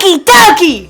Doki!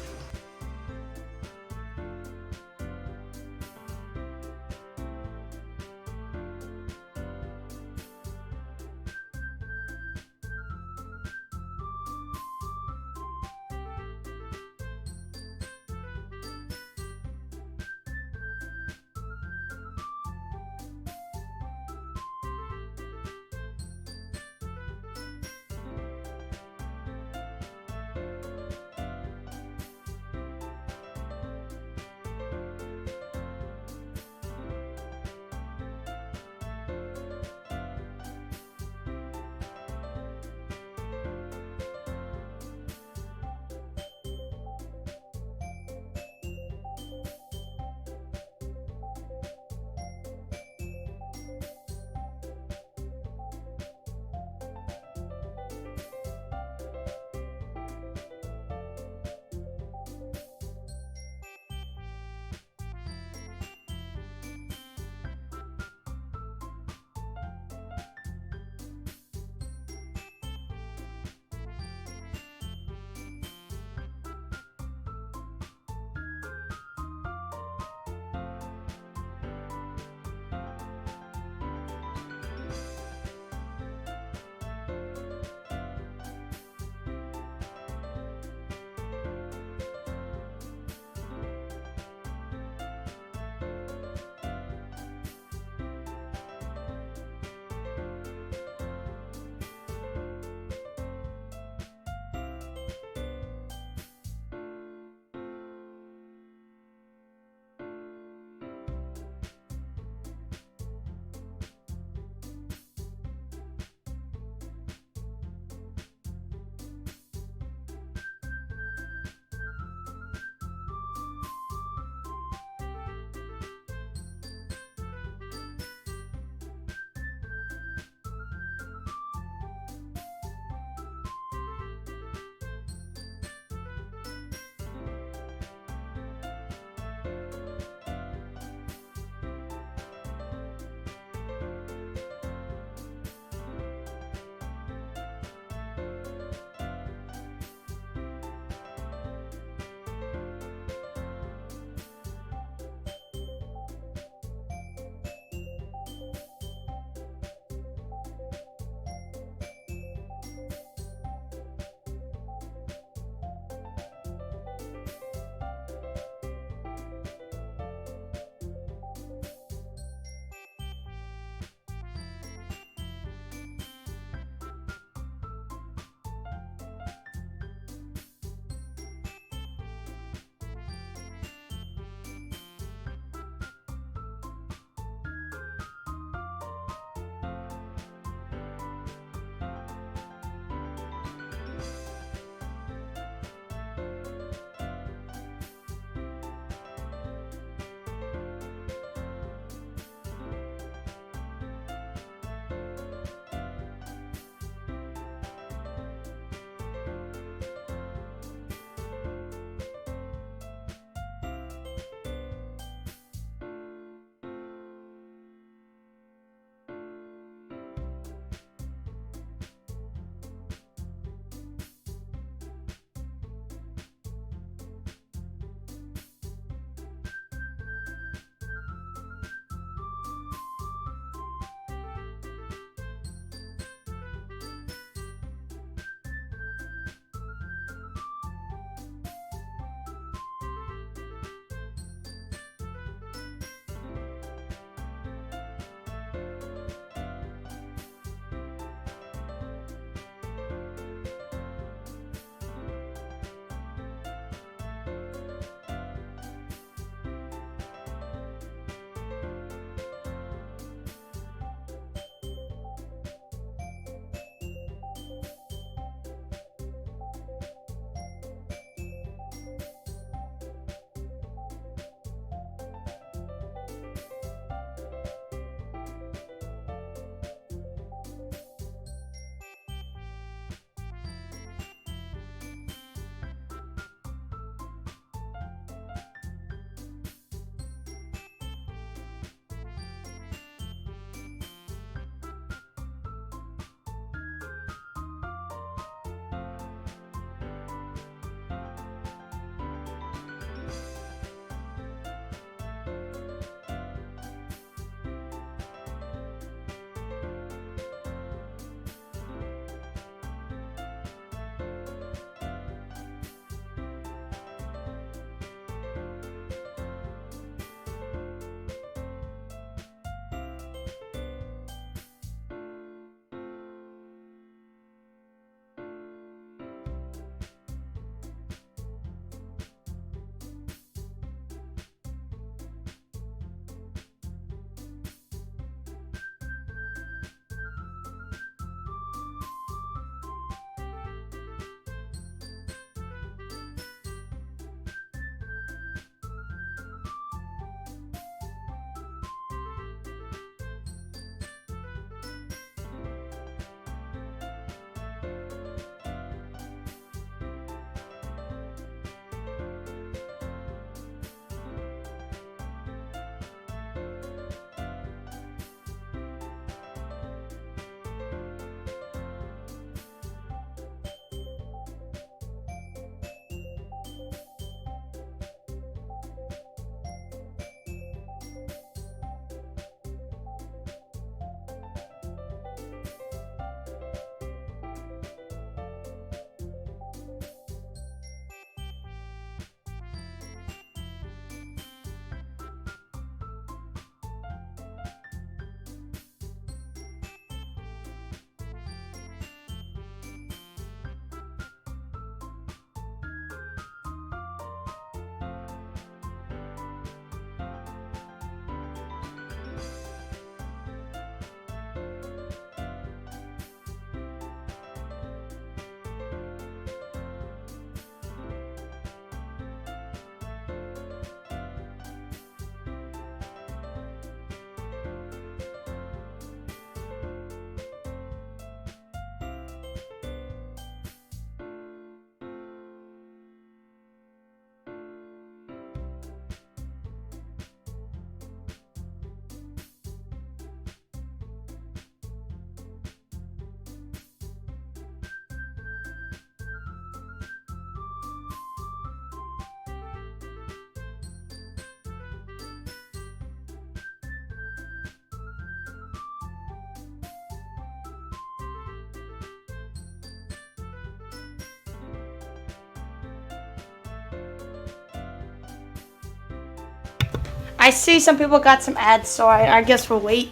I see some people got some ads, so I guess we'll wait.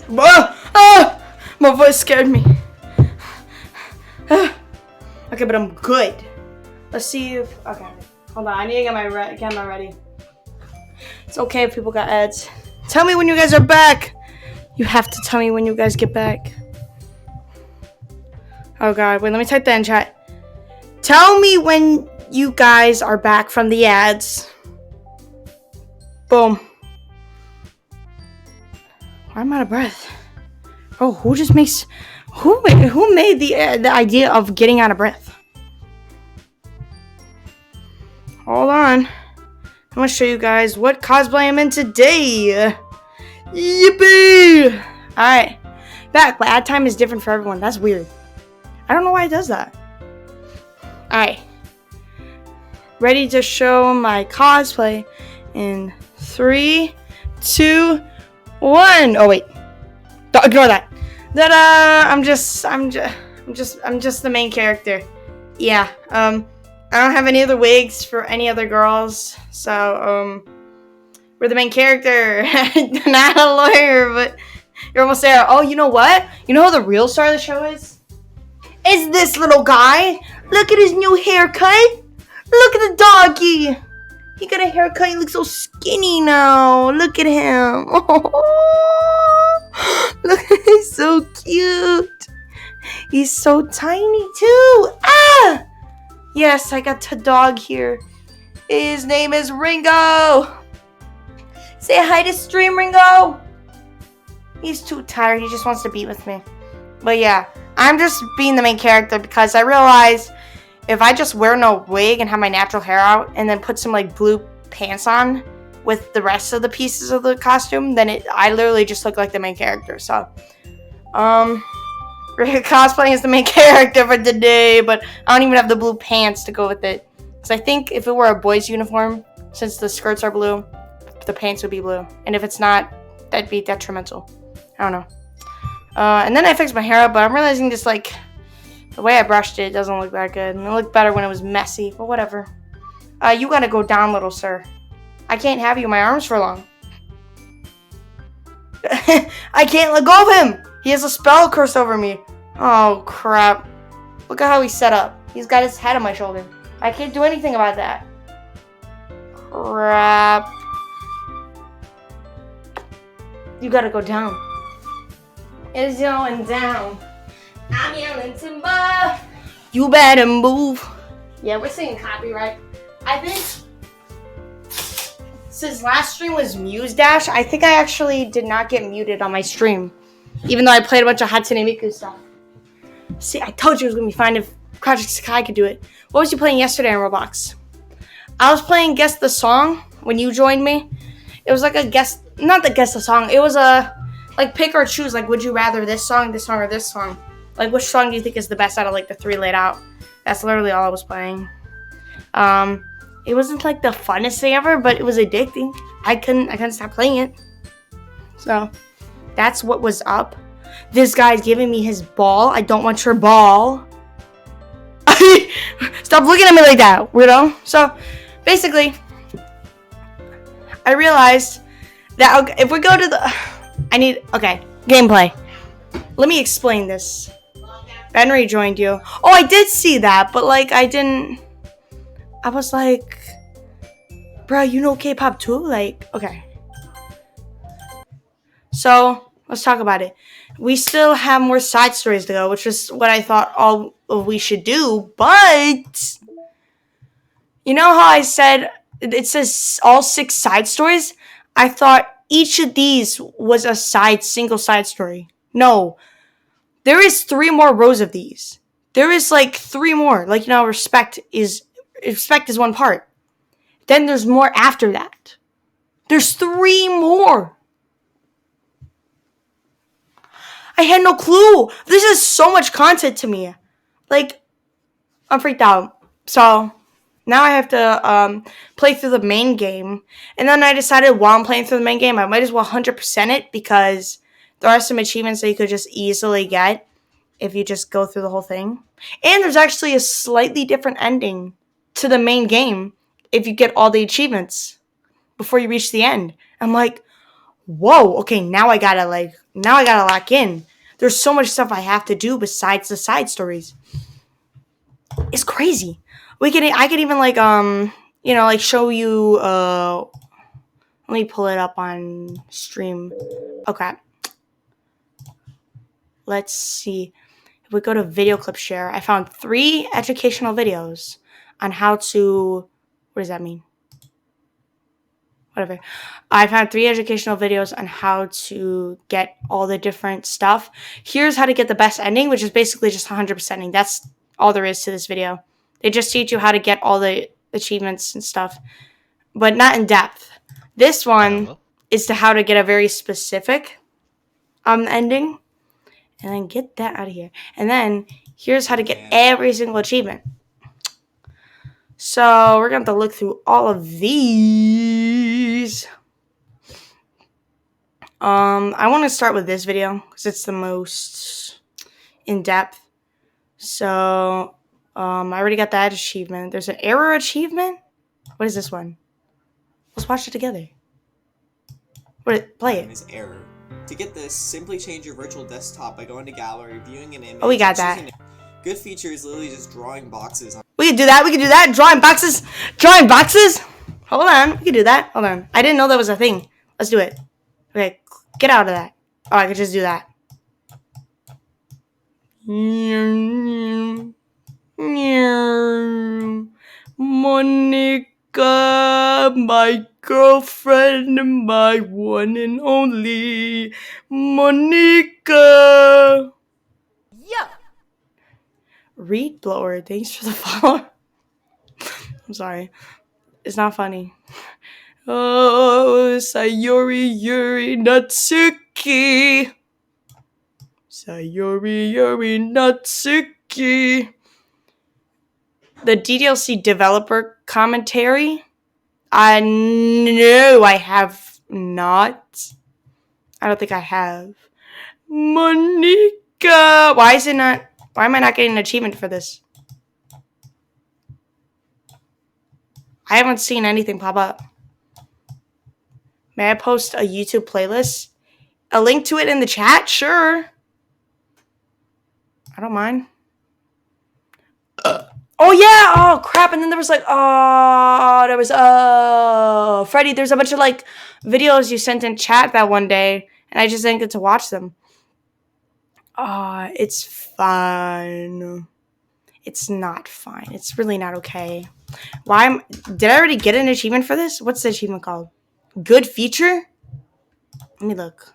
My voice scared me. Okay, but I'm good. Let's see if... Okay, hold on. I need to get my ready. It's okay if people got ads. Tell me when you guys are back. You have to tell me when you guys get back. Oh, God. Wait, let me type that in chat. Tell me when you guys are back from the ads. Boom. I'm out of breath. Oh, who made the idea of getting out of breath? Hold on. I'm gonna show you guys what cosplay I'm in today. Yippee! Alright. Back, but ad time is different for everyone. That's weird. I don't know why it does that. Alright. Ready to show my cosplay in 3, 2, 1. Oh wait. Don't ignore that. I'm just the main character. Yeah. I don't have any other wigs for any other girls. So, we're the main character. Not a lawyer, but you're almost there. Oh, you know what? You know who the real star of the show is? It's this little guy. Look at his new haircut. Look at the doggy. He got a haircut. He looks so skinny now. Look at him. Look, he's so cute. He's so tiny too. Ah! Yes, I got a dog here. His name is Ringo. Say hi to stream, Ringo. He's too tired. He just wants to be with me. But yeah, I'm just being the main character because I realized if I just wear no wig and have my natural hair out and then put some like blue pants on with the rest of the pieces of the costume, then I literally just look like the main character. So, cosplaying is the main character for today, but I don't even have the blue pants to go with it. Because I think if it were a boy's uniform, since the skirts are blue, the pants would be blue. And if it's not, that'd be detrimental. I don't know. And then I fixed my hair up, but I'm realizing just like the way I brushed it doesn't look that good. And it looked better when it was messy, but whatever. You gotta go down, little sir. I can't have you. My arms for long. I can't let go of him. He has a spell curse over me. Oh, crap. Look at how he's set up. He's got his head on my shoulder. I can't do anything about that. Crap. You gotta go down. It's going down. I'm yelling timber. You better move. Yeah, we're singing copyright. I think since last stream was Muse Dash, I think I actually did not get muted on my stream. Even though I played a bunch of Hatsune Miku stuff. See, I told you it was going to be fine if Project Sakai could do it. What was you playing yesterday on Roblox? I was playing Guess the Song when you joined me. It was like a guess, not the Guess the Song. It was a, like, pick or choose. Like, would you rather this song, or this song? Like, which song do you think is the best out of, like, the 3 laid out? That's literally all I was playing. It wasn't, like, the funnest thing ever, but it was addicting. I couldn't stop playing it. So, that's what was up. This guy's giving me his ball. I don't want your ball. Stop looking at me like that, weirdo. So, basically, I realized that okay, if we go to the... Okay, gameplay. Let me explain this. Ben rejoined you. Oh, I did see that, but, like, I was like, bro, you know K-pop too? Like, okay. So, let's talk about it. We still have more side stories to go, which is what I thought all we should do, but you know how I said it says all 6 side stories? I thought each of these was a single side story. No. There is 3 more rows of these. There is like 3 more. Like, you know, respect is 1 part. Then there's more after that. There's 3 more. I had no clue. This is so much content to me. Like, I'm freaked out. So, now I have to play through the main game. And then I decided while I'm playing through the main game, I might as well 100% it because there are some achievements that you could just easily get if you just go through the whole thing. And there's actually a slightly different ending to the main game if you get all the achievements before you reach the end. I'm like, whoa, okay, now I gotta lock in. There's so much stuff I have to do besides the side stories. It's crazy. I could even like show you let me pull it up on stream. Okay. Let's see. If we go to video clip share, I found 3 educational videos on how to, what does that mean? Whatever. I found 3 educational videos on how to get all the different stuff. Here's how to get the best ending, which is basically just 100% ending. That's all there is to this video. They just teach you how to get all the achievements and stuff, but not in depth. This one is to how to get a very specific ending. And then get that out of here. And then here's how to get every single achievement. So we're going to have to look through all of these. I want to start with this video because it's the most in-depth. So I already got that achievement. There's an error achievement. What is this one? Let's watch it together. Play it. Error. To get this, simply change your virtual desktop by going to gallery, viewing an image. Oh, we got that. Good feature is literally just drawing boxes. We can do that. Drawing boxes. Hold on. We can do that. Hold on. I didn't know that was a thing. Let's do it. Okay, get out of that. Oh, I could just do that. Monica, my girlfriend, my one and only Monica. Yeah. Reed Blower, thanks for the follow. I'm sorry. It's not funny. Oh, Sayori Yuri Natsuki. Sayori Yuri Natsuki. The DDLC developer commentary? No, I have not. I don't think I have. Monica! Why am I not getting an achievement for this? I haven't seen anything pop up. May I post a YouTube playlist? A link to it in the chat? Sure. I don't mind. Oh, yeah. Oh, crap. And then there was Freddie, there's a bunch of videos you sent in chat that one day, and I just didn't get to watch them. It's fine. It's not fine. It's really not okay. Did I already get an achievement for this? What's the achievement called? Good feature? Let me look.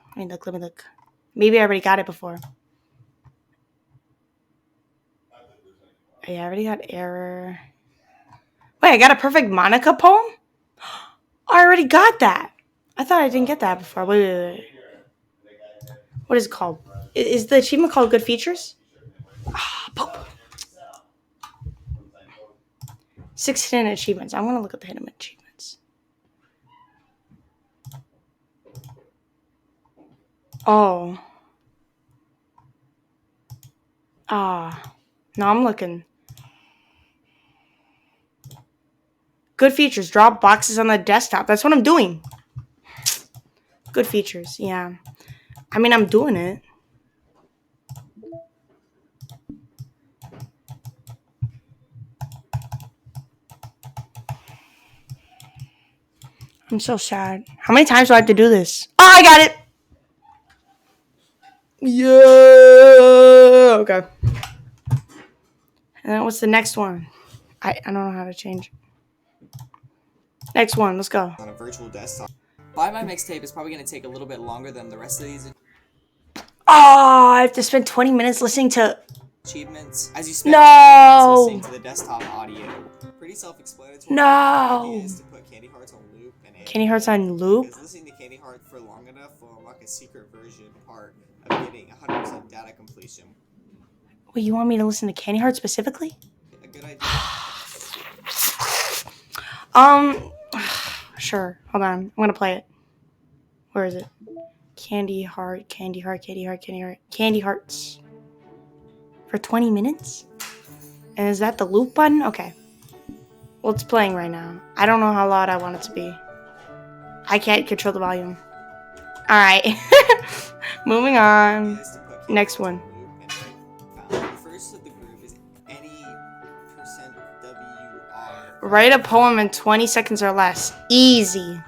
Maybe I already got it before. Yeah, I already got error. Wait, I got a perfect Monica poem? I already got that. I thought I didn't get that before. Wait. What is it called? Is the achievement called Good Features? Poop. 6 hidden achievements. I'm going to look at the hidden achievements. Oh. No, I'm looking. Good features. Draw boxes on the desktop. That's what I'm doing. Good features. Yeah. I mean, I'm doing it. I'm so sad. How many times do I have to do this? Oh, I got it. Yeah. Okay. And then what's the next one? I don't know how to change. Next one. Let's go. On a virtual desktop. Buy my mixtape is probably going to take a little bit longer than the rest of these. Oh, I have to spend 20 minutes listening to achievements as you spend 20 minutes listening to the desktop audio. Pretty self-explanatory. No. Is to put Candy Hearts on loop and Candy Hearts on loop? Because listening to Candy Heart for long enough will unlock a secret version part of getting 100% data completion. Wait, you want me to listen to Candy Heart specifically? A good idea. Sure. Hold on. I'm gonna play it. Where is it? Candy Hearts. For 20 minutes? And is that the loop button? Okay. Well, it's playing right now. I don't know how loud I want it to be. I can't control the volume. Alright. Moving on. Next one. The first of the group is any %WR. Write a poem in 20 seconds or less. Easy.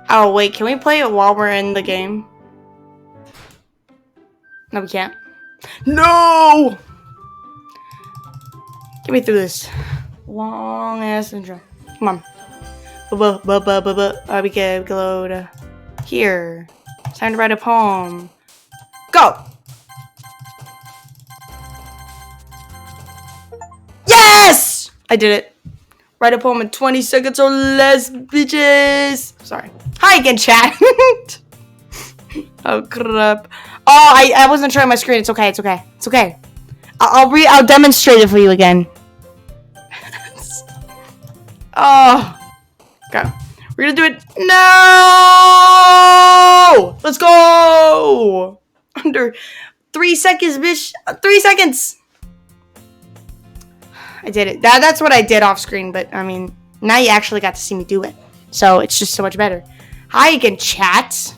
Oh, wait. Can we play it while we're in the game? No, we can't. No! Get me through this long ass intro. Come on. We can go to here. It's time to write a poem. Go! Yes! I did it. Write a poem in 20 seconds or less, bitches. Sorry. Hi again, chat. Oh crap. Oh, I wasn't showing my screen. It's okay. It's okay. It's okay. I'll demonstrate it for you again. Oh. Okay. We're gonna do it. No! Let's go! Under 3 seconds, bitch. 3 seconds. I did it. That's what I did off screen, but I mean, now you actually got to see me do it. So it's just so much better. Hi again, chat.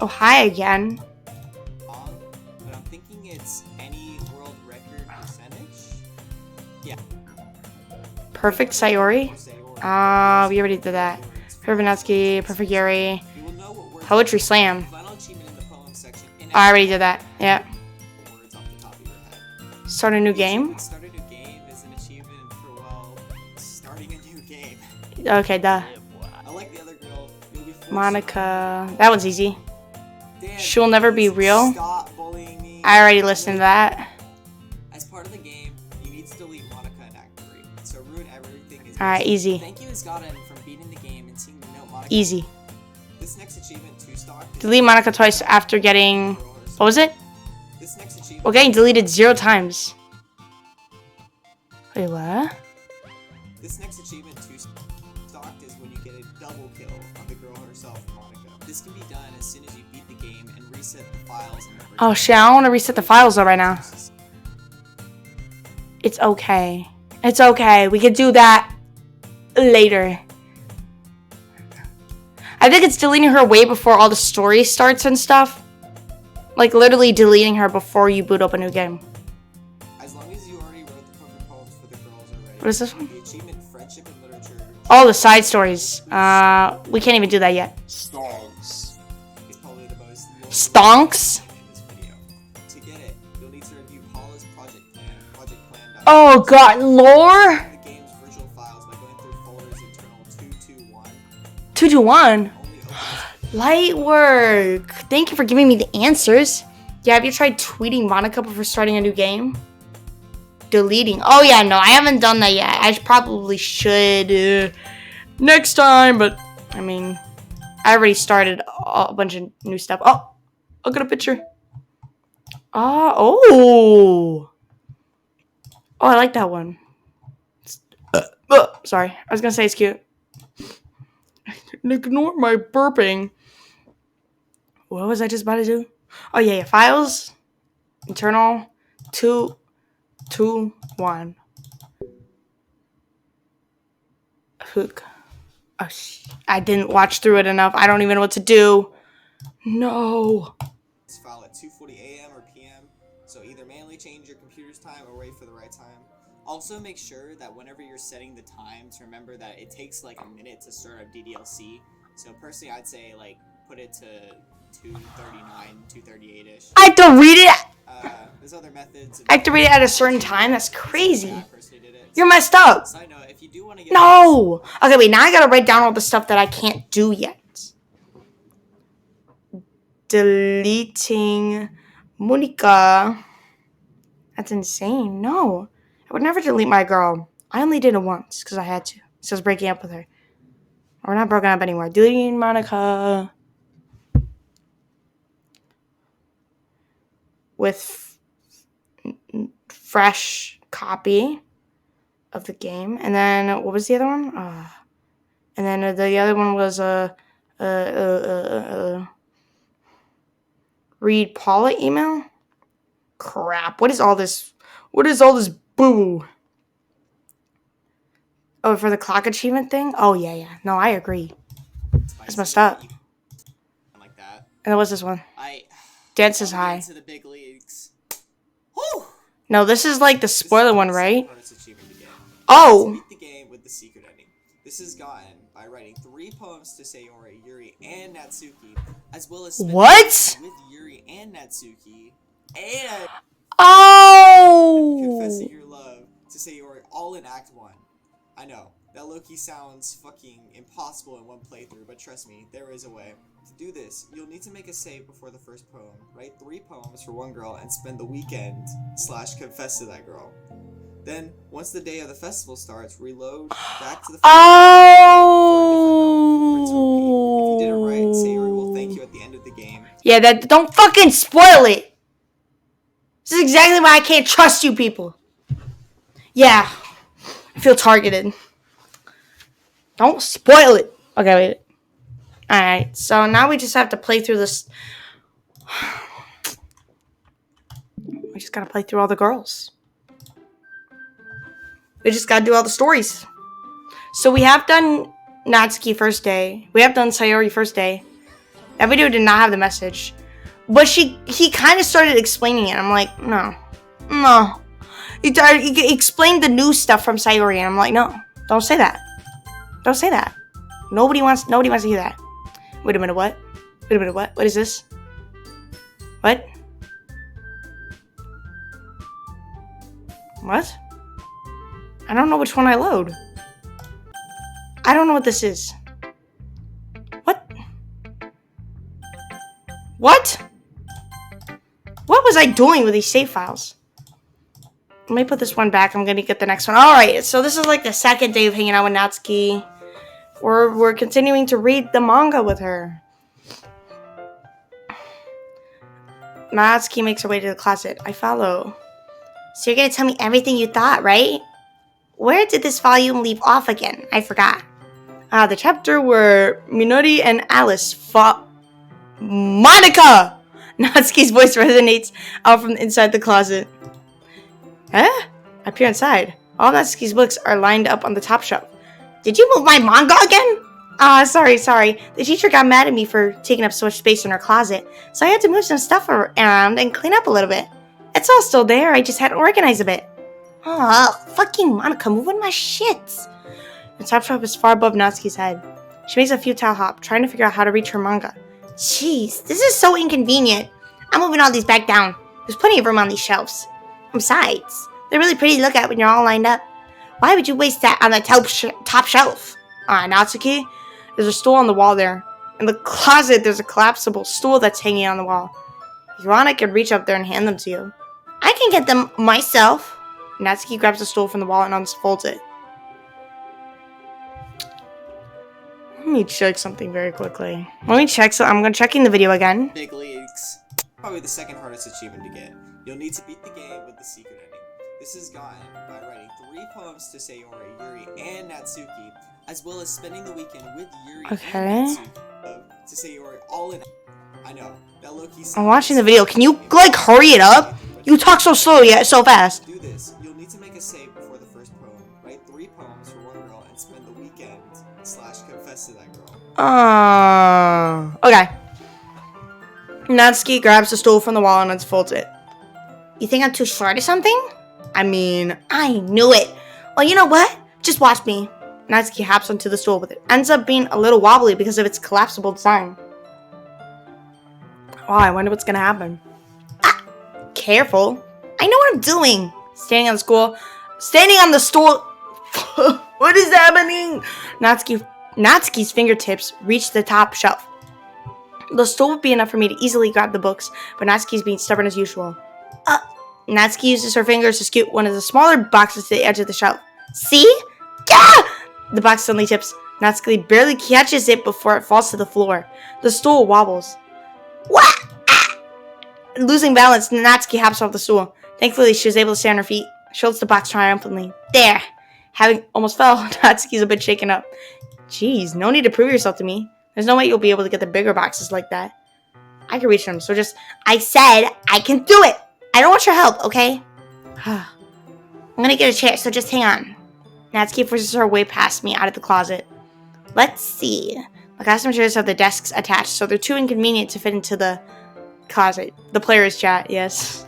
Oh, hi again. But I'm thinking it's any world record percentage. Yeah. Perfect Sayori. We already did that. Pervinatsky, Perfect Yuri. Poetry Slam. I already did that. Yeah. Start a new game? Start a new game is an achievement for, well, starting a new game. Okay, duh. I like the other girl. Monica. That one's easy. Dan, She'll never be real. Stop bullying me. I already listened to that. As part of the game, you need to delete Monica and Act 3. So ruin everything is Alright, easy. Thank you has gotten from beating the game and seeing the note Monica. Easy. This next achievement 2 stock. Delete Monica twice after getting... What was it? This next achievement. We're getting deleted 0 times. Wait, what? This next achievement 2 stocked is when you get a double kill on the girl herself, Monica. This can be done as soon as you beat the game and reset the files. Oh shit, I don't want to reset the files though right now. It's okay. It's okay. We can do that later. I think it's deleting her way before all the story starts and stuff. Like literally deleting her before you boot up a new game. As long as you already wrote the perfect poems for the girls already. What is this one? The achievement Friendship and Literature. Oh, the side stories. We can't even do that yet. Stonks. It's probably the most Stonks? in this video. To get it, you'll need to review Paula's project plan. Oh god, lore? The game's virtual files by going through folders internal 221. 221? Only open Light work. Thank you for giving me the answers. Yeah, have you tried tweeting Monica before starting a new game? Deleting. Oh yeah, no, I haven't done that yet. I probably should next time, but I mean, I already started a bunch of new stuff. Oh, I'll get a picture. Oh, I like that one. Sorry, I was gonna say it's cute. Ignore my burping. What was I just about to do? Oh yeah, files, internal, 221. Hook. Oh, I didn't watch through it enough. I don't even know what to do. No. this file at 2:40 a.m. or p.m. So either manually change your computer's time or wait for the right time. Also make sure that whenever you're setting the time to remember that it takes like a minute to start up DDLC. So personally, I'd say like put it to 2:39, 2:38ish. I have to read it. There's other methods. I have to read it at a certain time. That's crazy. I personally did it. You're messed up. Side note, if you do want to get No. Okay, wait. Now I gotta write down all the stuff that I can't do yet. Deleting Monica. That's insane. No, I would never delete my girl. I only did it once because I had to. So I was breaking up with her. We're not broken up anymore. Deleting Monica. With fresh copy of the game. And then what was the other one? And then the other one was read Paula email. Crap. What is all this? What is all this boo? Oh, for the clock achievement thing? Oh yeah. No, I agree. That's messed up. Like that. And what's this one? Dance is high. To the big leagues. Woo! No, this is like the spoiler one, right? Oh! Beat the game with the secret ending. This is gotten by writing 3 poems to Sayori, Yuri, and Natsuki, as well as what? With Yuri and Natsuki, and confessing your love to Sayori, all in Act 1. I know, that low-key sounds fucking impossible in one playthrough, but trust me, there is a way. To do this, you'll need to make a save before the first poem, write 3 poems for one girl, and spend the weekend / confess to that girl. Then, once the day of the festival starts, reload back to the Oh! If you did it right, Sayori will thank you at the end of the game. Yeah, don't fucking spoil it! This is exactly why I can't trust you people. Yeah. I feel targeted. Don't spoil it. Okay, wait. Alright, so now we just have to play through this. We just gotta play through all the girls. We just gotta do all the stories. So we have done Natsuki first day. We have done Sayori first day. That video did not have the message. But he kind of started explaining it. I'm like, no. He explained the new stuff from Sayori, and I'm like, no, don't say that. Don't say that. Nobody wants to hear that. Wait a minute, what? Wait a minute, what? What is this? What? What? I don't know which one I load. I don't know what this is. What? What? What was I doing with these save files? Let me put this one back. I'm gonna get the next one. Alright, so this is like the second day of hanging out with Natsuki. We're continuing to read the manga with her. Natsuki makes her way to the closet. I follow. So you're gonna tell me everything you thought, right? Where did this volume leave off again? I forgot. The chapter where Minori and Alice fought Monica! Natsuki's voice resonates out from inside the closet. Huh? I peer inside. All Natsuki's books are lined up on the top shelf. Did you move my manga again? Sorry. The teacher got mad at me for taking up so much space in her closet, so I had to move some stuff around and clean up a little bit. It's all still there, I just had to organize a bit. Fucking Monica moving my shit. The top shelf is far above Natsuki's head. She makes a futile hop, trying to figure out how to reach her manga. Jeez, this is so inconvenient. I'm moving all these back down. There's plenty of room on these shelves. Besides, they're really pretty to look at when you're all lined up. Why would you waste that on the top shelf? Natsuki, there's a stool on the wall there. In the closet, there's a collapsible stool that's hanging on the wall. If you want, I could reach up there and hand them to you. I can get them myself. Natsuki grabs the stool from the wall and unfolds it. Let me check something very quickly. I'm checking the video again. Big leagues. Probably the second hardest achievement to get. You'll need to beat the game with the secret ending. This is gotten by writing 3 poems to Sayori, Yuri, and Natsuki, as well as spending the weekend with Yuri and Natsuki to Sayori, all in. I know, that low-key sounds. I'm watching the video. Can you, hurry it up? You talk so slow yet so fast. To do this, you'll need to make a save before the first poem. Write 3 poems for one girl and spend the weekend / confess to that girl. Okay. Natsuki grabs the stool from the wall and unfolds it. You think I'm too short or something? I mean, I knew it. Well, you know what? Just watch me. Natsuki hops onto the stool with it. Ends up being a little wobbly because of its collapsible design. Oh, I wonder what's gonna happen. Careful. I know what I'm doing. Standing on the stool. What is happening? Natsuki's fingertips reach the top shelf. The stool would be enough for me to easily grab the books, but Natsuki's being stubborn as usual. Natsuki uses her fingers to scoot one of the smaller boxes to the edge of the shelf. See? Gah! The box suddenly tips. Natsuki barely catches it before it falls to the floor. The stool wobbles. What? Losing balance, Natsuki hops off the stool. Thankfully, she was able to stay on her feet. She holds the box triumphantly. There! Having almost fell, Natsuki's a bit shaken up. Jeez, no need to prove yourself to me. There's no way you'll be able to get the bigger boxes like that. I can reach them, so I said I can do it! I don't want your help, okay? I'm gonna get a chair, so just hang on. Natsuki forces her way past me out of the closet. Let's see. The classroom chairs have the desks attached, so they're too inconvenient to fit into the closet. The player's chat, yes.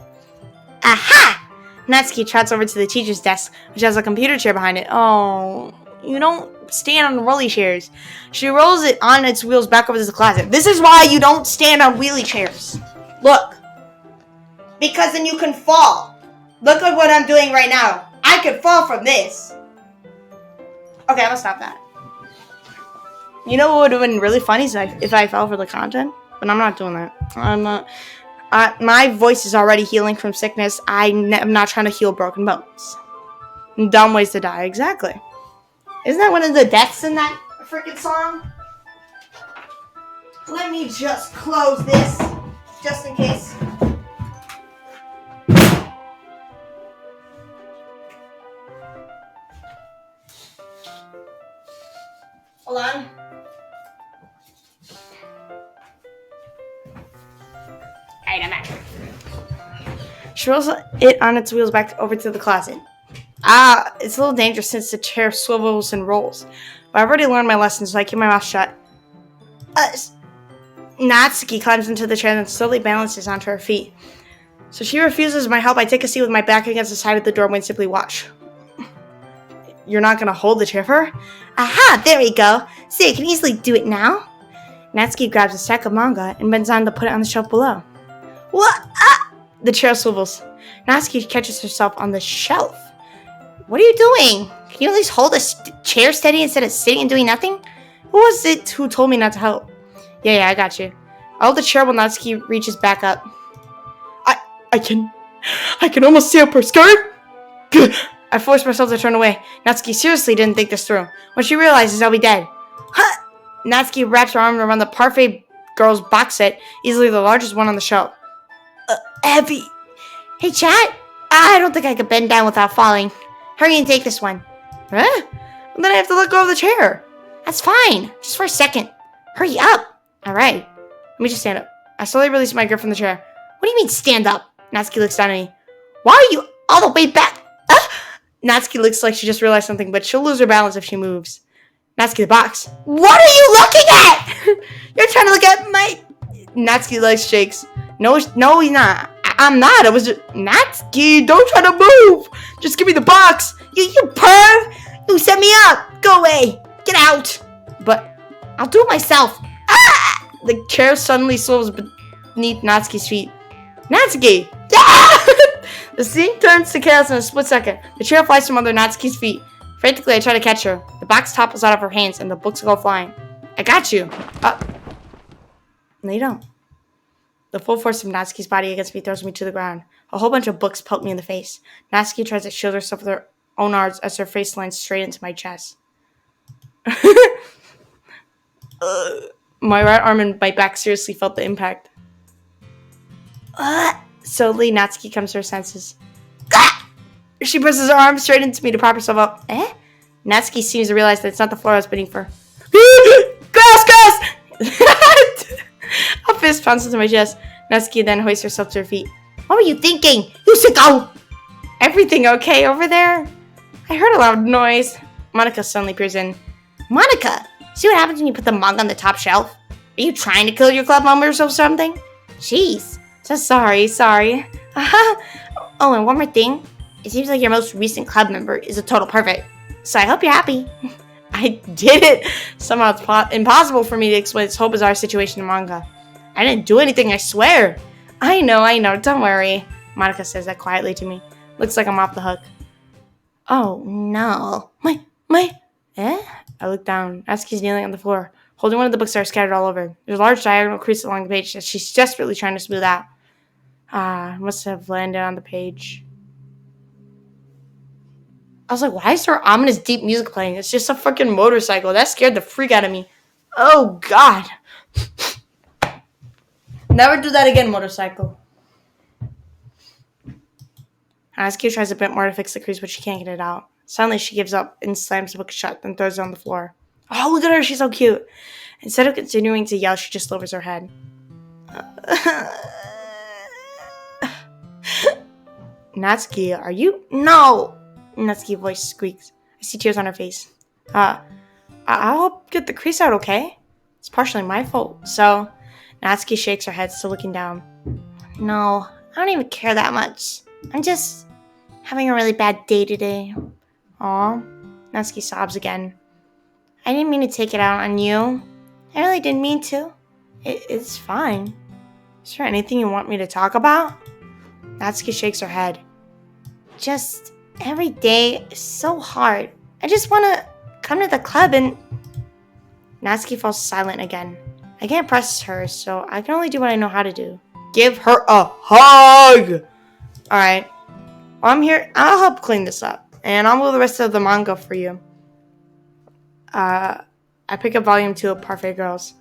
Aha! Natsuki trots over to the teacher's desk, which has a computer chair behind it. Oh, you don't stand on rolly chairs. She rolls it on its wheels back over to the closet. This is why you don't stand on wheelie chairs. Look. Because then you can fall. Look at what I'm doing right now. I could fall from this. Okay, I'm gonna stop that. You know what would have been really funny is if I fell for the content? But I'm not doing that. I'm not. My voice is already healing from sickness. I'm not trying to heal broken bones. Dumb ways to die, exactly. Isn't that one of the deaths in that freaking song? Let me just close this, just in case. Hold on. Alright, I'm back. She rolls it on its wheels back over to the closet. It's a little dangerous since the chair swivels and rolls. But I've already learned my lesson, so I keep my mouth shut. Natsuki climbs into the chair and slowly balances onto her feet. So she refuses my help. I take a seat with my back against the side of the doorway and simply watch. You're not gonna hold the chair for her? Aha, there we go. See, I can easily do it now. Natsuki grabs a stack of manga and bends down to put it on the shelf below. What? The chair swivels. Natsuki catches herself on the shelf. What are you doing? Can you at least hold a chair steady instead of sitting and doing nothing? Who was it who told me not to help? Yeah, I got you. I hold the chair while Natsuki reaches back up. I can almost see up her skirt. I forced myself to turn away. Natsuki seriously didn't think this through. When she realizes I'll be dead. Natsuki wraps her arm around the Parfait Girls box set, easily the largest one on the shelf. Heavy. Hey, chat. I don't think I could bend down without falling. Hurry and take this one. Huh? And then I have to let go of the chair. That's fine. Just for a second. Hurry up. Alright. Let me just stand up. I slowly release my grip from the chair. What do you mean stand up? Natsuki looks down at me. Why are you all the way back? Natsuki looks like she just realized something, but she'll lose her balance if she moves. Natsuki, the box. What are you looking at? You're trying to look at my... Natsuki legs shakes. No, he's not. I'm not. I was just... Natsuki, don't try to move. Just give me the box. You perv. You set me up. Go away. Get out. But I'll do it myself. The chair suddenly swivels beneath Natsuki's feet. Natsuki! The scene turns to chaos in a split second. The chair flies from under Natsuki's feet. Frantically, I try to catch her. The box topples out of her hands, and the books go flying. I got you. No, you don't. The full force of Natsuki's body against me throws me to the ground. A whole bunch of books poke me in the face. Natsuki tries to shield herself with her own arms as her face lands straight into my chest. My right arm and my back seriously felt the impact. Slowly, Natsuki comes to her senses. She presses her arm straight into me to prop herself up. Natsuki seems to realize that it's not the floor I was beating for. Grass! A fist pounces into my chest. Natsuki then hoists herself to her feet. What were you thinking? You should go! Everything okay over there? I heard a loud noise. Monica suddenly peers in. Monica! See what happens when you put the manga on the top shelf? Are you trying to kill your club members or something? Jeez. So sorry. Oh, and one more thing. It seems like your most recent club member is a total pervert. So I hope you're happy. I did it. Somehow it's impossible for me to explain this whole bizarre situation in manga. I didn't do anything, I swear. I know. Don't worry. Monica says that quietly to me. Looks like I'm off the hook. Oh, no. I look down. Natsuki's kneeling on the floor, holding one of the books that are scattered all over. There's a large diagonal crease along the page that she's desperately trying to smooth out. Must have landed on the page. I was like, why is there ominous deep music playing? It's just a freaking motorcycle. That scared the freak out of me. Oh, God. Never do that again, motorcycle. Natsuki tries a bit more to fix the crease, but she can't get it out. Suddenly, she gives up and slams the book shut, then throws it on the floor. Oh, look at her. She's so cute. Instead of continuing to yell, she just lowers her head. Natsuki, are you? No! Natsuki's voice squeaks. I see tears on her face. I'll help get the crease out, okay? It's partially my fault. So, Natsuki shakes her head, still looking down. No, I don't even care that much. I'm just having a really bad day today. Aw, Natsuki sobs again. I didn't mean to take it out on you. I really didn't mean to. It's fine. Is there anything you want me to talk about? Natsuki shakes her head. Just every day is so hard. I just want to come to the club and... Natsuki falls silent again. I can't press her, so I can only do what I know how to do. Give her a hug! Alright. Well, I'm here. I'll help clean this up. And I'll move the rest of the manga for you. I pick up volume 2 of Parfait Girls.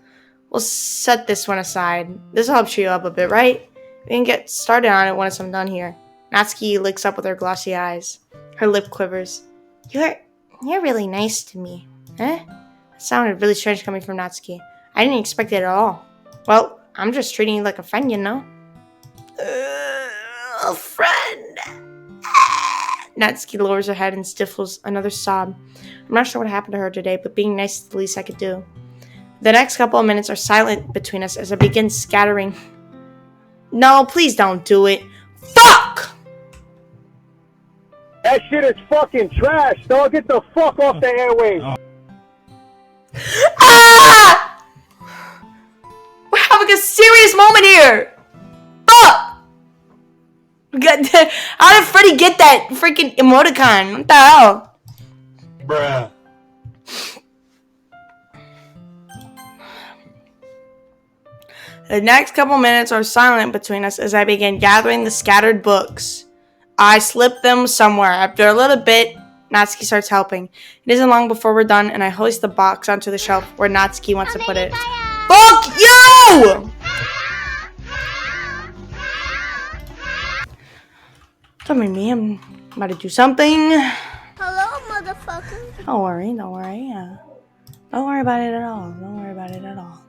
We'll set this one aside. This will help cheer you up a bit, right? We can get started on it once I'm done here. Natsuki looks up with her glossy eyes. Her lip quivers. You're really nice to me. Eh? That sounded really strange coming from Natsuki. I didn't expect it at all. Well, I'm just treating you like a friend, you know? A friend. Natsuki lowers her head and stifles another sob. I'm not sure what happened to her today, but being nice is the least I could do. The next couple of minutes are silent between us as I begin scattering. No, please don't do it. Fuck! That shit is fucking trash, dog. Get the fuck off the airwaves. Ah! We're having a serious moment here. Fuck! How did Freddy get that freaking emoticon? What the hell? Bruh. The next couple minutes are silent between us as I begin gathering the scattered books. I slip them somewhere. After a little bit, Natsuki starts helping. It isn't long before we're done, and I hoist the box onto the shelf where Natsuki wants to put it. Fuck you! Don't mind me. I'm about to do something. Hello, motherfucker. Don't worry. Don't worry about it at all. Don't worry about it at all.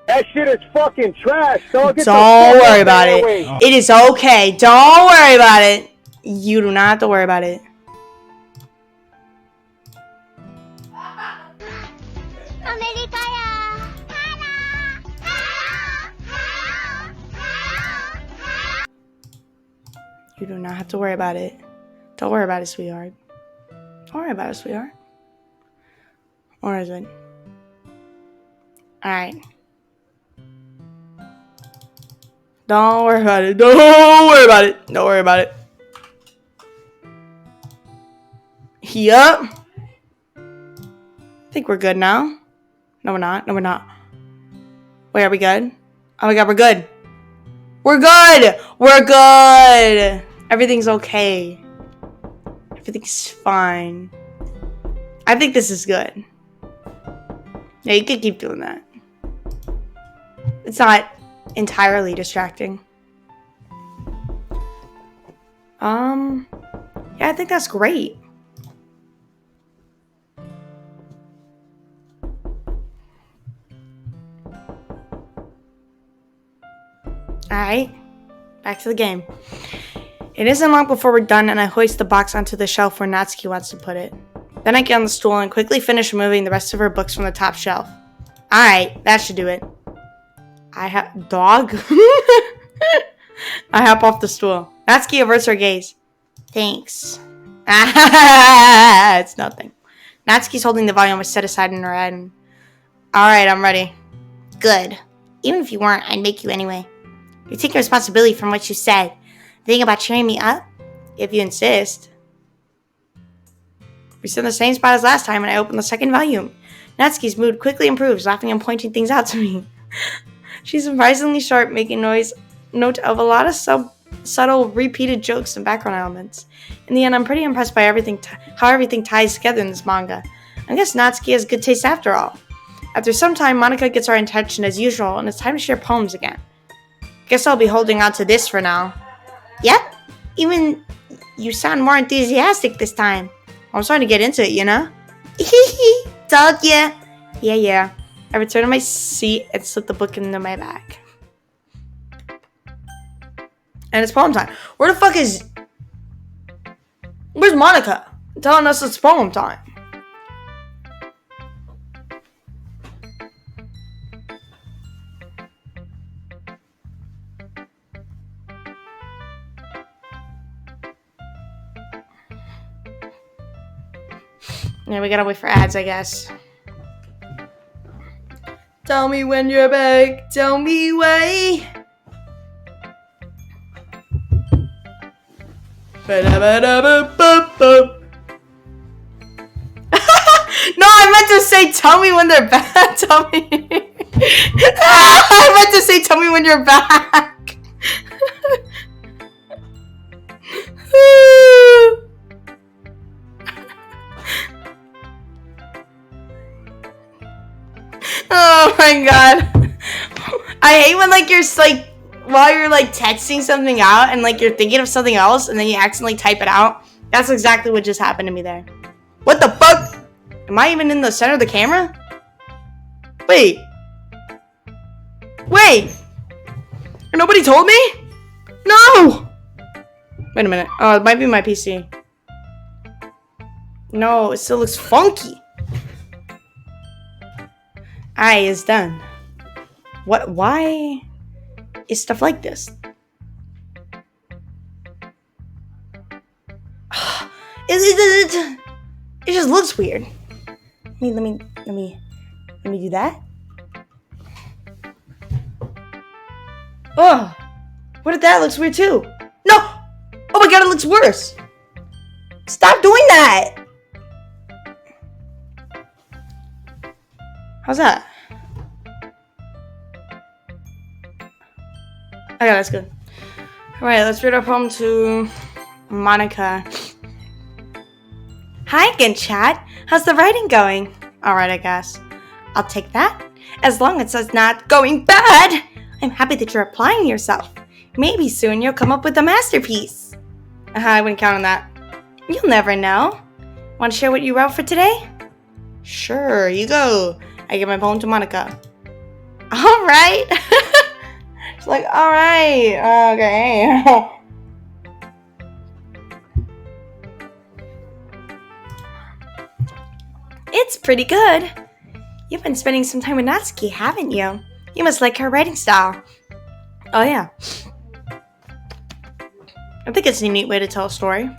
That shit is fucking trash, dog. Don't worry about it. It is okay. Don't worry about it. You do not have to worry about it. You do not have to worry about it. Don't worry about it, sweetheart. Don't worry about it, sweetheart. Or is it? Alright. Don't worry about it. Don't worry about it. Don't worry about it. Yup. I think we're good now. No, we're not. No, we're not. Wait, are we good? Oh my god, we're good. We're good. We're good. Everything's okay. Everything's fine. I think this is good. Yeah, you can keep doing that. It's not entirely distracting. Yeah, I think that's great. Alright, back to the game. It isn't long before we're done and I hoist the box onto the shelf where Natsuki wants to put it. Then I get on the stool and quickly finish removing the rest of her books from the top shelf. Alright, that should do it. Dog? I hop off the stool. Natsuki averts her gaze. Thanks. It's nothing. Natsuki's holding the volume set aside in her hand. Alright, I'm ready. Good. Even if you weren't, I'd make you anyway. You're taking responsibility from what you said. The thing about cheering me up? If you insist. We sit in the same spot as last time and I open the second volume. Natsuki's mood quickly improves, laughing and pointing things out to me. She's surprisingly sharp, making note of a lot of subtle, repeated jokes and background elements. In the end, I'm pretty impressed by how everything ties together in this manga. I guess Natsuki has good taste after all. After some time, Monica gets our attention as usual, and it's time to share poems again. Guess I'll be holding on to this for now. Yep, even you sound more enthusiastic this time. I'm starting to get into it, you know? Told ya. Yeah. I return to my seat and slip the book into my bag. And it's poem time. Where the fuck is... Where's Monica? Telling us it's poem time. Yeah, we gotta wait for ads, I guess. Tell me when you're back. Tell me why. No, I meant to say tell me when they're back. Tell me. I meant to say tell me when you're back. Oh my god. I hate when like you're like while you're like texting something out and like you're thinking of something else and then you accidentally type it out. That's exactly what just happened to me there. What the fuck? Am I even in the center of the camera? Wait. Nobody told me? No! Wait a minute. Oh, it might be my PC. No, it still looks funky. Alright, it's done. What? Why is stuff like this? It just looks weird. Let me do that. Oh, what if that looks weird too? No! Oh my god, it looks worse. Stop doing that. How's that? Okay, that's good. Alright, let's read our poem to Monica. Hi again, chat. How's the writing going? Alright, I guess. I'll take that. As long as it's not going bad. I'm happy that you're applying yourself. Maybe soon you'll come up with a masterpiece. I wouldn't count on that. You'll never know. Want to share what you wrote for today? Sure, you go. I give my poem to Monica. Alright. She's like, alright, okay. It's pretty good. You've been spending some time with Natsuki, haven't you? You must like her writing style. Oh yeah. I think it's a neat way to tell a story.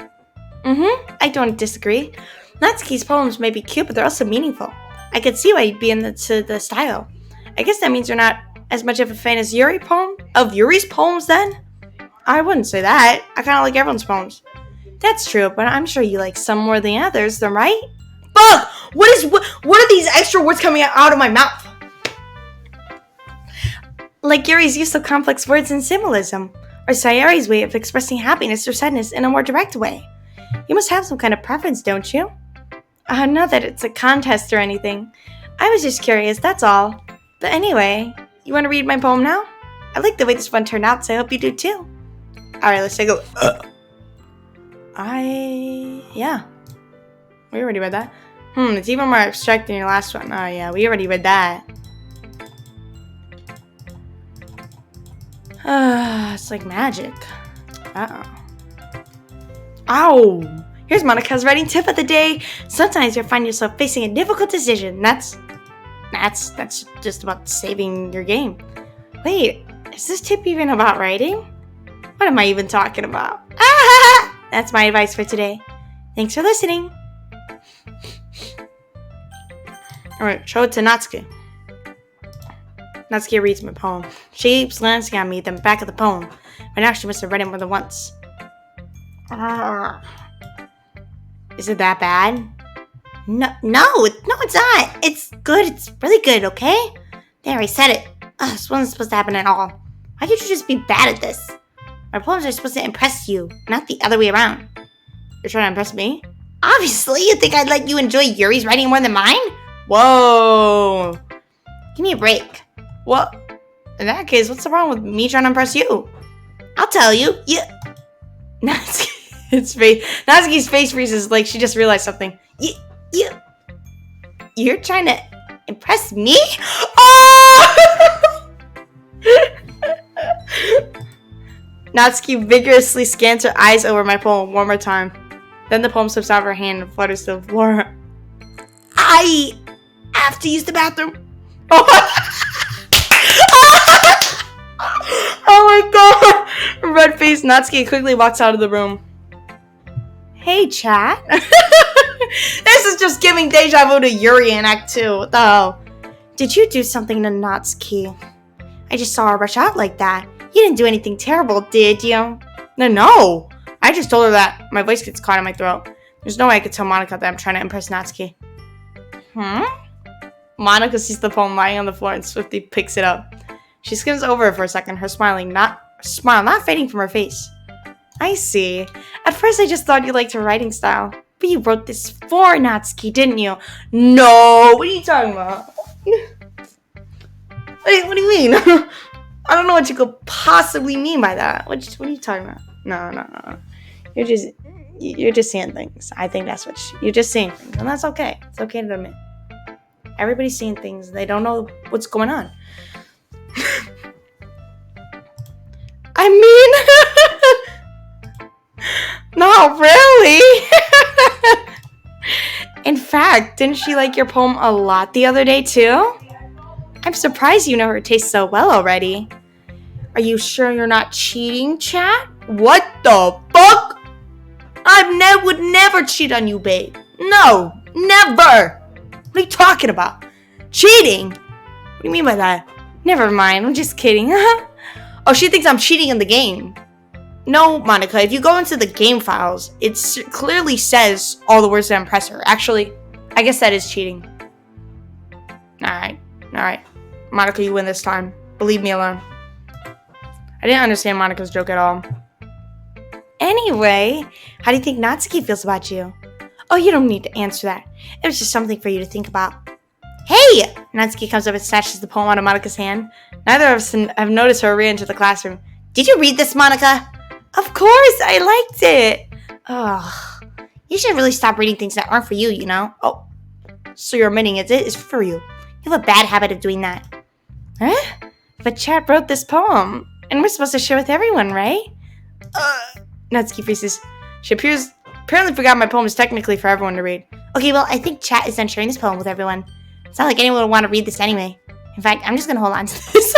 I don't disagree. Natsuki's poems may be cute, but they're also meaningful. I could see why you'd be into the style. I guess that means you're not as much of a fan as Yuri's poems then? I wouldn't say that. I kind of like everyone's poems. That's true, but I'm sure you like some more than others, then right? Fuck! What are these extra words coming out of my mouth? Like Yuri's use of complex words and symbolism, or Sayori's way of expressing happiness or sadness in a more direct way. You must have some kind of preference, don't you? Not that it's a contest or anything. I was just curious, that's all. But anyway, you want to read my poem now? I like the way this one turned out, so I hope you do too. Alright, let's take a look. Yeah. We already read that. It's even more abstract than your last one. Oh yeah, we already read that. It's like magic. Ow! Here's Monica's writing tip of the day. Sometimes you'll find yourself facing a difficult decision. That's just about saving your game. Wait, is this tip even about writing? What am I even talking about? That's my advice for today. Thanks for listening. Alright, show it to Natsuki. Natsuki reads my poem. She keeps glancing at me, then back at the poem. But now she must have read it more than once. Is it that bad? No, it's not. It's good. It's really good, okay? There, I said it. This wasn't supposed to happen at all. Why can't you just be bad at this? My poems are supposed to impress you, not the other way around. You're trying to impress me? Obviously, you think I'd let you enjoy Yuri's writing more than mine? Whoa. Give me a break. Well, in that case, what's the problem with me trying to impress you? I'll tell you. Natsuki's face freezes like she just realized something. You're trying to impress me? Oh! Natsuki vigorously scans her eyes over my poem one more time. Then the poem slips out of her hand and flutters to the floor. I have to use the bathroom. Oh my god! Red-faced Natsuki quickly walks out of the room. Hey, chat. This is just giving deja vu to Yuri in Act 2. What the hell? Did you do something to Natsuki? I just saw her rush out like that. You didn't do anything terrible, did you? No. I just told her that. My voice gets caught in my throat. There's no way I could tell Monica that I'm trying to impress Natsuki. Monica sees the poem lying on the floor and swiftly picks it up. She skims over it for a second, her smile not fading from her face. I see. At first I just thought you liked her writing style. But you wrote this for Natsuki, didn't you? No! What are you talking about? What do you mean? I don't know what you could possibly mean by that. What are you talking about? No. You're just seeing things. I think that's what you're just seeing things. And that's okay. It's okay to admit. Everybody's seeing things. They don't know what's going on. I mean, not really. In fact, didn't she like your poem a lot the other day too? I'm surprised you know her taste so well already. Are you sure you're not cheating, chat? What the fuck? I would never cheat on you, babe. No, never. What are you talking about? Cheating? What do you mean by that? Never mind, I'm just kidding. Oh, she thinks I'm cheating in the game. No, Monica, if you go into the game files, it clearly says all the words that impress her. Actually, I guess that is cheating. Alright. Monica, you win this time. Believe me alone. I didn't understand Monica's joke at all. Anyway, how do you think Natsuki feels about you? Oh, you don't need to answer that. It was just something for you to think about. Hey! Natsuki comes up and snatches the poem out of Monica's hand. Neither of us have noticed her re-enter the classroom. Did you read this, Monica? Of course, I liked it. Ugh. You should really stop reading things that aren't for you, you know? Oh, so you're admitting it is for you. You have a bad habit of doing that. Huh? But chat wrote this poem, and we're supposed to share with everyone, right? Natsuki freezes. She apparently forgot my poem is technically for everyone to read. Okay, well, I think chat is done sharing this poem with everyone. It's not like anyone would want to read this anyway. In fact, I'm just gonna hold on to this.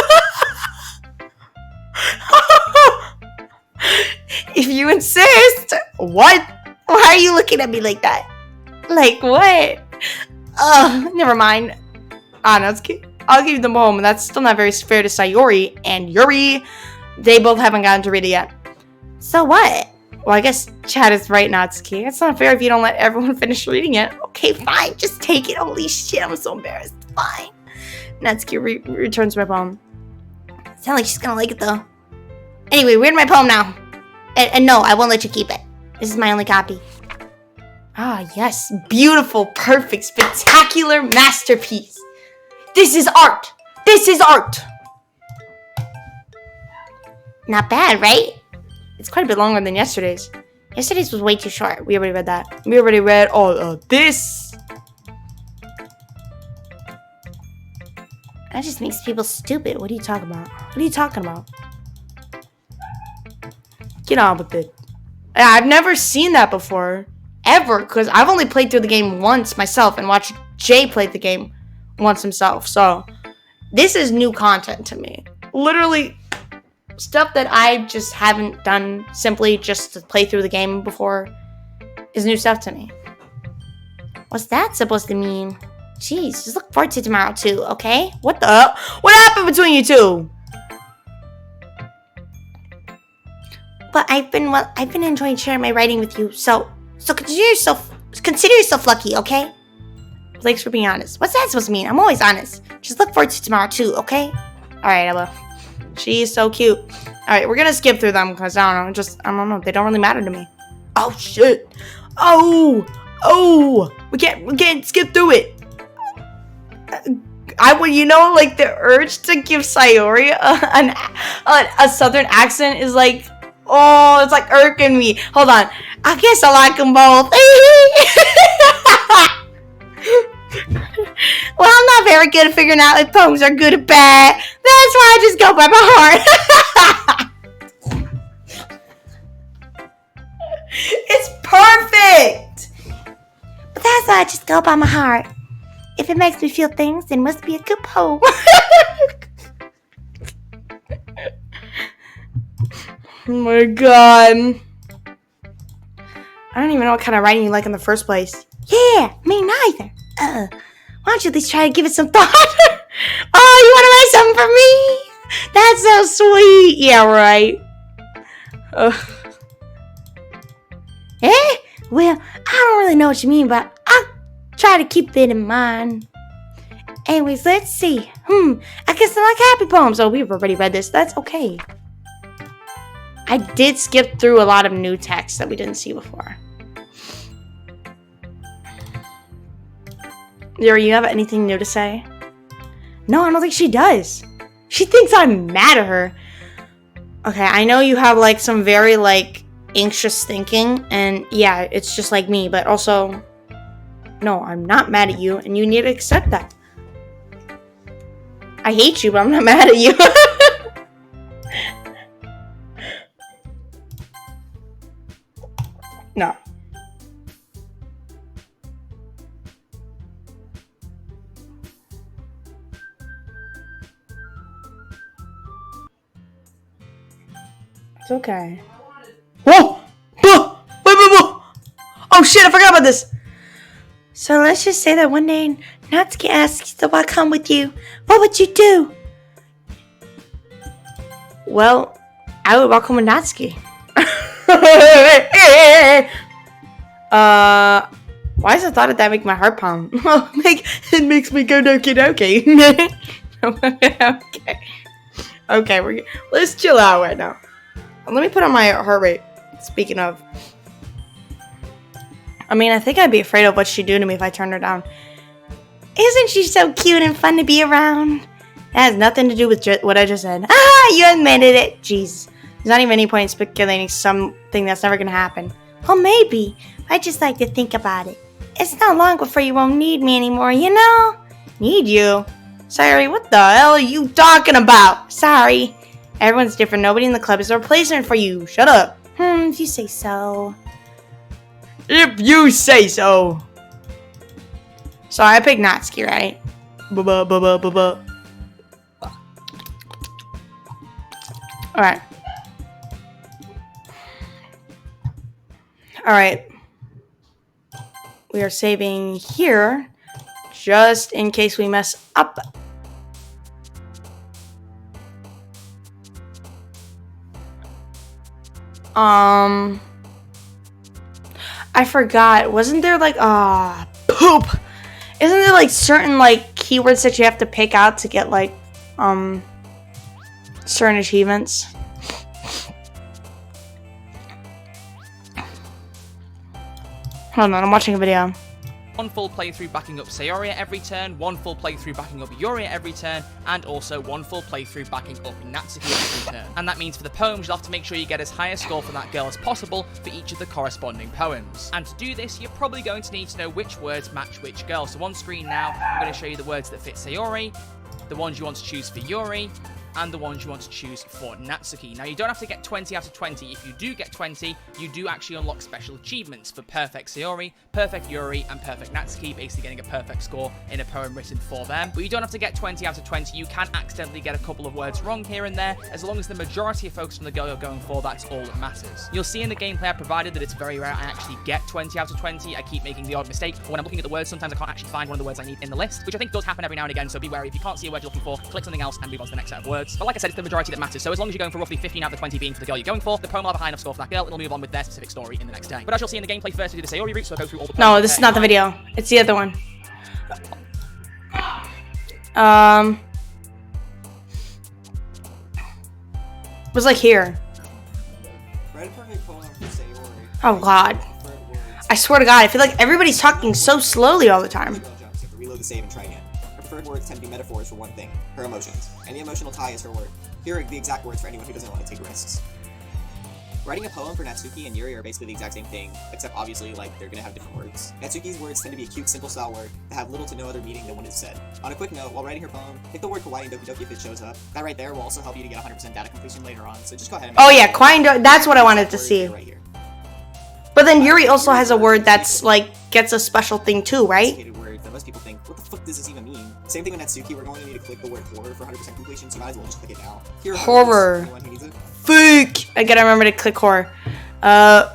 If you insist. What? Why are you looking at me like that? Like what? Never mind. Natsuki, I'll give you the poem, and that's still not very fair to Sayori and Yuri. They both haven't gotten to read it yet. So what? Well, I guess Chad is right, Natsuki. It's not fair if you don't let everyone finish reading it. Okay, fine. Just take it. Holy shit, I'm so embarrassed. Fine. Natsuki returns my poem. Sound like she's gonna like it, though. Anyway, read my poem now. And no, I won't let you keep it. This is my only copy. Ah, yes. Beautiful, perfect, spectacular masterpiece. This is art. This is art. Not bad, right? It's quite a bit longer than yesterday's. Yesterday's was way too short. We already read that. We already read all of this. That just makes people stupid. What are you talking about? What are you talking about? Get on with it. I've never seen that before. Ever. Because I've only played through the game once myself and watched Jay play the game once himself. So, this is new content to me. Literally, stuff that I just haven't done simply just to play through the game before is new stuff to me. What's that supposed to mean? Jeez, just look forward to tomorrow too, okay? What the? What happened between you two? But I've been enjoying sharing my writing with you, so consider yourself lucky, okay? Thanks for being honest. What's that supposed to mean? I'm always honest. Just look forward to tomorrow too, okay? Alright, I will. She's so cute. Alright, we're gonna skip through them because I don't know. They don't really matter to me. Oh shit. Oh, we can't skip through it. Like the urge to give Sayori a southern accent is like, oh, it's like irking me. Hold on. I guess I like them both. Well, I'm not very good at figuring out if poems are good or bad. That's why I just go by my heart. It's perfect. But that's why I just go by my heart. If it makes me feel things, then it must be a good poem. Oh my god. I don't even know what kind of writing you like in the first place. Yeah, me neither. Why don't you at least try to give it some thought? Oh, you want to write something for me? That's so sweet. Yeah, right. Eh? Well, I don't really know what you mean, but I'll try to keep it in mind. Anyways, let's see. I guess I like happy poems. Oh, we've already read this. That's okay. I did skip through a lot of new text that we didn't see before. Yuri, you have anything new to say? No, I don't think she does. She thinks I'm mad at her. Okay, I know you have, like, some very, like, anxious thinking. And, yeah, it's just like me. But also, no, I'm not mad at you. And you need to accept that. I hate you, but I'm not mad at you. No. It's okay. Whoa! Oh shit, I forgot about this! So let's just say that one day Natsuki asks to I come with you. What would you do? Well, I would welcome with Natsuki. Why does the thought of that make my heart pound? It makes me go Doki Doki. Okay, let's chill out right now. Let me put on my heart rate. Speaking of, I mean, I think I'd be afraid of what she'd do to me if I turned her down. Isn't she so cute and fun to be around? That has nothing to do with what I just said. Ah, you admitted it. Jeez. There's not even any point in speculating something that's never gonna happen. Well, maybe. I just like to think about it. It's not long before you won't need me anymore, you know? Need you? Sorry, what the hell are you talking about? Sorry. Everyone's different. Nobody in the club is a replacement for you. Shut up. If you say so. If you say so. So I picked Natsuki, right? Alright. Alright. We are saving here. Just in case we mess up. I forgot. Wasn't there like poop? Isn't there like certain like keywords that you have to pick out to get like certain achievements? Hold on, I'm watching a video. One full playthrough backing up Sayori at every turn, one full playthrough backing up Yuri at every turn, and also one full playthrough backing up Natsuki at every turn. And that means for the poems, you'll have to make sure you get as high a score for that girl as possible for each of the corresponding poems. And to do this, you're probably going to need to know which words match which girl. So on screen now, I'm going to show you the words that fit Sayori, the ones you want to choose for Yuri, and the ones you want to choose for Natsuki. Now, you don't have to get 20 out of 20. If you do get 20, you do actually unlock special achievements for Perfect Sayori, Perfect Yuri, and Perfect Natsuki, basically getting a perfect score in a poem written for them. But you don't have to get 20 out of 20. You can accidentally get a couple of words wrong here and there. As long as the majority are focused on the girl you're going for, that's all that matters. You'll see in the gameplay I provided that it's very rare I actually get 20 out of 20. I keep making the odd mistake. But when I'm looking at the words, sometimes I can't actually find one of the words I need in the list, which I think does happen every now and again, so be wary. If you can't see a word you're looking for, click something else and move on to the next set of words. But like I said, it's the majority that matters, so as long as you're going for roughly 15 out of the 20 being for the girl you're going for, the poem will have a high enough score for that girl, it'll move on with their specific story in the next day. But as you'll see in the gameplay, first we do the Sayori route, so I'll go through all the poems. No, this is not the video. It's the other one. It was like here. Write a perfect poem for Sayori. Oh god. I swear to god, I feel like everybody's talking so slowly all the time. Reload the save and try again. Her preferred words tend to be metaphors for one thing, her emotions. Any emotional tie is her word. Here are the exact words for anyone who doesn't want to take risks. Writing a poem for Natsuki and Yuri are basically the exact same thing, except obviously, like, they're gonna have different words. Natsuki's words tend to be a cute, simple style word that have little to no other meaning than what is said. On a quick note, while writing her poem, pick the word kawaii and Doki Doki if it shows up. That right there will also help you to get 100% data completion later on, so just go ahead and Oh yeah, kawaii, that's what I wanted to see. right here. But then Yuri also has a word that's, like, gets a special thing too, right? Word that most people think, what the fuck does this even mean? Same thing with Natsuki, we're going to need to click the word horror for 100% completion, so you might as well just click it now. Here are Horror. anyone who needs it. Fuck! I gotta remember to click horror. I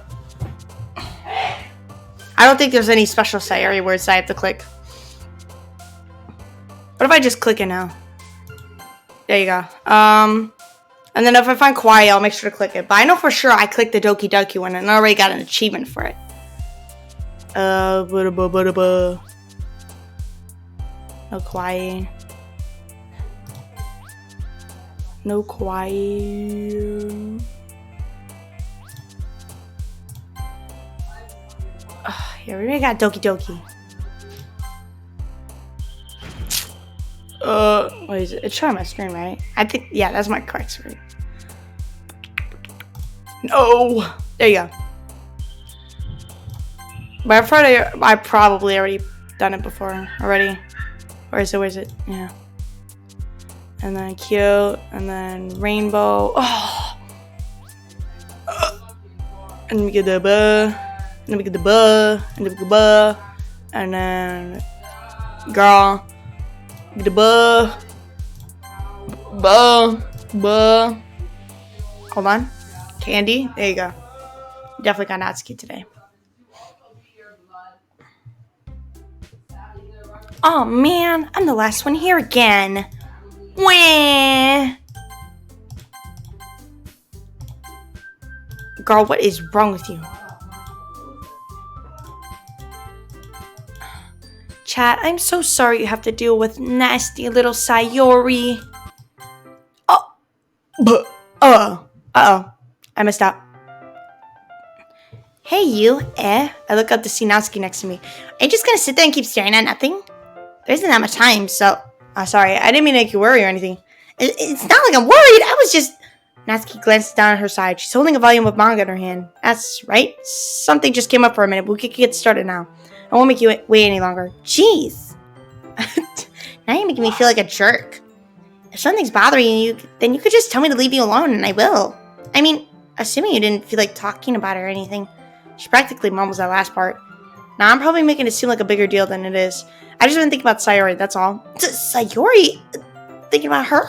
I don't think there's any special Sayori words I have to click. What if I just click it now? There you go. And then if I find Kawaii, I'll make sure to click it. But I know for sure I clicked the Doki Doki one and I already got an achievement for it. No Kawaii. No Kawaii. Here, we got Doki Doki. What is it? It's showing my screen, right? I think, yeah, that's my correct screen. No! There you go. But I've probably already done it before already. Where is it? Yeah. And then cute, and then rainbow. Oh! And then we get the buh. And then we get the buh. And then we get the buh. And then girl. Get the buh. Buh. Hold on. Candy. There you go. Definitely got Natsuki today. Oh man, I'm the last one here again. Wah. Girl, what is wrong with you? Chat, I'm so sorry you have to deal with nasty little Sayori. Oh. Uh-oh. I messed up. Hey, you. I look up to see Natsuki next to me. Are you just gonna sit there and keep staring at nothing? There isn't that much time, so... sorry, I didn't mean to make you worry or anything. It's not like I'm worried, I was just... Natsuki glances down at her side. She's holding a volume of manga in her hand. That's right. Something just came up for a minute, but we could get started now. I won't make you wait any longer. Jeez. Now you're making me feel like a jerk. If something's bothering you, then you could just tell me to leave you alone, and I will. I mean, assuming you didn't feel like talking about it or anything. She practically mumbles that last part. Now, I'm probably making it seem like a bigger deal than it is. I just been thinking about Sayori, that's all. Sayori? Thinking about her?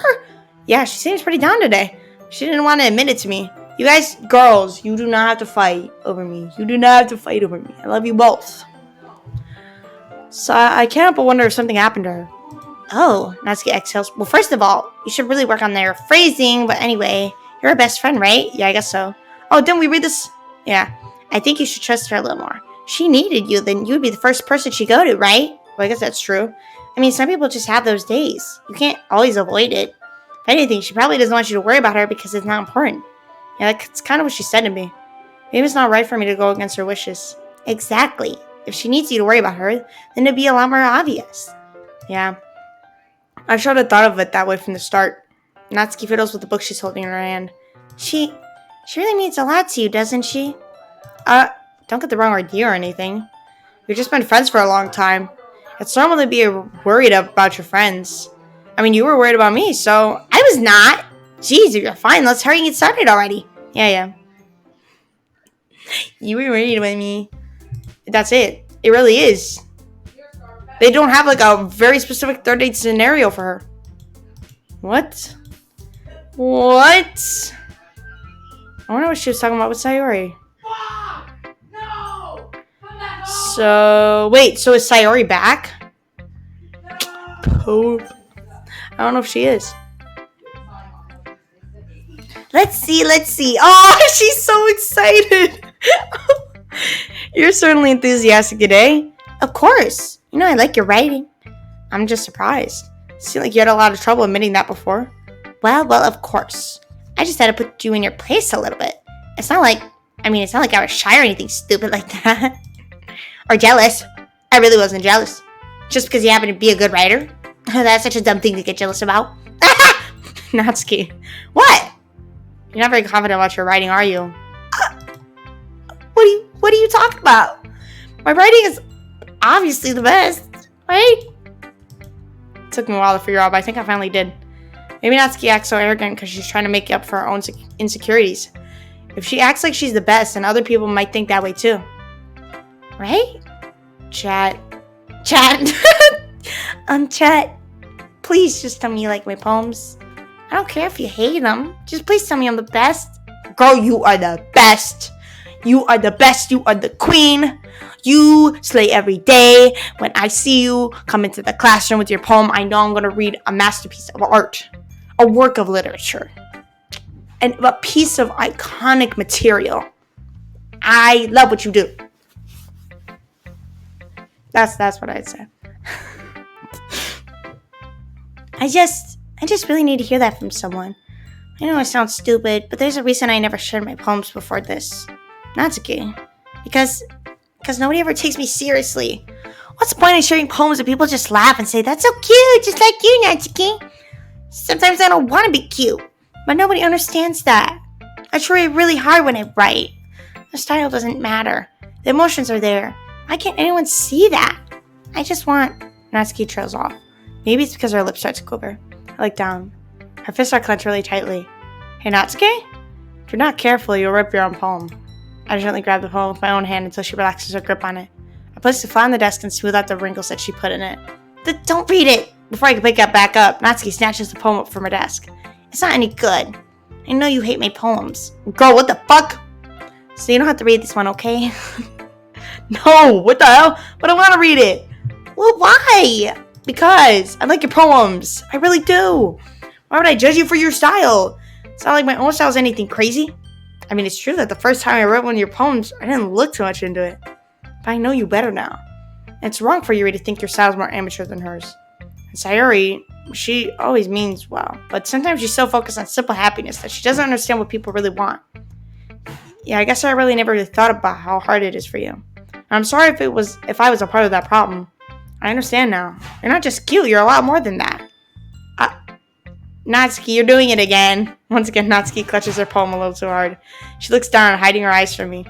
Yeah, she seems pretty down today. She didn't want to admit it to me. You guys, girls, you do not have to fight over me. You do not have to fight over me. I love you both. So I can't help but wonder if something happened to her. Oh, Natsuki exhales. Well, first of all, you should really work on their phrasing. But anyway, you're her best friend, right? Yeah, I guess so. Oh, didn't we read this? Yeah. I think you should trust her a little more. If she needed you, then you would be the first person she'd go to, right? Well, I guess that's true. I mean, some people just have those days. You can't always avoid it. If anything, she probably doesn't want you to worry about her because it's not important. Yeah, that's kind of what she said to me. Maybe it's not right for me to go against her wishes. Exactly. If she needs you to worry about her, then it'd be a lot more obvious. Yeah. I should have thought of it that way from the start. Natsuki fiddles with the book she's holding in her hand. She really means a lot to you, doesn't she? Don't get the wrong idea or anything. We've just been friends for a long time. It's normal to be worried about your friends. I mean, you were worried about me, so... I was not! Jeez, if you're fine, let's hurry and get started already. Yeah. You were worried about me. That's it. It really is. They don't have, like, a very specific third date scenario for her. What? I wonder what she was talking about with Sayori. So, wait, so is Sayori back? Poop. I don't know if she is. Let's see. Oh, she's so excited. You're certainly enthusiastic today. Of course. You know I like your writing. I'm just surprised. It seemed like you had a lot of trouble admitting that before. Well, of course. I just had to put you in your place a little bit. It's not like I was shy or anything stupid like that. Or jealous. I really wasn't jealous. Just because you happen to be a good writer. That's such a dumb thing to get jealous about. Natsuki. What? You're not very confident about your writing, are you? What are you talking about? My writing is obviously the best, right? It took me a while to figure out, but I think I finally did. Maybe Natsuki acts so arrogant because she's trying to make up for her own insecurities. If she acts like she's the best, then other people might think that way too. Right? Chat. Chat, please just tell me you like my poems. I don't care if you hate them. Just please tell me I'm the best. Girl, you are the best. You are the best. You are the queen. You slay every day. When I see you come into the classroom with your poem, I know I'm going to read a masterpiece of art, a work of literature, and a piece of iconic material. I love what you do. That's what I'd say. I just really need to hear that from someone. I know it sounds stupid, but there's a reason I never shared my poems before this. Natsuki. Because nobody ever takes me seriously. What's the point of sharing poems if people just laugh and say, that's so cute, just like you, Natsuki? Sometimes I don't want to be cute, but nobody understands that. I try really hard when I write. The style doesn't matter. The emotions are there. Why can't anyone see that? I just want... Natsuki trails off. Maybe it's because her lips start to quiver. I look down. Her fists are clenched really tightly. Hey, Natsuki? If you're not careful, you'll rip your own poem. I gently grab the poem with my own hand until she relaxes her grip on it. I place it flat on the desk and smooth out the wrinkles that she put in it. Don't read it! Before I can pick it back up, Natsuki snatches the poem up from her desk. It's not any good. I know you hate my poems. Girl, what the fuck? So you don't have to read this one, okay? No, what the hell? But I want to read it. Well, why? Because I like your poems. I really do. Why would I judge you for your style? It's not like my own style is anything crazy. I mean, it's true that the first time I read one of your poems, I didn't look too much into it. But I know you better now. And it's wrong for Yuri to think your style is more amateur than hers. And Sayori, she always means well. But sometimes she's so focused on simple happiness that she doesn't understand what people really want. Yeah, I guess I really never really thought about how hard it is for you. And I'm sorry if I was a part of that problem. I understand now. You're not just cute, you're a lot more than that. Natsuki, you're doing it again. Once again, Natsuki clutches her poem a little too hard. She looks down, hiding her eyes from me.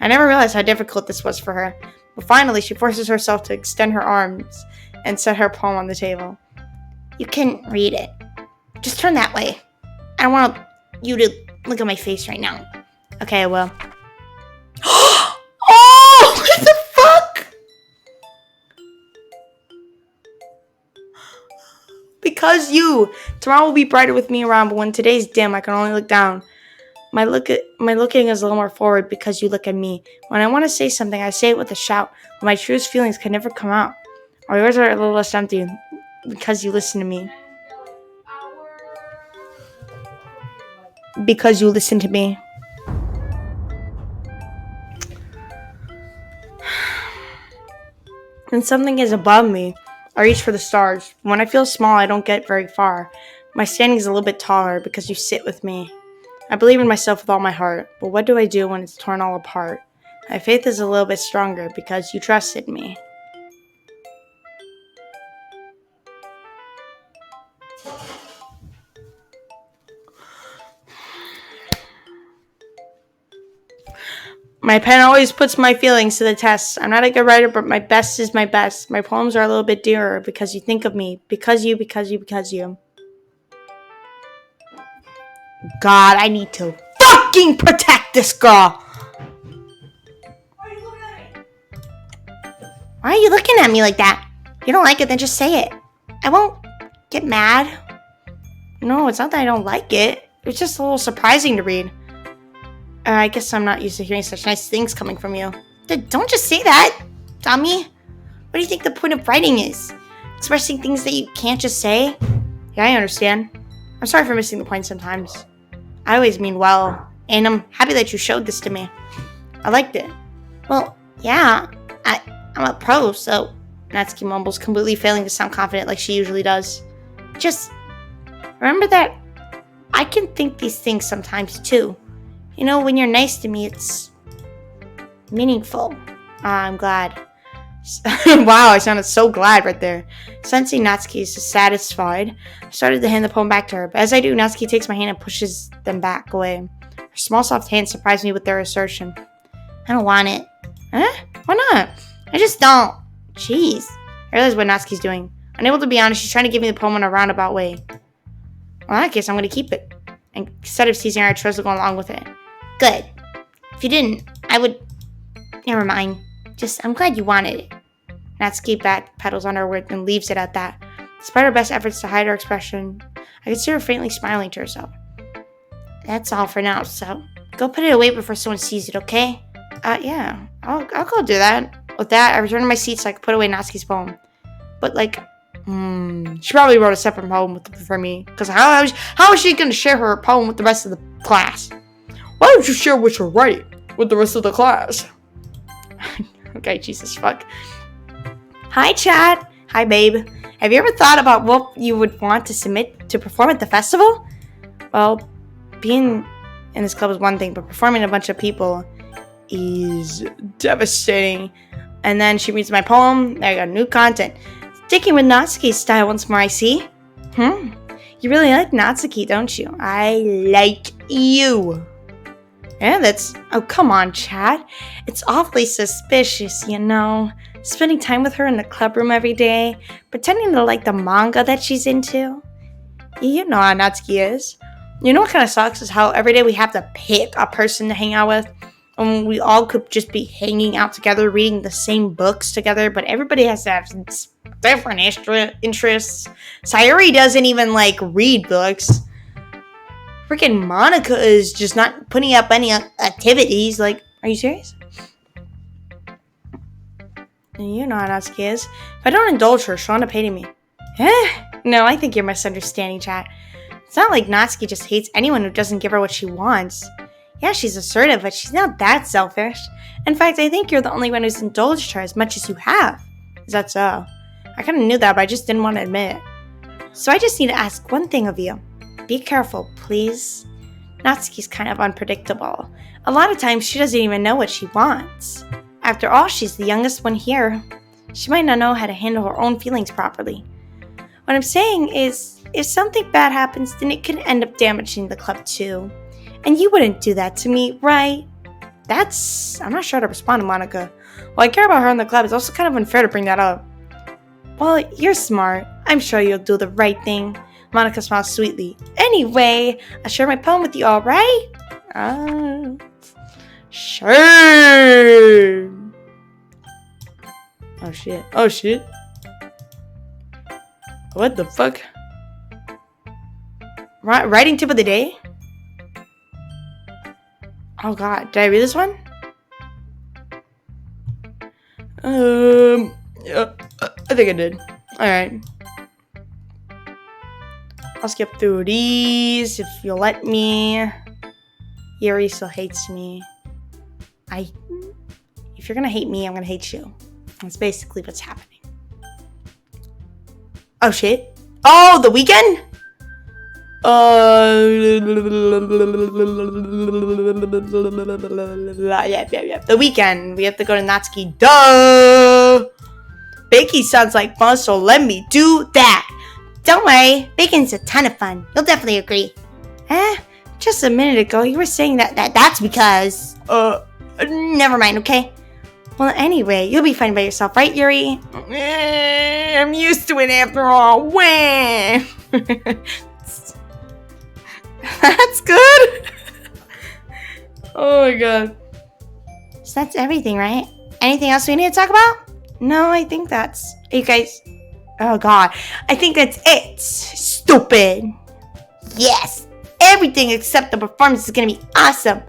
I never realized how difficult this was for her. But finally, she forces herself to extend her arms and set her poem on the table. You can read it. Just turn that way. I don't want you to look at my face right now. Okay, I will. Oh! What the fuck? Because you. Tomorrow will be brighter with me around, but when today's dim, I can only look down. My looking is a little more forward because you look at me. When I want to say something, I say it with a shout, but my truest feelings can never come out. Or yours are a little less empty because you listen to me. Because you listen to me. And something is above me. I reach for the stars. When I feel small, I don't get very far. My standing is a little bit taller because you sit with me. I believe in myself with all my heart, but what do I do when it's torn all apart? My faith is a little bit stronger because you trusted me. My pen always puts my feelings to the test. I'm not a good writer, but my best is my best. My poems are a little bit dearer because you think of me. Because you. God, I need to fucking protect this girl. Why are you looking at me like that? If you don't like it, then just say it. I won't get mad. No, it's not that I don't like it. It's just a little surprising to read. I guess I'm not used to hearing such nice things coming from you. Don't just say that, dummy. What do you think the point of writing is? Expressing things that you can't just say? Yeah, I understand. I'm sorry for missing the point sometimes. I always mean well, and I'm happy that you showed this to me. I liked it. Well, yeah, I'm a pro, so... Natsuki mumbles, completely failing to sound confident like she usually does. Just remember that I can think these things sometimes, too. You know, when you're nice to me, it's meaningful. I'm glad. Wow, I sounded so glad right there. Sensing Natsuki is satisfied, I started to hand the poem back to her, but as I do, Natsuki takes my hand and pushes them back away. Her small, soft hand surprised me with their assertion. I don't want it. Huh? Why not? I just don't. Jeez. I realize what Natsuki's doing. Unable to be honest, she's trying to give me the poem in a roundabout way. Well, in that case, I'm going to keep it. And instead of teasing her, I chose to go along with it. Good. If you didn't, I would... Never mind. Just, I'm glad you wanted it. Natsuki backpedals on her word and leaves it at that. Despite her best efforts to hide her expression, I could see her faintly smiling to herself. That's all for now, so go put it away before someone sees it, okay? Yeah. I'll go do that. With that, I returned to my seat so I could put away Natsuki's poem. But, like, she probably wrote a separate poem for me. Because how is she going to share her poem with the rest of the class? Why don't you share what you're writing with the rest of the class? Okay, Jesus fuck. Hi, chat. Hi, babe. Have you ever thought about what you would want to submit to perform at the festival? Well, being in this club is one thing, but performing in a bunch of people is devastating. And then she reads my poem. There you go, new content. Sticking with Natsuki's style once more, I see. You really like Natsuki, don't you? I like you. Yeah, that's... Oh, come on, chat. It's awfully suspicious, you know. Spending time with her in the club room every day, pretending to like the manga that she's into. You know how Natsuki is. You know what kind of sucks is how every day we have to pick a person to hang out with. And we all could just be hanging out together, reading the same books together, but everybody has to have different interests. Sayori doesn't even, like, read books. Freaking Monica is just not putting up any activities. Like, are you serious? You know how Natsuki is. If I don't indulge her, she'll end up hating me. No, I think you're misunderstanding, chat. It's not like Natsuki just hates anyone who doesn't give her what she wants. Yeah, she's assertive, but she's not that selfish. In fact, I think you're the only one who's indulged her as much as you have. Is that so? I kind of knew that, but I just didn't want to admit it. So I just need to ask one thing of you. Be careful, please. Natsuki's kind of unpredictable. A lot of times, she doesn't even know what she wants. After all, she's the youngest one here. She might not know how to handle her own feelings properly. What I'm saying is, if something bad happens, then it could end up damaging the club too. And you wouldn't do that to me, right? I'm not sure how to respond to Monica. Well, I care about her in the club. It's also kind of unfair to bring that up. Well, you're smart. I'm sure you'll do the right thing. Monica smiles sweetly. Anyway, I'll share my poem with you, alright? Sure. Oh shit. Oh shit. What the fuck? Writing tip of the day? Oh god, did I read this one? Yeah, I think I did. Alright. I'll skip through these if you'll let me. Yuri still hates me. If you're gonna hate me, I'm gonna hate you. That's basically what's happening. Oh shit. Oh, the weekend? Yeah. The weekend. We have to go to Natsuki. Duh! Bakey sounds like fun, so let me do that. Don't worry. Bacon's a ton of fun. You'll definitely agree. Just a minute ago, you were saying that's because... Never mind, okay? Well, anyway, you'll be fine by yourself, right, Yuri? I'm used to it after all. Wah! That's good. Oh my god. So that's everything, right? Anything else we need to talk about? No, I think that's... You guys... Oh god. I think that's it. Stupid. Yes. Everything except the performance is gonna be awesome.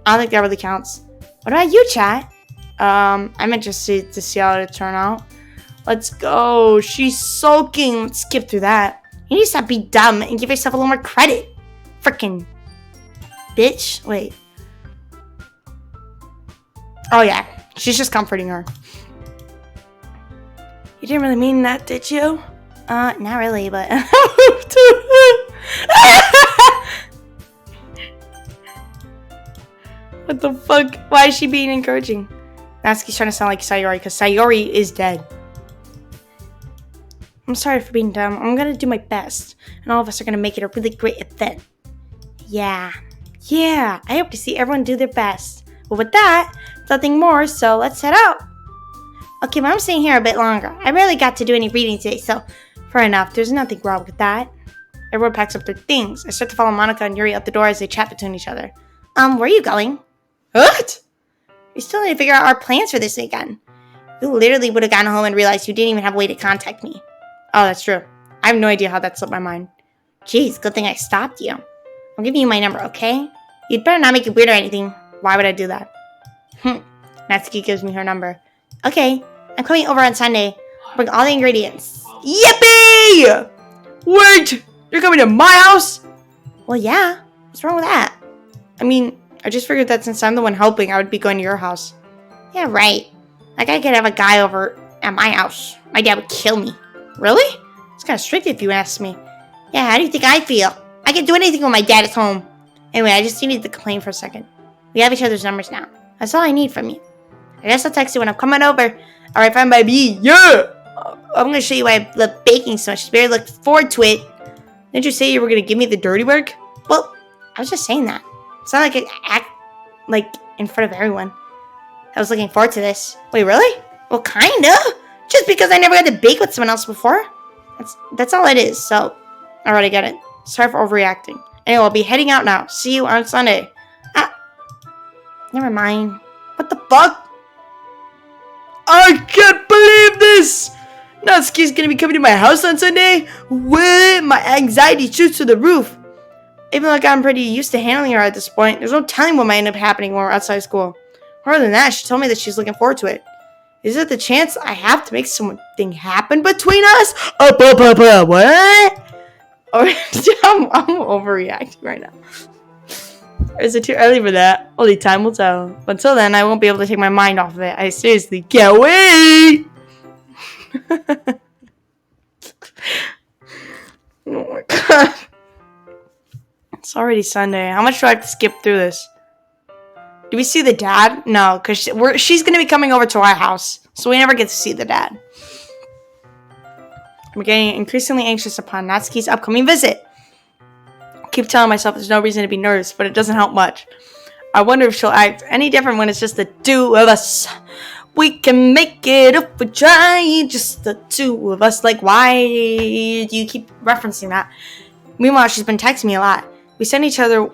I don't think that really counts. What about you, chat? I'm interested to see how it turn out. Let's go. She's sulking. Let's skip through that. You need to stop being dumb and give yourself a little more credit. Frickin' bitch. Wait. Oh yeah. She's just comforting her. You didn't really mean that, did you? Not really, but... What the fuck? Why is she being encouraging? Natsuki's trying to sound like Sayori, because Sayori is dead. I'm sorry for being dumb. I'm gonna do my best. And all of us are gonna make it a really great event. Yeah. I hope to see everyone do their best. But with that, nothing more, so let's head out. Okay, but I'm staying here a bit longer. I barely got to do any reading today, so fair enough. There's nothing wrong with that. Everyone packs up their things. I start to follow Monica and Yuri out the door as they chat between each other. Where are you going? What? We still need to figure out our plans for this weekend. You literally would have gotten home and realized you didn't even have a way to contact me. Oh, that's true. I have no idea how that slipped my mind. Jeez, good thing I stopped you. I'm giving you my number, okay? You'd better not make it weird or anything. Why would I do that? Natsuki gives me her number. Okay, I'm coming over on Sunday. Bring all the ingredients. Yippee! Wait! You're coming to my house? Well, yeah. What's wrong with that? I mean, I just figured that since I'm the one helping, I would be going to your house. Yeah, right. Like, I could have a guy over at my house. My dad would kill me. Really? It's kind of strict if you ask me. Yeah, how do you think I feel? I can do anything when my dad is home. Anyway, I just needed to complain for a second. We have each other's numbers now. That's all I need from you. I guess I'll text you when I'm coming over. Alright, fine, baby. Yeah! I'm gonna show you why I love baking so much. You better look forward to it. Didn't you say you were gonna give me the dirty work? Well, I was just saying that. It's not like I act like in front of everyone. I was looking forward to this. Wait, really? Well, kinda. Just because I never had to bake with someone else before. That's all it is, so I already get it. Sorry for overreacting. Anyway, I'll be heading out now. See you on Sunday. Never mind. What the fuck? I can't believe this! Natsuki's gonna be coming to my house on Sunday? What? My anxiety shoots through the roof. Even though I'm pretty used to handling her at this point, there's no telling what might end up happening when we're outside school. More than that, she told me that she's looking forward to it. Is it the chance I have to make something happen between us? What? Or I'm overreacting right now. Or is it too early for that? Only time will tell. But until then, I won't be able to take my mind off of it. I seriously can't wait! Oh my god. It's already Sunday. How much do I have to skip through this? Do we see the dad? No, because she's going to be coming over to our house. So we never get to see the dad. I'm getting increasingly anxious upon Natsuki's upcoming visit. I keep telling myself there's no reason to be nervous, but it doesn't help much. I wonder if she'll act any different when it's just the two of us. We can make it if we try, just the two of us. Like, why do you keep referencing that? Meanwhile, she's been texting me a lot. We sent each other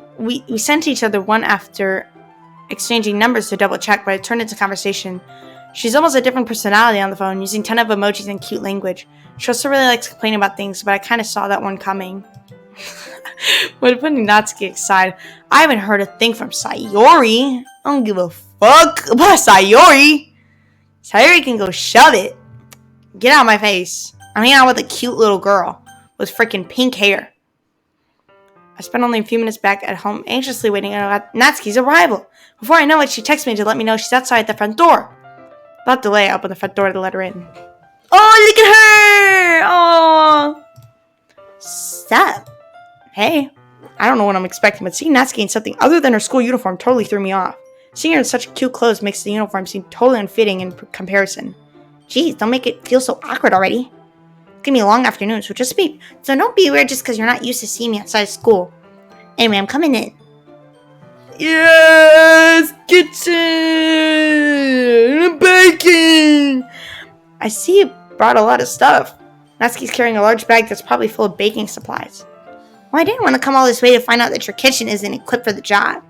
one after exchanging numbers to double check, but it turned into conversation. She's almost a different personality on the phone, using a ton of emojis and cute language. She also really likes complaining about things, but I kind of saw that one coming. When putting Natsuki aside, I haven't heard a thing from Sayori. I don't give a fuck about Sayori. Sayori can go shove it. Get out of my face. I'm hanging out with a cute little girl with freaking pink hair. I spent only a few minutes back at home anxiously waiting on Natsuki's arrival. Before I know it, she texts me to let me know she's outside at the front door. Without delay, I opened the front door to let her in. Oh, look at her! Oh, sup? Hey, I don't know what I'm expecting, but seeing Natsuki in something other than her school uniform totally threw me off. Seeing her in such cute clothes makes the uniform seem totally unfitting in comparison. Jeez, don't make it feel so awkward already. It's gonna be a long afternoon, so don't be weird just because you're not used to seeing me outside school. Anyway, I'm coming in. Yes! Kitchen! Baking! I see you brought a lot of stuff. Natsuki's carrying a large bag that's probably full of baking supplies. Well, I didn't want to come all this way to find out that your kitchen isn't equipped for the job.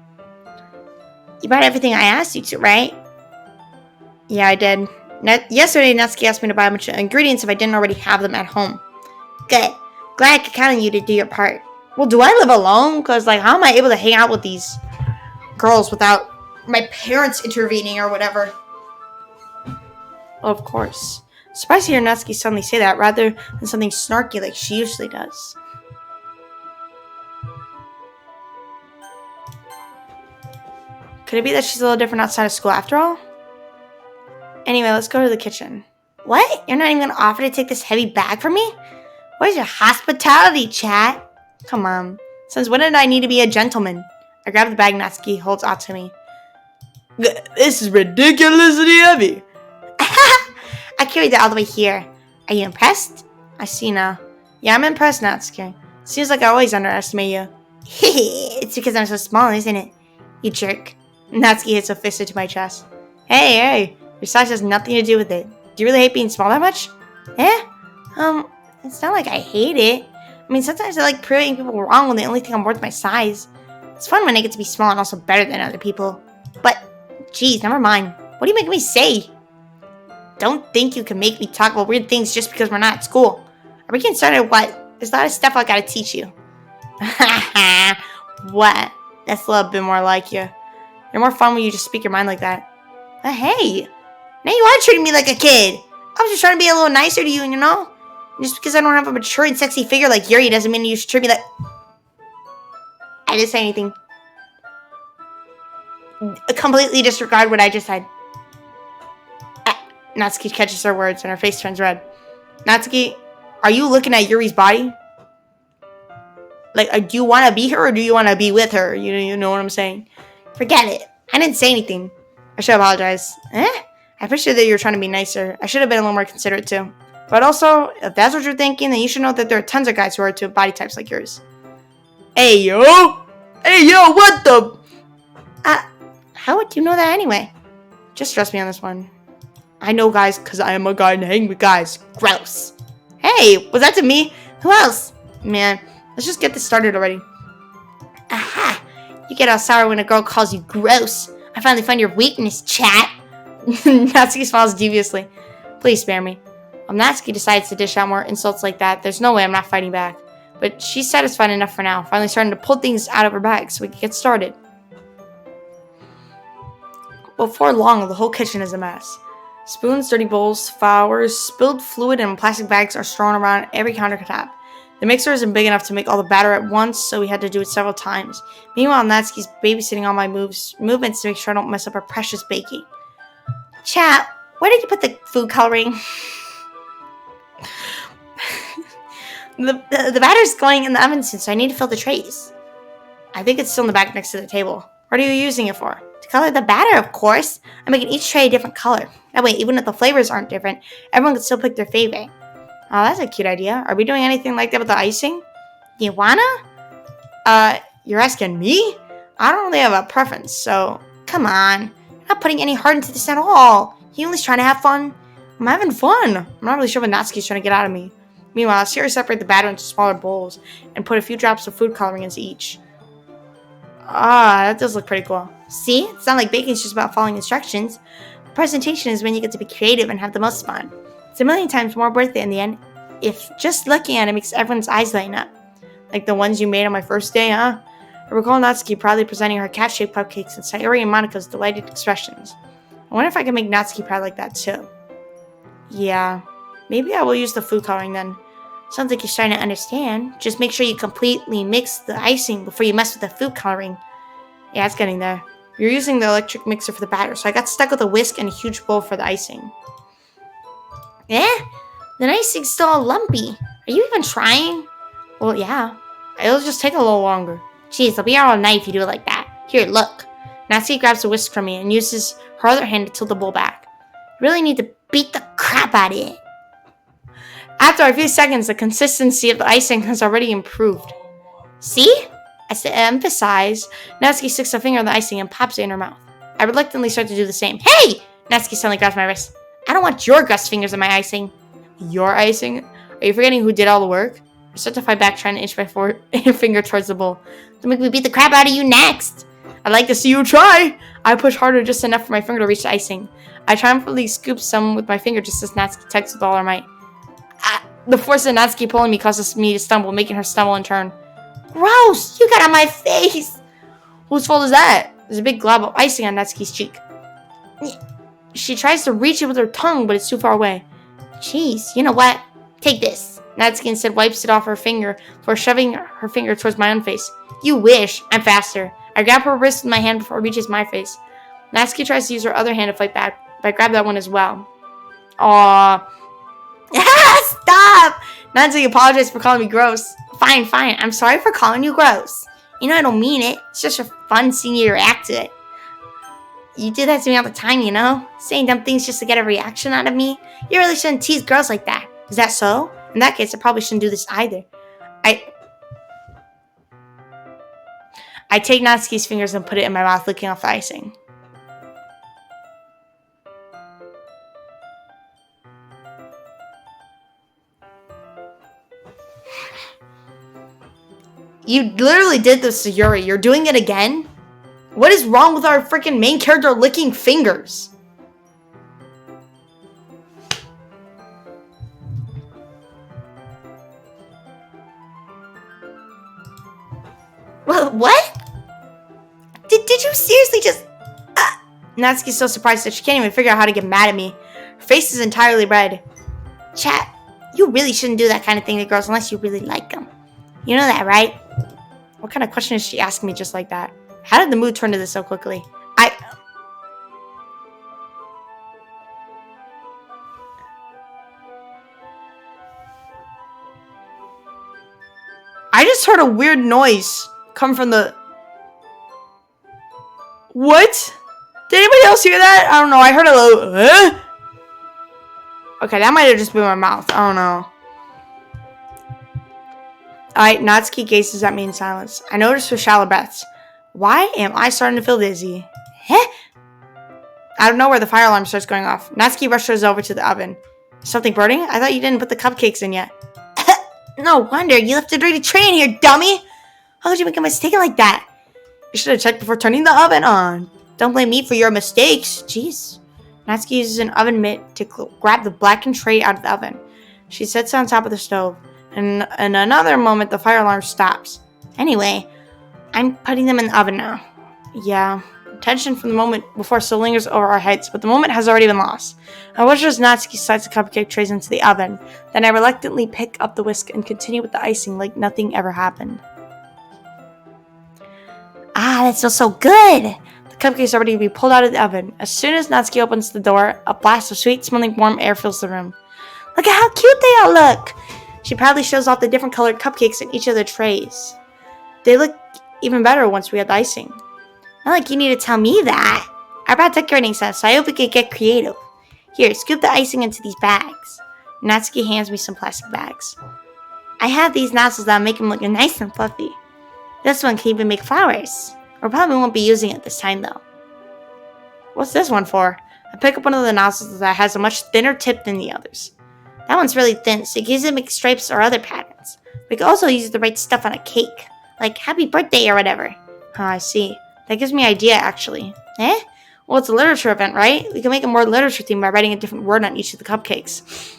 You brought everything I asked you to, right? Yeah, I did. Yesterday, Natsuki asked me to buy a bunch of ingredients if I didn't already have them at home. Good. Glad I could count on you to do your part. Well, do I live alone? Because, like, how am I able to hang out with these girls without my parents intervening or whatever? Of course. Surprised to hear Natsuki suddenly say that rather than something snarky like she usually does. Could it be that she's a little different outside of school after all? Anyway, let's go to the kitchen. What? You're not even going to offer to take this heavy bag from me? Where's your hospitality, chat? Come on. Since when did I need to be a gentleman? I grab the bag Natsuki holds out to me. This is ridiculously heavy. I carried it all the way here. Are you impressed? I see now. Yeah, I'm impressed, Natsuki. Seems like I always underestimate you. It's because I'm so small, isn't it? You jerk. Natsuki hits a fist into my chest. Hey, your size has nothing to do with it. Do you really hate being small that much? It's not like I hate it. I mean, sometimes I like proving people wrong when they only think I'm worth my size. It's fun when I get to be small and also better than other people. But, geez, never mind. What are you making me say? Don't think you can make me talk about weird things just because we're not at school. Are we getting started or what? There's a lot of stuff I gotta teach you. What? That's a little bit more like you. You're more fun when you just speak your mind like that. Hey, now you are treating me like a kid. I was just trying to be a little nicer to you, you know? Just because I don't have a mature and sexy figure like Yuri doesn't mean you should treat me like... I didn't say anything. Completely disregard what I just said. Natsuki catches her words and her face turns red. Natsuki, are you looking at Yuri's body? Like, do you want to be her or do you want to be with her? You know what I'm saying? Forget it. I didn't say anything. I should apologize. I appreciate that you're trying to be nicer. I should have been a little more considerate too. But also, if that's what you're thinking, then you should know that there are tons of guys who are into body types like yours. Hey, yo! Hey, yo, what the... how would you know that anyway? Just trust me on this one. I know guys because I am a guy and hang with guys. Gross. Hey, was that to me? Who else? Man, let's just get this started already. Aha! You get all sour when a girl calls you gross. I finally find your weakness, chat. Natsuki smiles deviously. Please spare me. Natsuki decides to dish out more insults like that. There's no way I'm not fighting back. But she's satisfied enough for now, finally starting to pull things out of her bag so we can get started. Before long, the whole kitchen is a mess. Spoons, dirty bowls, flowers, spilled fluid, and plastic bags are strewn around every countertop. The mixer isn't big enough to make all the batter at once, so we had to do it several times. Meanwhile, Natsuki's babysitting all my movements to make sure I don't mess up her precious baking. Chat, where did you put the food coloring? The batter's going in the oven soon, so I need to fill the trays. I think it's still in the back next to the table. What are you using it for? To color the batter, of course. I'm making each tray a different color. That way, even if the flavors aren't different, everyone can still pick their favorite. Oh, that's a cute idea. Are we doing anything like that with the icing? You wanna? You're asking me? I don't really have a preference, so come on. You're not putting any heart into this at all. You only trying to have fun? I'm having fun. I'm not really sure what Natsuki's trying to get out of me. Meanwhile, I see her separate the batter into smaller bowls and put a few drops of food coloring into each. That does look pretty cool. See? It's not like baking's just about following instructions. The presentation is when you get to be creative and have the most fun. It's a million times more worth it in the end if just looking at it makes everyone's eyes lighten up. Like the ones you made on my first day, huh? I recall Natsuki proudly presenting her cat-shaped cupcakes and Sayori and Monika's delighted expressions. I wonder if I can make Natsuki proud like that too. Yeah, maybe I will use the food coloring then. Sounds like you're starting to understand. Just make sure you completely mix the icing before you mess with the food coloring. Yeah, it's getting there. You're using the electric mixer for the batter, so I got stuck with a whisk and a huge bowl for the icing. The icing's still all lumpy. Are you even trying? Well, yeah. It'll just take a little longer. Jeez, I'll be here all night if you do it like that. Here, look. Natsuki grabs a whisk from me and uses her other hand to tilt the bowl back. You really need to beat the crap out of it. After a few seconds, the consistency of the icing has already improved. See? I emphasize. Natsuki sticks a finger in the icing and pops it in her mouth. I reluctantly start to do the same. Hey! Natsuki suddenly grabs my wrist. I don't want your gross fingers in my icing. Your icing? Are you forgetting who did all the work? I start to fight back, trying to inch my finger towards the bowl. Don't make me beat the crap out of you next. I'd like to see you try. I push harder just enough for my finger to reach the icing. I triumphantly scoop some with my finger just as Natsuki tugs with all her might. The force of Natsuki pulling me causes me to stumble, making her stumble and turn. Gross! You got on my face! Whose fault is that? There's a big glob of icing on Natsuki's cheek. She tries to reach it with her tongue, but it's too far away. Jeez, you know what? Take this. Natsuki instead wipes it off her finger before shoving her finger towards my own face. You wish. I'm faster. I grab her wrist with my hand before it reaches my face. Natsuki tries to use her other hand to fight back, but I grab that one as well. Aww. Stop! Natsuki apologized for calling me gross. Fine. I'm sorry for calling you gross. You know I don't mean it. It's just fun seeing you react to it. You do that to me all the time, you know? Saying dumb things just to get a reaction out of me. You really shouldn't tease girls like that. Is that so? In that case, I probably shouldn't do this either. I take Natsuki's fingers and put it in my mouth, licking off the icing. You literally did this to Yuri. You're doing it again? What is wrong with our freaking main character licking fingers? What? Did you seriously just... Natsuki's so surprised that she can't even figure out how to get mad at me. Her face is entirely red. Chat, you really shouldn't do that kind of thing to girls unless you really like them. You know that, right? What kind of question is she asking me just like that? How did the mood turn to this so quickly? I just heard a weird noise come from the... What? Did anybody else hear that? I don't know. I heard a low... Okay, that might have just been my mouth. I don't know. Alright, Natsuki gazes at me in silence. I notice her shallow breaths. Why am I starting to feel dizzy? Huh? Out of nowhere, the fire alarm starts going off. Natsuki rushes over to the oven. Is something burning? I thought you didn't put the cupcakes in yet. No wonder. You left a dirty tray in here, dummy! How could you make a mistake like that? You should have checked before turning the oven on. Don't blame me for your mistakes. Jeez. Natsuki uses an oven mitt to grab the blackened tray out of the oven. She sits on top of the stove. And in another moment, the fire alarm stops. Anyway, I'm putting them in the oven now. Yeah. Tension from the moment before still lingers over our heads, but the moment has already been lost. I watch as Natsuki slides the cupcake trays into the oven. Then I reluctantly pick up the whisk and continue with the icing like nothing ever happened. Ah, that smells so good! The cupcakes are ready to be pulled out of the oven. As soon as Natsuki opens the door, a blast of sweet-smelling warm air fills the room. Look at how cute they all look! She proudly shows off the different colored cupcakes in each of the trays. They look even better once we add the icing. Not like you need to tell me that. I brought decorating stuff, so I hope we could get creative. Here, scoop the icing into these bags. Natsuki hands me some plastic bags. I have these nozzles that make them look nice and fluffy. This one can even make flowers. We probably won't be using it this time, though. What's this one for? I pick up one of the nozzles that has a much thinner tip than the others. That one's really thin, so you can use it to make stripes or other patterns. We can also use the right stuff on a cake, like happy birthday or whatever. Oh, I see. That gives me an idea, actually. Eh? Well, it's a literature event, right? We can make a more literature theme by writing a different word on each of the cupcakes.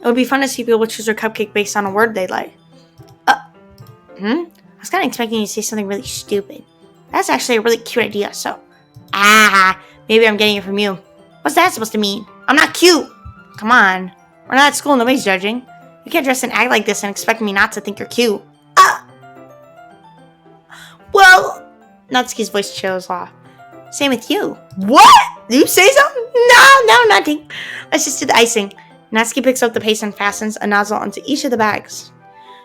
It would be fun to see people choose their cupcake based on a word they like. I was kind of expecting you to say something really stupid. That's actually a really cute idea, so... maybe I'm getting it from you. What's that supposed to mean? I'm not cute! Come on. We're not at school, nobody's judging. You can't dress and act like this and expect me not to think you're cute. Well... Natsuki's voice chills off. Same with you. What? Did you say something? No, nothing. Let's just do the icing. Natsuki picks up the paste and fastens a nozzle onto each of the bags.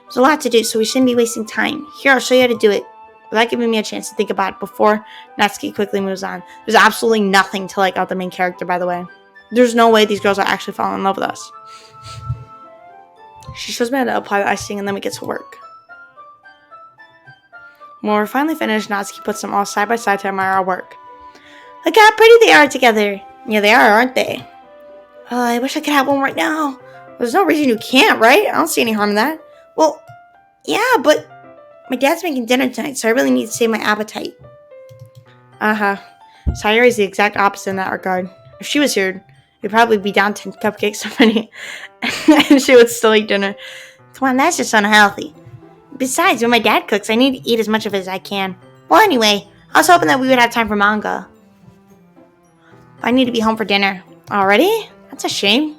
There's a lot to do, so we shouldn't be wasting time. Here, I'll show you how to do it. Without giving me a chance to think about it before Natsuki quickly moves on. There's absolutely nothing to like about the main character, by the way. There's no way these girls are actually falling in love with us. She shows me how to apply the icing, and then we get to work. When we're finally finished, Natsuki puts them all side by side to admire our work. Look how pretty they are together. Yeah, they are, aren't they? I wish I could have one right now. There's no reason you can't, right? I don't see any harm in that. Well, yeah, but my dad's making dinner tonight, so I really need to save my appetite. Sayori is the exact opposite in that regard. If she was here, we'd probably be down 10 cupcakes already, and she would still eat dinner. Come on, that's just unhealthy. Besides, when my dad cooks, I need to eat as much of it as I can. Well, anyway, I was hoping that we would have time for manga. I need to be home for dinner. Already? That's a shame.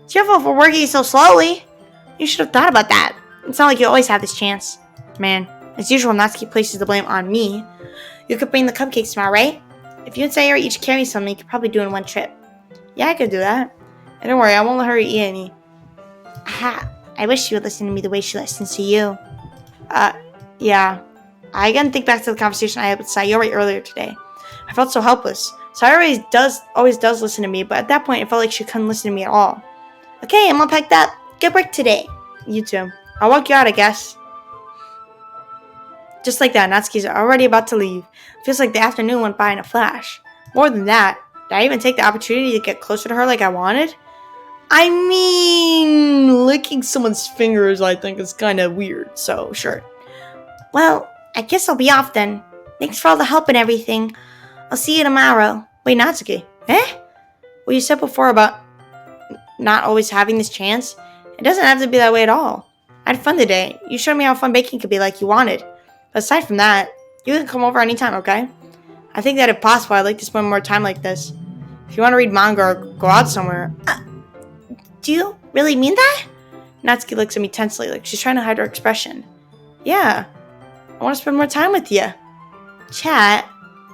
It's your fault for working so slowly. You should have thought about that. It's not like you always have this chance. Man, as usual, Natsuki places the blame on me. You could bring the cupcakes tomorrow, right? If you and Sayori each carry some, you could probably do it in one trip. Yeah, I could do that. And don't worry, I won't let her eat any. Aha. I wish she would listen to me the way she listens to you. Yeah. I again think back to the conversation I had with Sayori earlier today. I felt so helpless. Sayori always does listen to me, but at that point, it felt like she couldn't listen to me at all. Okay, I'm all packed up. Good work today. You too. I'll walk you out, I guess. Just like that, Natsuki's already about to leave. Feels like the afternoon went by in a flash. More than that, did I even take the opportunity to get closer to her like I wanted? I mean, licking someone's fingers, I think, is kind of weird, so sure. Well, I guess I'll be off then. Thanks for all the help and everything. I'll see you tomorrow. Wait, Natsuki. Eh? Well, you said before about not always having this chance. It doesn't have to be that way at all. I had fun today. You showed me how fun baking could be like you wanted. But aside from that, you can come over anytime, okay? I think that if possible, I'd like to spend more time like this. If you want to read manga or go out somewhere. Do you really mean that? Natsuki looks at me tensely, like she's trying to hide her expression. Yeah. I want to spend more time with you. Chat,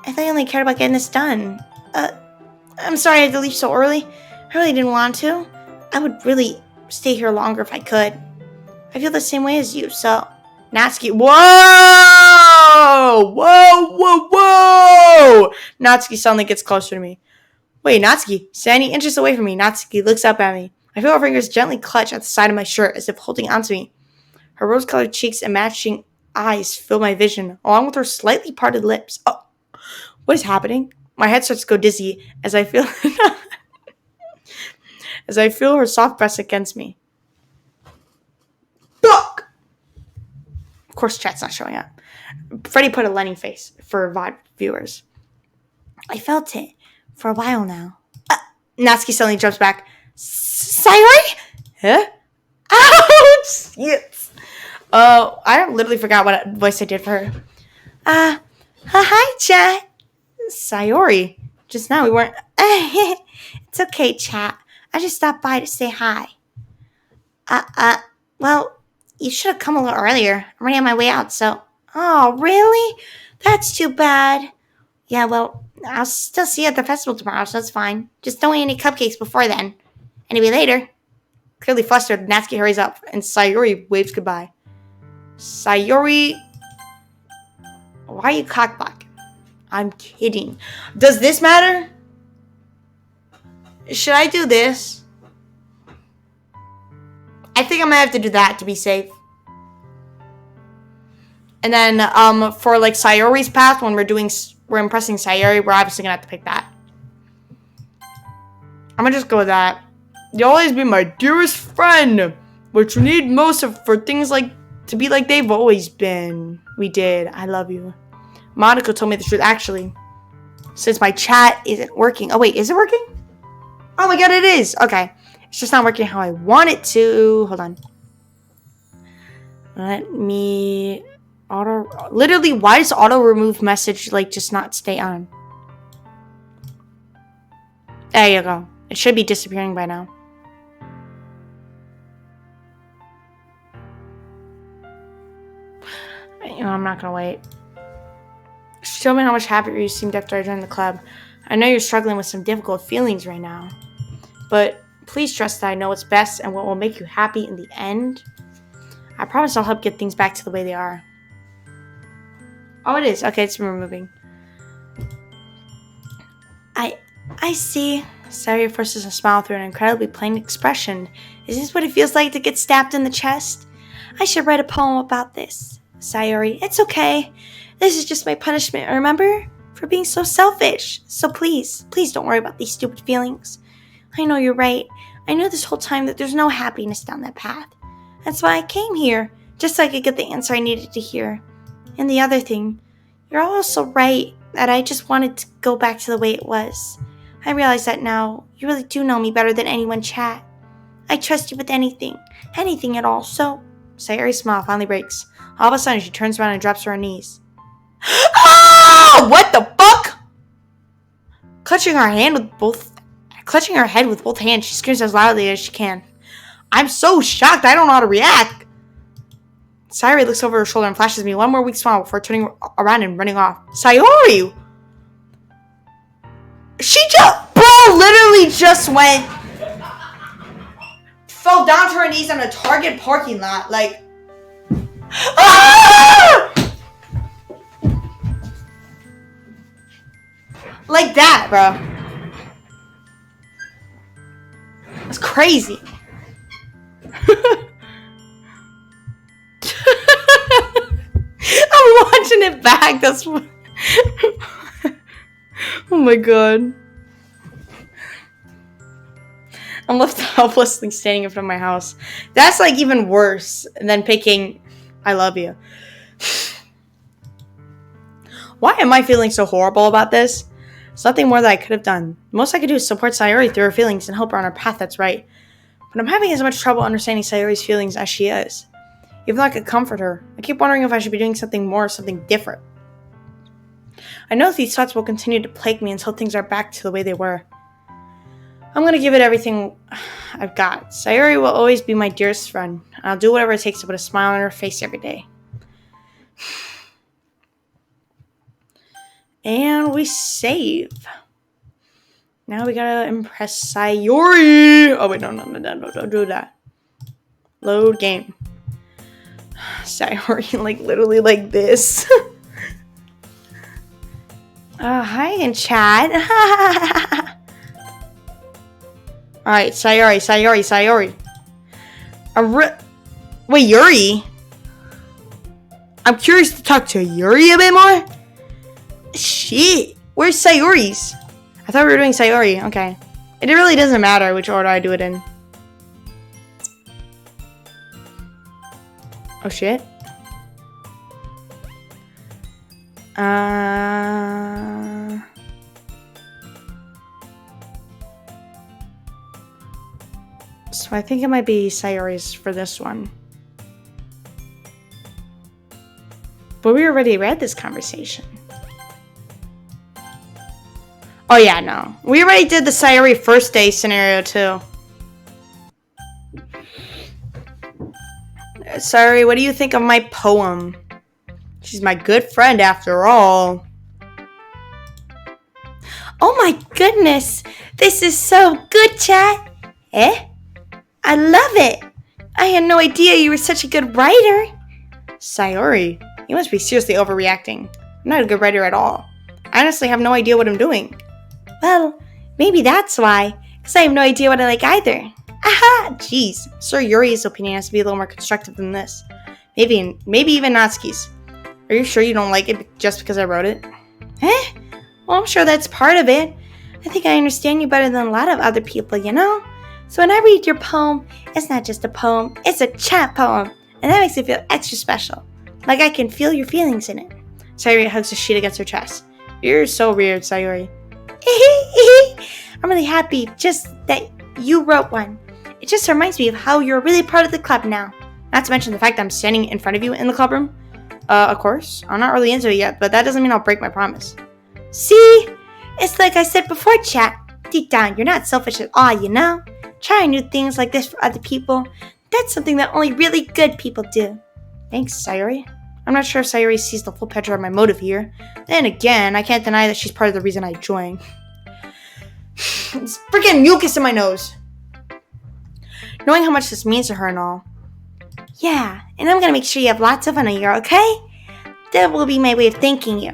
I thought you only cared about getting this done. I'm sorry I had to leave so early. I really didn't want to. I would really stay here longer if I could. I feel the same way as you, so... Natsuki, whoa! Whoa! Natsuki suddenly gets closer to me. Wait, Natsuki, standing inches away from me, Natsuki looks up at me. I feel her fingers gently clutch at the side of my shirt as if holding onto me. Her rose-colored cheeks and matching eyes fill my vision, along with her slightly parted lips. Oh, what is happening? My head starts to go dizzy as I feel her soft breast against me. Fuck! Of course, chat's not showing up. Freddie put a Lenny face for VOD viewers. I felt it for a while now. Natsuki suddenly jumps back. Sayori? Huh? Ouch! Yes. I literally forgot what voice I did for her. Hi, chat. Sayori. Just now we weren't... It's okay, chat. I just stopped by to say hi. Well, you should have come a little earlier. I'm already on my way out, so... Oh, really? That's too bad. Yeah, well, I'll still see you at the festival tomorrow, so that's fine. Just don't eat any cupcakes before then. Anyway, later. Clearly flustered, Natsuki hurries up, and Sayori waves goodbye. Sayori... Why are you cockblocking? I'm kidding. Does this matter? Should I do this? I think I'm gonna have to do that to be safe. And then, for like Sayori's path, when we're impressing Sayori, we're obviously gonna have to pick that. I'm gonna just go with that. You'll always be my dearest friend. What you need most of for things like to be like they've always been. We did. I love you. Monaco told me the truth, actually. Since my chat isn't working. Oh, wait, is it working? Oh my god, it is. Okay. It's just not working how I want it to. Hold on. Let me... Literally, why does auto remove message, like, just not stay on? There you go. It should be disappearing by now. You know, I'm not gonna wait. Show me how much happier you seemed after I joined the club. I know you're struggling with some difficult feelings right now, but please trust that I know what's best and what will make you happy in the end. I promise I'll help get things back to the way they are. Oh, it is. Okay, it's removing. I see. Sayori forces a smile through an incredibly plain expression. Is this what it feels like to get stabbed in the chest? I should write a poem about this. Sayori, it's okay. This is just my punishment, remember? For being so selfish. So please don't worry about these stupid feelings. I know you're right. I knew this whole time that there's no happiness down that path. That's why I came here, just so I could get the answer I needed to hear. And the other thing, you're also right that I just wanted to go back to the way it was. I realize that now. You really do know me better than anyone, chat. I trust you with anything at all, so... Sayori's smile finally breaks. All of a sudden, she turns around and drops to her knees. Ah! What the fuck? Clutching her head with both hands, she screams as loudly as she can. I'm so shocked, I don't know how to react. Sayori looks over her shoulder and flashes me one more weak smile before turning around and running off. Sayori! She just... Bro, literally just went... Fell down to her knees on a Target parking lot, like... Ah! Like that, bro. That's crazy. I'm watching it back. That's what. Oh my god. I'm left helplessly standing in front of my house. That's like even worse than picking I love you. Why am I feeling so horrible about this? There's nothing more that I could have done. The most I could do is support Sayori through her feelings and help her on her path that's right. But I'm having as much trouble understanding Sayori's feelings as she is. Even though I could comfort her, I keep wondering if I should be doing something more or something different. I know these thoughts will continue to plague me until things are back to the way they were. I'm gonna give it everything I've got. Sayori will always be my dearest friend, and I'll do whatever it takes to put a smile on her face every day. And we save. Now we gotta impress Sayori. Oh wait, no, don't do that. Load game. Sayori, like literally like this. Hi in chat. Alright, Sayori. Wait, Yuri? I'm curious to talk to Yuri a bit more. Shit, where's Sayori's? I thought we were doing Sayori. Okay. It really doesn't matter which order I do it in. Oh shit. So I think it might be Sayori's for this one. But we already read this conversation. Oh yeah, no. We already did the Sayori first day scenario too. Sayori, what do you think of my poem? She's my good friend after all. Oh my goodness! This is so good, chat! Eh? I love it! I had no idea you were such a good writer! Sayori, you must be seriously overreacting. I'm not a good writer at all. I honestly have no idea what I'm doing. Well, maybe that's why, because I have no idea what I like either. Aha! Jeez, Sir Yuri's opinion has to be a little more constructive than this. Maybe even Natsuki's. Are you sure you don't like it just because I wrote it? Eh? Well, I'm sure that's part of it. I think I understand you better than a lot of other people, you know? So when I read your poem, it's not just a poem, it's a chat poem. And that makes it feel extra special. Like I can feel your feelings in it. Sayori hugs the sheet against her chest. You're so weird, Sayori. I'm really happy just that you wrote one. It just reminds me of how you're really part of the club now. Not to mention the fact that I'm standing in front of you in the club room. Of course. I'm not really into it yet, but that doesn't mean I'll break my promise. See? It's like I said before, chat. Deep down, you're not selfish at all, you know? Trying new things like this for other people, that's something that only really good people do. Thanks, Sayori. I'm not sure if Sayori sees the full picture of my motive here. Then again, I can't deny that she's part of the reason I joined. It's freaking mucus in my nose. Knowing how much this means to her and all. Yeah, and I'm gonna make sure you have lots of fun a year, okay? That will be my way of thanking you.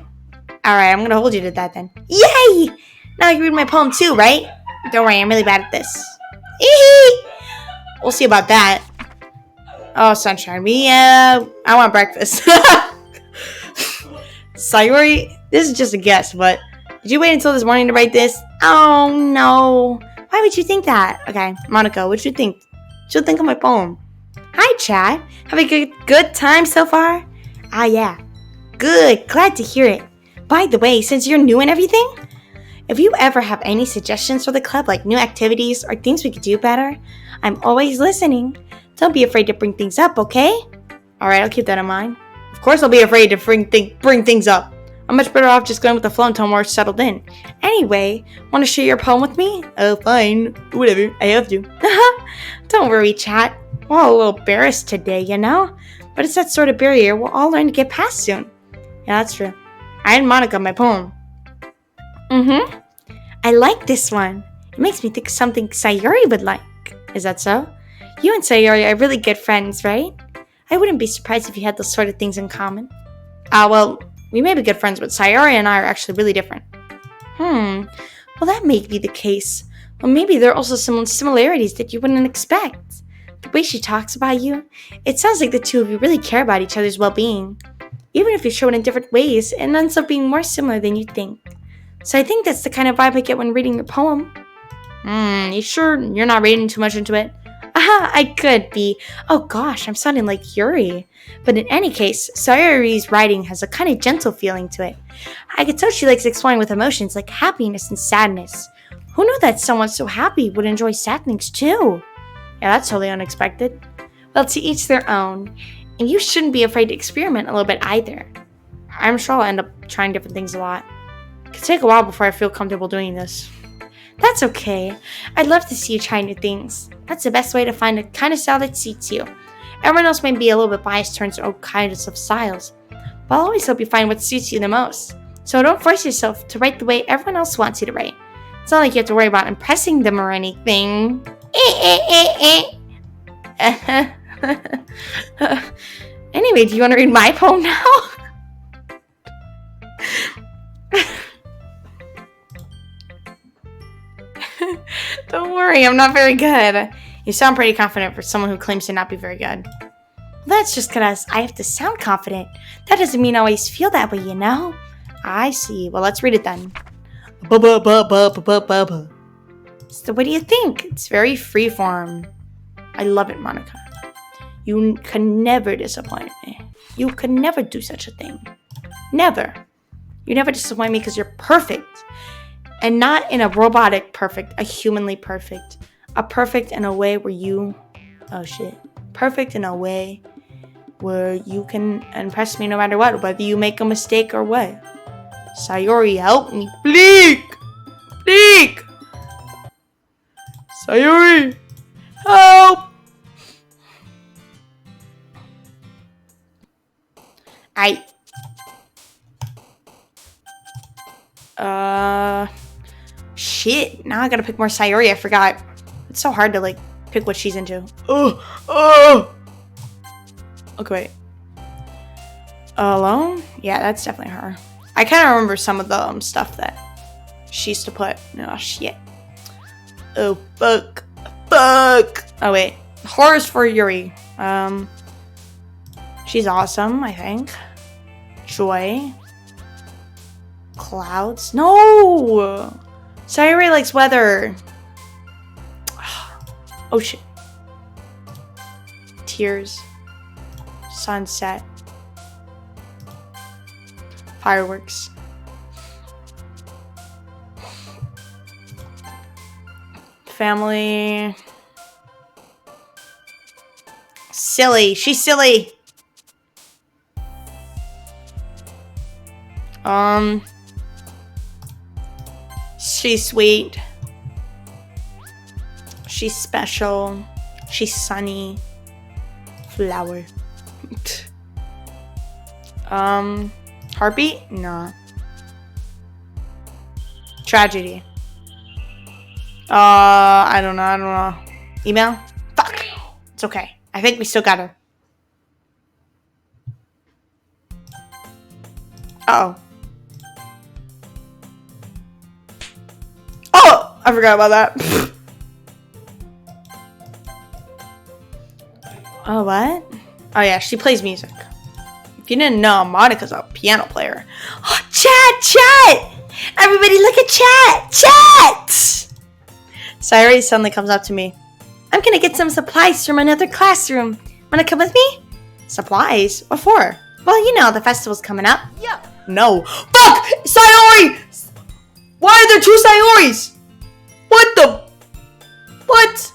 Alright, I'm gonna hold you to that then. Yay! Now you read my poem too, right? Don't worry, I'm really bad at this. We'll see about that. Oh, sunshine. I want breakfast. Sayori, this is just a guess, but did you wait until this morning to write this? Oh, no. Why would you think that? Okay, Monica, what'd you think? What'd you think of my poem? Hi, Chad. Have a good time so far? Ah, yeah. Good. Glad to hear it. By the way, since you're new and everything, if you ever have any suggestions for the club, like new activities or things we could do better, I'm always listening. Don't be afraid to bring things up, okay? Alright, I'll keep that in mind. Of course I'll be afraid to bring things up. I'm much better off just going with the flow until I'm more settled in. Anyway, want to share your poem with me? Oh, fine. Whatever. I have to. Don't worry, chat. We're all a little embarrassed today, you know? But it's that sort of barrier we'll all learn to get past soon. Yeah, that's true. I and Monica, my poem. I like this one. It makes me think of something Sayori would like. Is that so? You and Sayori are really good friends, right? I wouldn't be surprised if you had those sort of things in common. Well, we may be good friends, but Sayori and I are actually really different. Well, that may be the case. Well, maybe there are also some similarities that you wouldn't expect. The way she talks about you, it sounds like the two of you really care about each other's well-being. Even if you show it in different ways, it ends up being more similar than you think. So I think that's the kind of vibe I get when reading your poem. You sure you're not reading too much into it? Aha, I could be. Oh gosh, I'm sounding like Yuri. But in any case, Sayori's writing has a kind of gentle feeling to it. I could tell she likes exploring with emotions like happiness and sadness. Who knew that someone so happy would enjoy sad things too? Yeah, that's totally unexpected. Well, to each their own. And you shouldn't be afraid to experiment a little bit either. I'm sure I'll end up trying different things a lot. It could take a while before I feel comfortable doing this. That's okay. I'd love to see you try new things. That's the best way to find a kind of style that suits you. Everyone else may be a little bit biased towards their own kinds of styles, but I'll always help you find what suits you the most. So don't force yourself to write the way everyone else wants you to write. It's not like you have to worry about impressing them or anything. Anyway, do you want to read my poem now? Don't worry, I'm not very good. You sound pretty confident for someone who claims to not be very good. That's just because I have to sound confident. That doesn't mean I always feel that way, you know? I see. Well, let's read it then. So what do you think? It's very freeform. I love it, Monica. You can never disappoint me. You can never do such a thing. Never. You never disappoint me because you're perfect. And not in a robotic perfect, a humanly perfect. A perfect in a way where you... Oh, shit. Perfect in a way where you can impress me no matter what, whether you make a mistake or what. Sayori, help me. Bleak! Bleak! Sayori! Help! Shit. Now I gotta pick more Sayori. I forgot. It's so hard to, like, pick what she's into. Okay, wait. Alone? Yeah, that's definitely her. I kind of remember some of the stuff that she used to put. Oh, shit. Oh, fuck. Fuck! Oh, wait. Horrors for Yuri. She's awesome, I think. Joy. Clouds. No! Sayori likes weather. Oh, shit. Tears. Sunset. Fireworks. Family. Silly. She's silly. She's sweet. She's special. She's sunny. Flower. Heartbeat? No. Tragedy. I don't know. Email? Fuck. It's okay. I think we still got her. Uh-oh. Oh! I forgot about that. Oh, what? Oh, yeah, she plays music. If you didn't know, Monica's a piano player. Oh, chat! Everybody look at chat! Sayori suddenly comes up to me. I'm gonna get some supplies from another classroom. Wanna come with me? Supplies? What for? Well, you know, the festival's coming up. Yeah. No. Fuck! Sayori! Why are there 2 Sayoris? What the? What?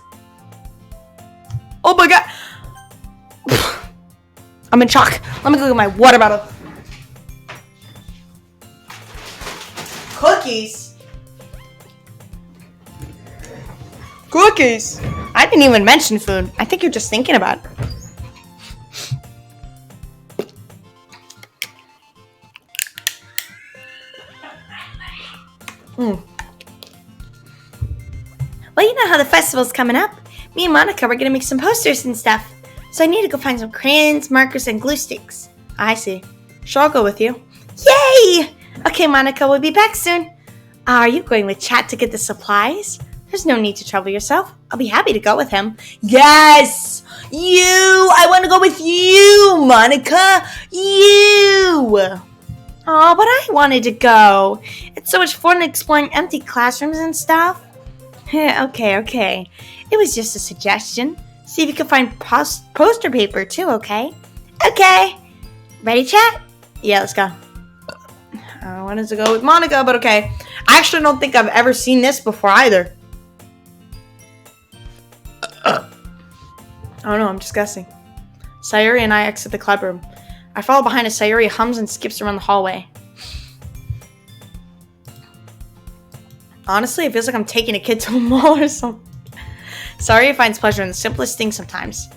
Oh my god. I'm in shock. Let me go get my water bottle. Cookies? Cookies? I didn't even mention food. I think you're just thinking about it. Well, you know how the festival's coming up. Me and Monica were gonna make some posters and stuff. So I need to go find some crayons, markers, and glue sticks. I see. Sure, I'll go with you. Yay! Okay, Monica, we'll be back soon. Are you going with Chat to get the supplies? There's no need to trouble yourself. I'll be happy to go with him. Yes! You! I want to go with you, Monica! You! Oh, but I wanted to go. It's so much fun exploring empty classrooms and stuff. Okay. It was just a suggestion. See if you can find poster paper too, okay? Okay. Ready, Chat? Yeah, let's go. I wanted to go with Monica, but okay. I actually don't think I've ever seen this before either. Oh no, I'm just guessing. Sayori and I exit the club room. I follow behind as Sayori hums and skips around the hallway. Honestly, it feels like I'm taking a kid to a mall or something. Sayori finds pleasure in the simplest things sometimes.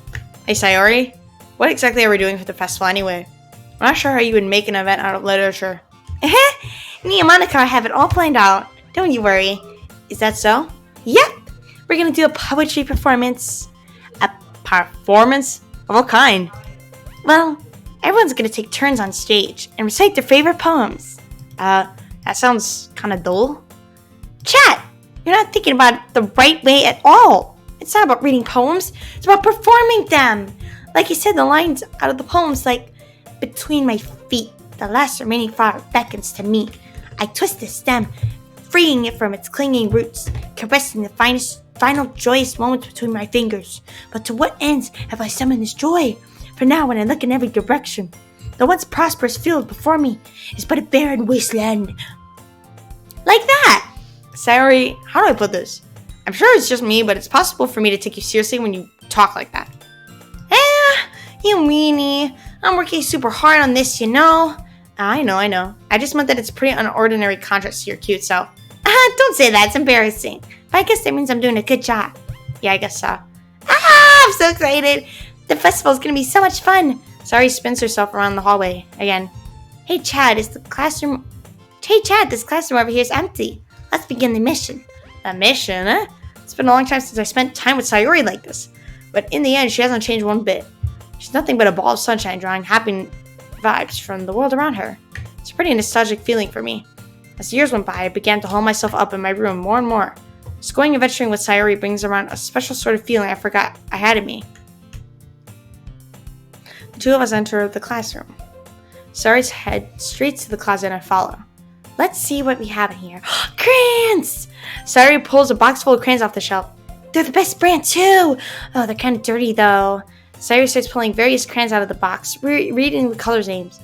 Hey Sayori, what exactly are we doing for the festival anyway? I'm not sure how you would make an event out of literature. Me and Monica have it all planned out. Don't you worry. Is that so? Yep. We're gonna do a poetry performance. A performance? Of what kind? Well, everyone's gonna take turns on stage and recite their favorite poems. That sounds kinda dull. Chat! You're not thinking about it the right way at all. It's not about reading poems, it's about performing them. Like you said, the lines out of the poems, like, between my feet, the last remaining flower beckons to me. I twist the stem, freeing it from its clinging roots, caressing the final joyous moments between my fingers. But to what ends have I summoned this joy? For now, when I look in every direction, the once prosperous field before me is but a barren wasteland. Like that! Sayori, how do I put this? I'm sure it's just me, but it's possible for me to take you seriously when you talk like that. You meanie. I'm working super hard on this, you know. I know. I just meant that it's pretty unordinary contrast to your cute self. Don't say that, it's embarrassing. But I guess that means I'm doing a good job. Yeah, I guess so. I'm so excited. The festival's gonna be so much fun. Sayori spins herself around the hallway again. Hey Chad, this classroom over here is empty. Let's begin the mission. A mission, eh? It's been a long time since I spent time with Sayori like this. But in the end, she hasn't changed one bit. She's nothing but a ball of sunshine drawing happy vibes from the world around her. It's a pretty nostalgic feeling for me. As years went by, I began to hole myself up in my room more and more. Just going and adventuring with Sayori brings around a special sort of feeling I forgot I had in me. The two of us enter the classroom. Sayori's head straight to the closet and I follow. Let's see what we have in here. Crayons! Sayori pulls a box full of crayons off the shelf. They're the best brand too! Oh, they're kind of dirty though. Sayori starts pulling various crayons out of the box, reading the colors names.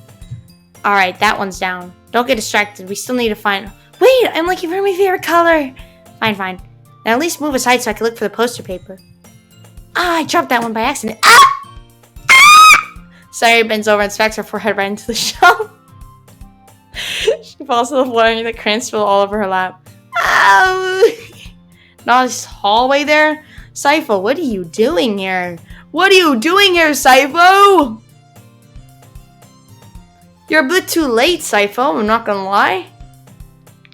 Alright, that one's down. Don't get distracted, we still need to find... Wait, I'm looking for my favorite color! Fine. Now at least move aside so I can look for the poster paper. I dropped that one by accident. Sayori bends over and smacks her forehead right into the shelf. She falls to the floor and the crayons spill all over her lap. Ow! Nice hallway there? Saifo, what are you doing here? What are you doing here, Saifo? You're a bit too late, Saifo, I'm not gonna lie.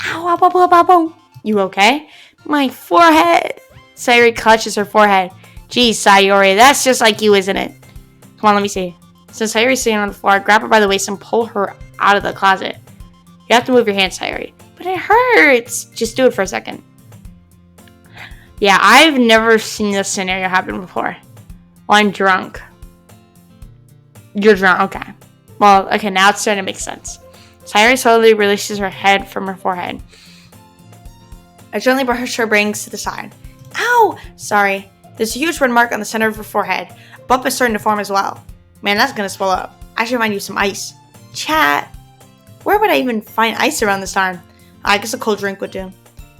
Ow. You okay? My forehead. Sayori clutches her forehead. Geez, Sayori, that's just like you, isn't it? Come on, let me see. Since Sayori's sitting on the floor, grab her by the waist and pull her out of the closet. You have to move your hands, Sayori. But it hurts. Just do it for a second. Yeah, I've never seen this scenario happen before. Well, I'm drunk. You're drunk, okay. Well, okay, now it's starting to make sense. Sayori slowly releases her head from her forehead. I gently brush her bangs to the side. Ow! Sorry. There's a huge red mark on the center of her forehead. A bump is starting to form as well. Man, that's gonna swell up. I should find you some ice. Chat. Where would I even find ice around this time? I guess a cold drink would do.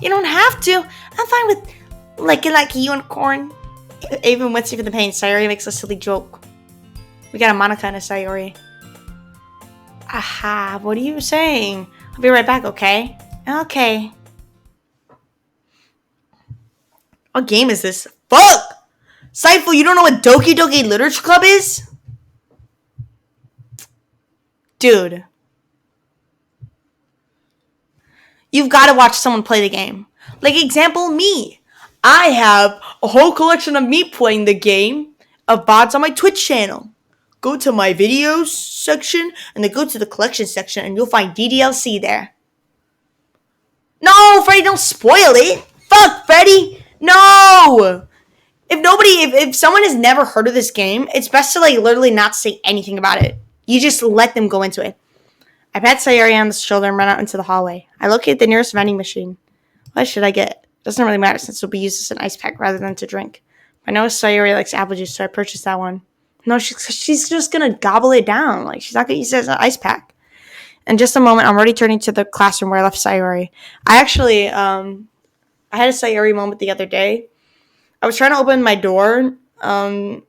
You don't have to. I'm fine with like a unicorn. Even wincing for the pain, Sayori makes a silly joke. We got a Monica and a Sayori. Aha, what are you saying? I'll be right back, okay? Okay. What game is this? Fuck! Saifo, you don't know what Doki Literature Club is? Dude. You've got to watch someone play the game. Like, example, me. I have a whole collection of me playing the game of VODs on my Twitch channel. Go to my videos section and then go to the collection section and you'll find DDLC there. No, Freddy, don't spoil it. Fuck, Freddy. No. If someone has never heard of this game, it's best to like literally not say anything about it. You just let them go into it. I pat Sayori on the shoulder and run out into the hallway. I locate the nearest vending machine. What should I get? Doesn't really matter since it'll be used as an ice pack rather than to drink. I know Sayori likes apple juice, so I purchased that one. No, she's just gonna gobble it down. Like, she's not gonna use it as an ice pack. In just a moment, I'm already turning to the classroom where I left Sayori. I actually, I had a Sayori moment the other day. I was trying to open my door, to,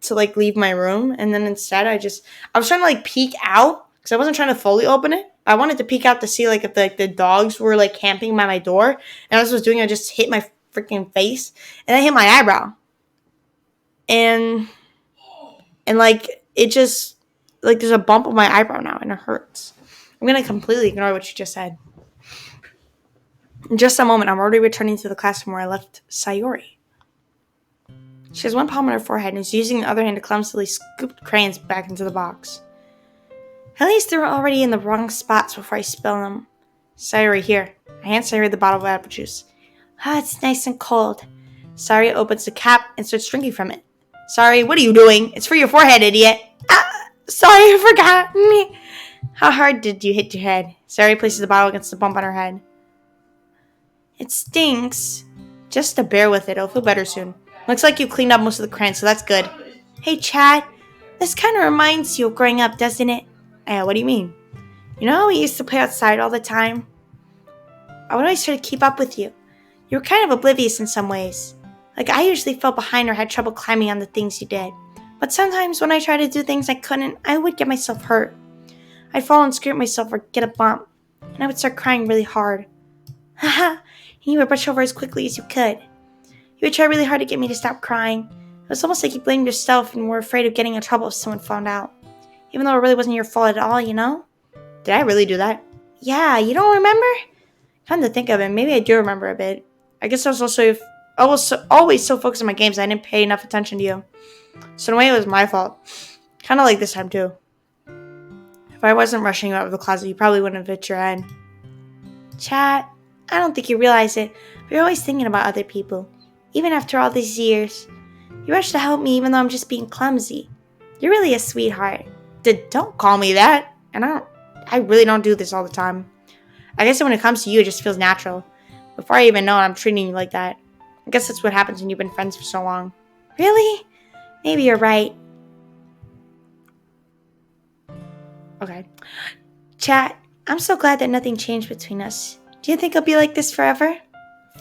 like, leave my room. And then instead, I was trying to, like, peek out because I wasn't trying to fully open it. I wanted to peek out to see like if the dogs were like camping by my door. And as I was doing, I just hit my freaking face, and I hit my eyebrow. And like it just like there's a bump on my eyebrow now, and it hurts. I'm gonna completely ignore what you just said. In just a moment, I'm already returning to the classroom where I left Sayori. She has one palm on her forehead and is using the other hand to clumsily scoop crayons back into the box. At least they were already in the wrong spots before I spill them. Sayori, here. I hand Sayori the bottle of apple juice. Ah, it's nice and cold. Sayori opens the cap and starts drinking from it. Sorry, what are you doing? It's for your forehead, idiot. Ah, sorry, I forgot. How hard did you hit your head? Sayori places the bottle against the bump on her head. It stinks. Just to bear with it, it'll feel better soon. Looks like you cleaned up most of the crayons, so that's good. Hey, Chad. This kind of reminds you of growing up, doesn't it? What do you mean? You know how we used to play outside all the time? I would always try to keep up with you. You were kind of oblivious in some ways. Like, I usually fell behind or had trouble climbing on the things you did. But sometimes when I tried to do things I couldn't, I would get myself hurt. I'd fall and scrape myself or get a bump. And I would start crying really hard. Haha. And you would brush over as quickly as you could. You would try really hard to get me to stop crying. It was almost like you blamed yourself and were afraid of getting in trouble if someone found out. Even though it really wasn't your fault at all, you know? Did I really do that? Yeah, you don't remember? Come to think of it, maybe I do remember a bit. I guess I was always so focused on my games I didn't pay enough attention to you. So in a way, it was my fault. Kind of like this time, too. If I wasn't rushing you out of the closet, you probably wouldn't have hit your head. Chat, I don't think you realize it, but you're always thinking about other people. Even after all these years. You rush to help me even though I'm just being clumsy. You're really a sweetheart. Don't call me that. And I really don't do this all the time. I guess when it comes to you, it just feels natural. Before I even know it, I'm treating you like that. I guess that's what happens when you've been friends for so long. Really? Maybe you're right. Okay. Chat, I'm so glad that nothing changed between us. Do you think it'll be like this forever?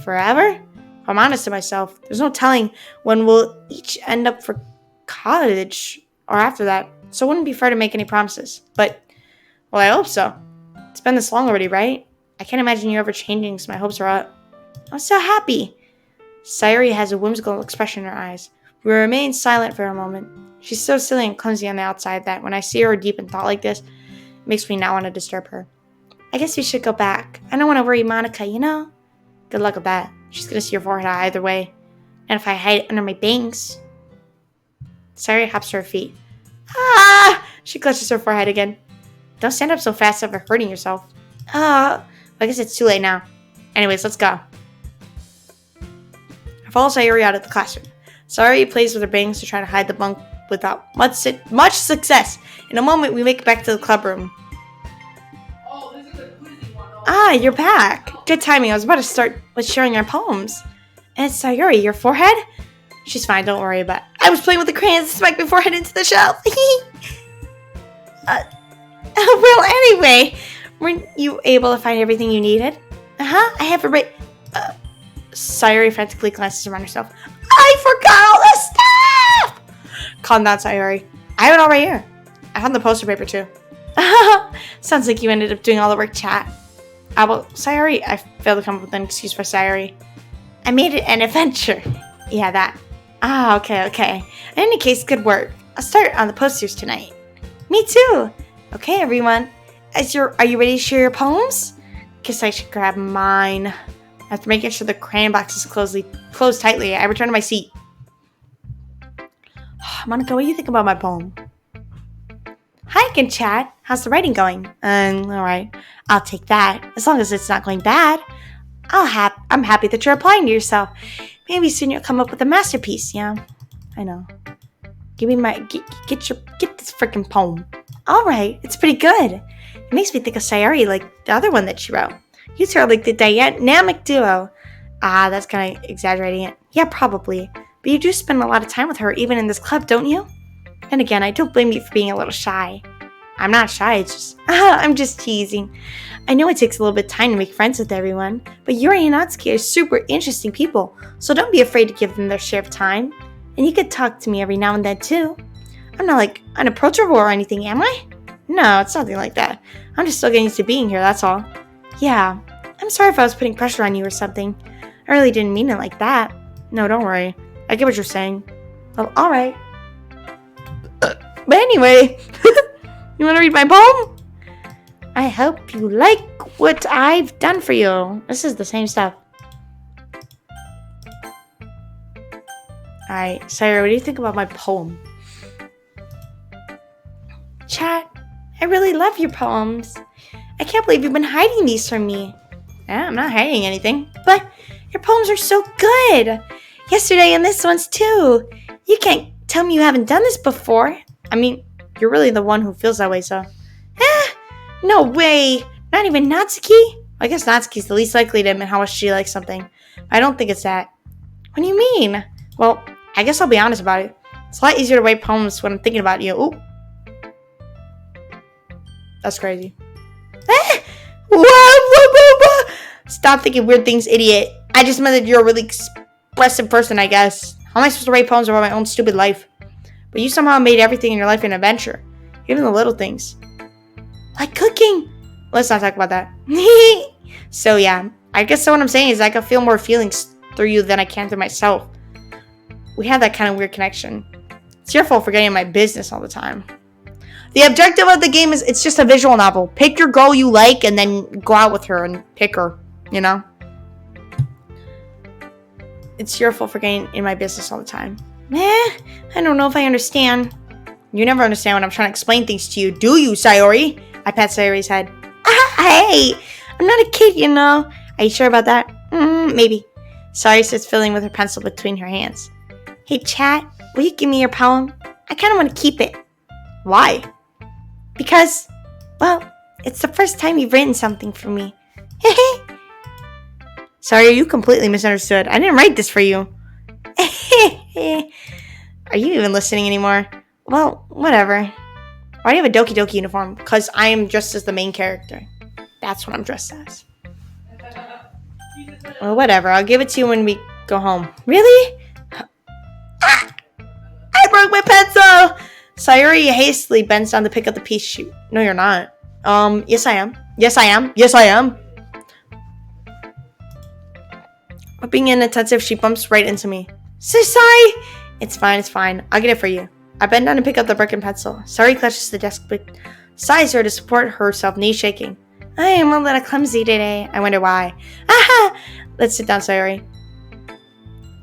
Forever? If I'm honest to myself, there's no telling when we'll each end up for college or after that. So it wouldn't be fair to make any promises. But, well, I hope so. It's been this long already, right? I can't imagine you ever changing, so my hopes are up. I'm so happy. Sayori has a whimsical expression in her eyes. We remain silent for a moment. She's so silly and clumsy on the outside that when I see her deep in thought like this, it makes me not want to disturb her. I guess we should go back. I don't want to worry Monica, you know? Good luck with that. She's going to see your forehead either way. And if I hide it under my bangs. Sayori hops to her feet. Ah! She clutches her forehead again. Don't stand up so fast over hurting yourself. I guess it's too late now. Anyways, let's go. I follow Sayori out of the classroom. Sayori plays with her bangs to try to hide the bunk without much success. In a moment, we make it back to the club room. Ah, you're back. Good timing. I was about to start with sharing our poems. And it's Sayori, your forehead? She's fine, don't worry about it. I was playing with the crayons to spike my forehead into the shelf. Well, anyway, weren't you able to find everything you needed? I have it right. Sayori frantically glances around herself. I forgot all the stuff! Calm down, Sayori. I have it all right here. I found the poster paper, too. Sounds like you ended up doing all the work, chat. Well, Sayori, I failed to come up with an excuse for Sayori. I made it an adventure. Yeah, that. Okay. In any case, good work. I'll start on the posters tonight. Me too. Okay, everyone. Are you ready to share your poems? Guess I should grab mine. After making sure the crayon box is closed tightly, I return to my seat. Monica, what do you think about my poem? Hi again, Chad. How's the writing going? Alright. I'll take that. As long as it's not going bad. I'm happy that you're applying to yourself. Maybe soon you'll come up with a masterpiece, yeah? I know. Give me get this freaking poem. Alright, it's pretty good. It makes me think of Sayori, like the other one that she wrote. You two are like the dynamic duo. That's kind of exaggerating it. Yeah, probably. But you do spend a lot of time with her, even in this club, don't you? And again, I don't blame you for being a little shy. I'm not shy, it's just... I'm just teasing. I know it takes a little bit of time to make friends with everyone, but Yuri and Natsuki are super interesting people, so don't be afraid to give them their share of time. And you could talk to me every now and then, too. I'm not, like, unapproachable or anything, am I? No, it's nothing like that. I'm just still getting used to being here, that's all. Yeah, I'm sorry if I was putting pressure on you or something. I really didn't mean it like that. No, don't worry. I get what you're saying. Well, alright. But anyway, you want to read my poem? I hope you like what I've done for you. This is the same stuff. Alright, Sayori, what do you think about my poem? Chat, I really love your poems. I can't believe you've been hiding these from me. Yeah, I'm not hiding anything. But your poems are so good. Yesterday and this one's too. You can't tell me you haven't done this before. I mean, you're really the one who feels that way, so. No way. Not even Natsuki? I guess Natsuki's the least likely to admit how much she likes something. I don't think it's that. What do you mean? Well, I guess I'll be honest about it. It's a lot easier to write poems when I'm thinking about you. Ooh. That's crazy. Whoa. Stop thinking weird things, idiot. I just meant that you're a really expressive person, I guess. How am I supposed to write poems about my own stupid life? But you somehow made everything in your life an adventure. Even the little things. Like cooking. Let's not talk about that. So yeah, I guess what I'm saying is I can feel more feelings through you than I can through myself. We have that kind of weird connection. It's your fault for getting in my business all the time. The objective of the game is it's just a visual novel. Pick your girl you like and then go out with her and pick her, you know? It's your fault for getting in my business all the time. I don't know if I understand. You never understand when I'm trying to explain things to you, do you, Sayori? I pat Sayori's head. Hey, I'm not a kid, you know. Are you sure about that? Maybe. Sayori sits fiddling with her pencil between her hands. Hey, chat, will you give me your poem? I kind of want to keep it. Why? Because, well, it's the first time you've written something for me. Sorry, you completely misunderstood. I didn't write this for you. Are you even listening anymore? Well, whatever. Why do you have a Doki Doki uniform? Because I am dressed as the main character. That's what I'm dressed as. Well, whatever. I'll give it to you when we go home. Really? I broke my pencil! Sayori hastily bends down to pick up the piece. Shoot. No, you're not. Yes, I am. Yes, I am. Yes, I am. Being inattentive, she bumps right into me. So sorry. It's fine, it's fine. I'll get it for you. I bend down and pick up the broken pencil. Sayori clutches the desk but sighs her to support herself, knees shaking. I am a little clumsy today. I wonder why. Aha! Let's sit down, Sayori.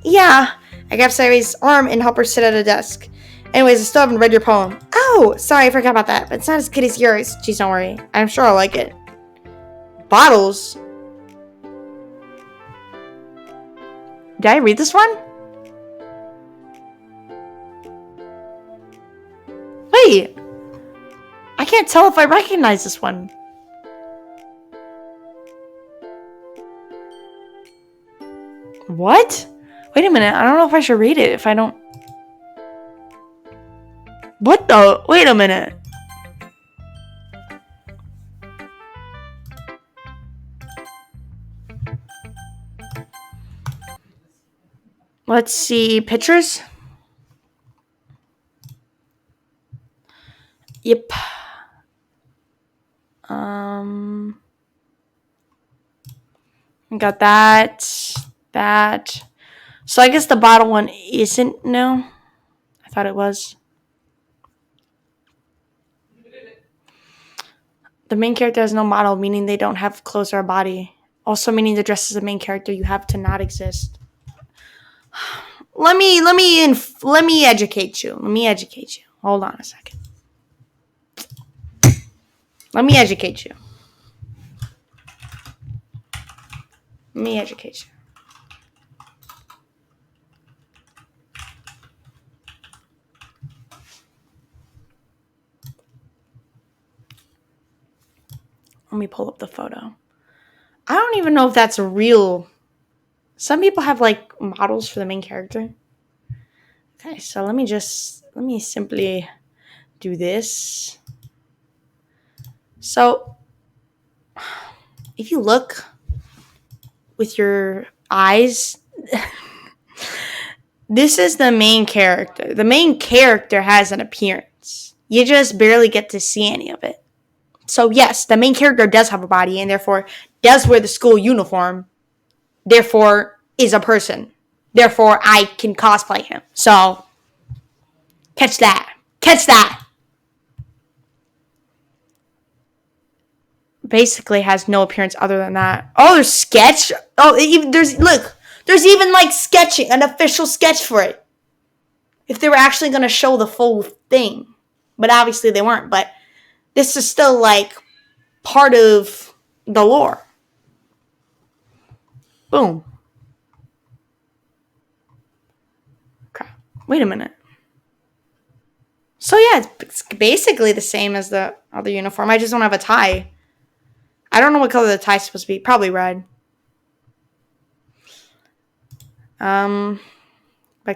Yeah. I grab Sayori's arm and help her sit at a desk. Anyways, I still haven't read your poem. Oh, sorry, I forgot about that. But it's not as good as yours. Jeez, don't worry. I'm sure I'll like it. Bottles? Did I read this one? Wait. I can't tell if I recognize this one. What? Wait a minute. I don't know if I should read it if I don't... What the? Wait a minute. Let's see. Pictures? Yep. Got that. That. So I guess the bottle one isn't. No. I thought it was. The main character has no model, meaning they don't have clothes or a body. Also meaning to dress as the main character, you have to not exist. Let me educate you. Let me educate you. Hold on a second. Let me educate you. Let me educate you. Let me pull up the photo. I don't even know if that's real. Some people have like models for the main character. Okay, so let me simply do this. So if you look with your eyes, this is the main character. The main character has an appearance. You just barely get to see any of it. So yes, the main character does have a body and therefore does wear the school uniform. Therefore is a person. Therefore I can cosplay him. So catch that. Catch that. Basically has no appearance other than that. Oh, there's sketch. Oh, there's even like sketching, an official sketch for it. If they were actually going to show the full thing. But obviously they weren't. But this is still like part of the lore. Boom. Crap. Wait a minute. So yeah, it's basically the same as the other uniform. I just don't have a tie. I don't know what color the tie is supposed to be. Probably red. Back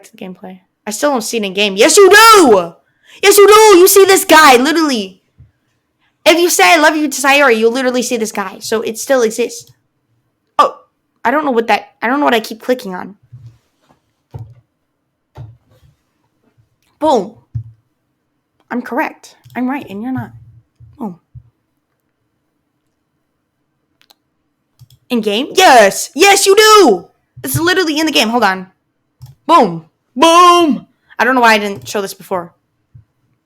to the gameplay. I still don't see it in game. Yes, you do! Yes, you do! You see this guy, literally. If you say I love you to Sayori, you'll literally see this guy. So it still exists. Oh, I don't know what I keep clicking on. Boom. I'm correct. I'm right, and you're not. Boom. In game? Yes! Yes, you do! It's literally in the game. Hold on. Boom. Boom! I don't know why I didn't show this before.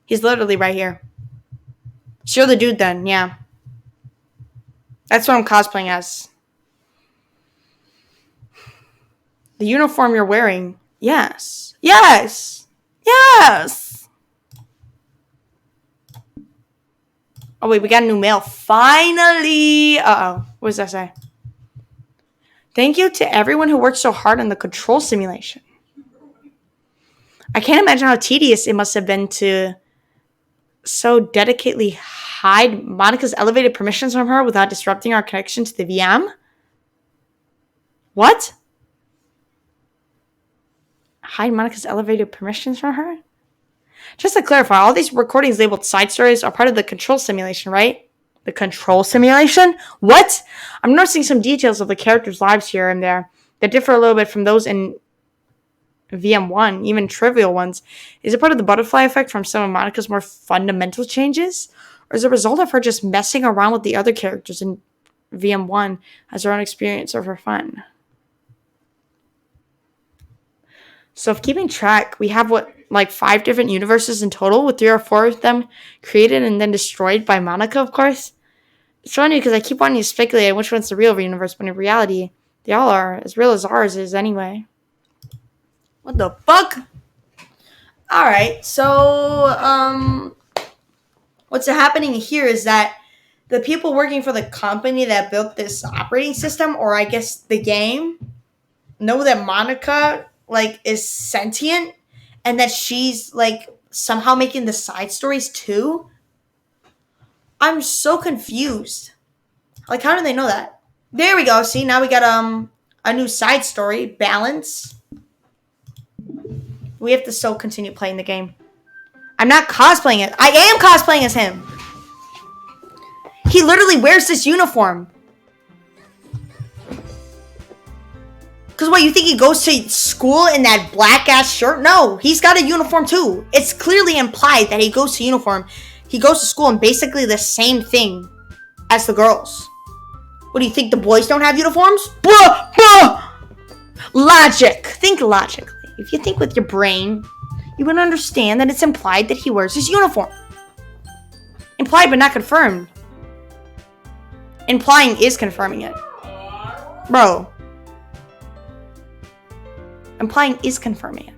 He's literally right here. Show the dude then, yeah. That's what I'm cosplaying as. The uniform you're wearing. Yes. Yes! Yes! Oh wait, we got a new mail. Finally! Uh-oh. What does that say? Thank you to everyone who worked so hard on the control simulation. I can't imagine how tedious it must have been to so dedicatedly hide Monika's elevated permissions from her without disrupting our connection to the VM. What? Hide Monika's elevated permissions from her? Just to clarify, all these recordings labeled side stories are part of the control simulation, right? The control simulation? What? I'm noticing some details of the characters' lives here and there that differ a little bit from those in VM1, even trivial ones. Is it part of the butterfly effect from some of Monika's more fundamental changes? Or is it a result of her just messing around with the other characters in VM1 as her own experience or for fun? So if keeping track, we have like 5 different universes in total, with 3 or 4 of them created and then destroyed by Monika, of course. It's funny because I keep wanting to speculate on which one's the real universe, but in reality, they all are as real as ours is anyway. What the fuck? Alright, so, what's happening here is that the people working for the company that built this operating system, or I guess the game, know that Monika, like, is sentient, and that she's, like, somehow making the side stories too. I'm so confused. Like, how do they know that? There we go. See, now we got, a new side story. Balance. We have to still continue playing the game. I'm not cosplaying it. I am cosplaying as him. He literally wears this uniform. Because what, you think he goes to school in that black-ass shirt? No, he's got a uniform too. It's clearly implied that he goes to uniform. He goes to school in basically the same thing as the girls. What, do you think the boys don't have uniforms? Blah, blah. Logic. Think logically. If you think with your brain, you would understand that it's implied that he wears his uniform. Implied but not confirmed. Implying is confirming it. Bro. Implying is confirming it.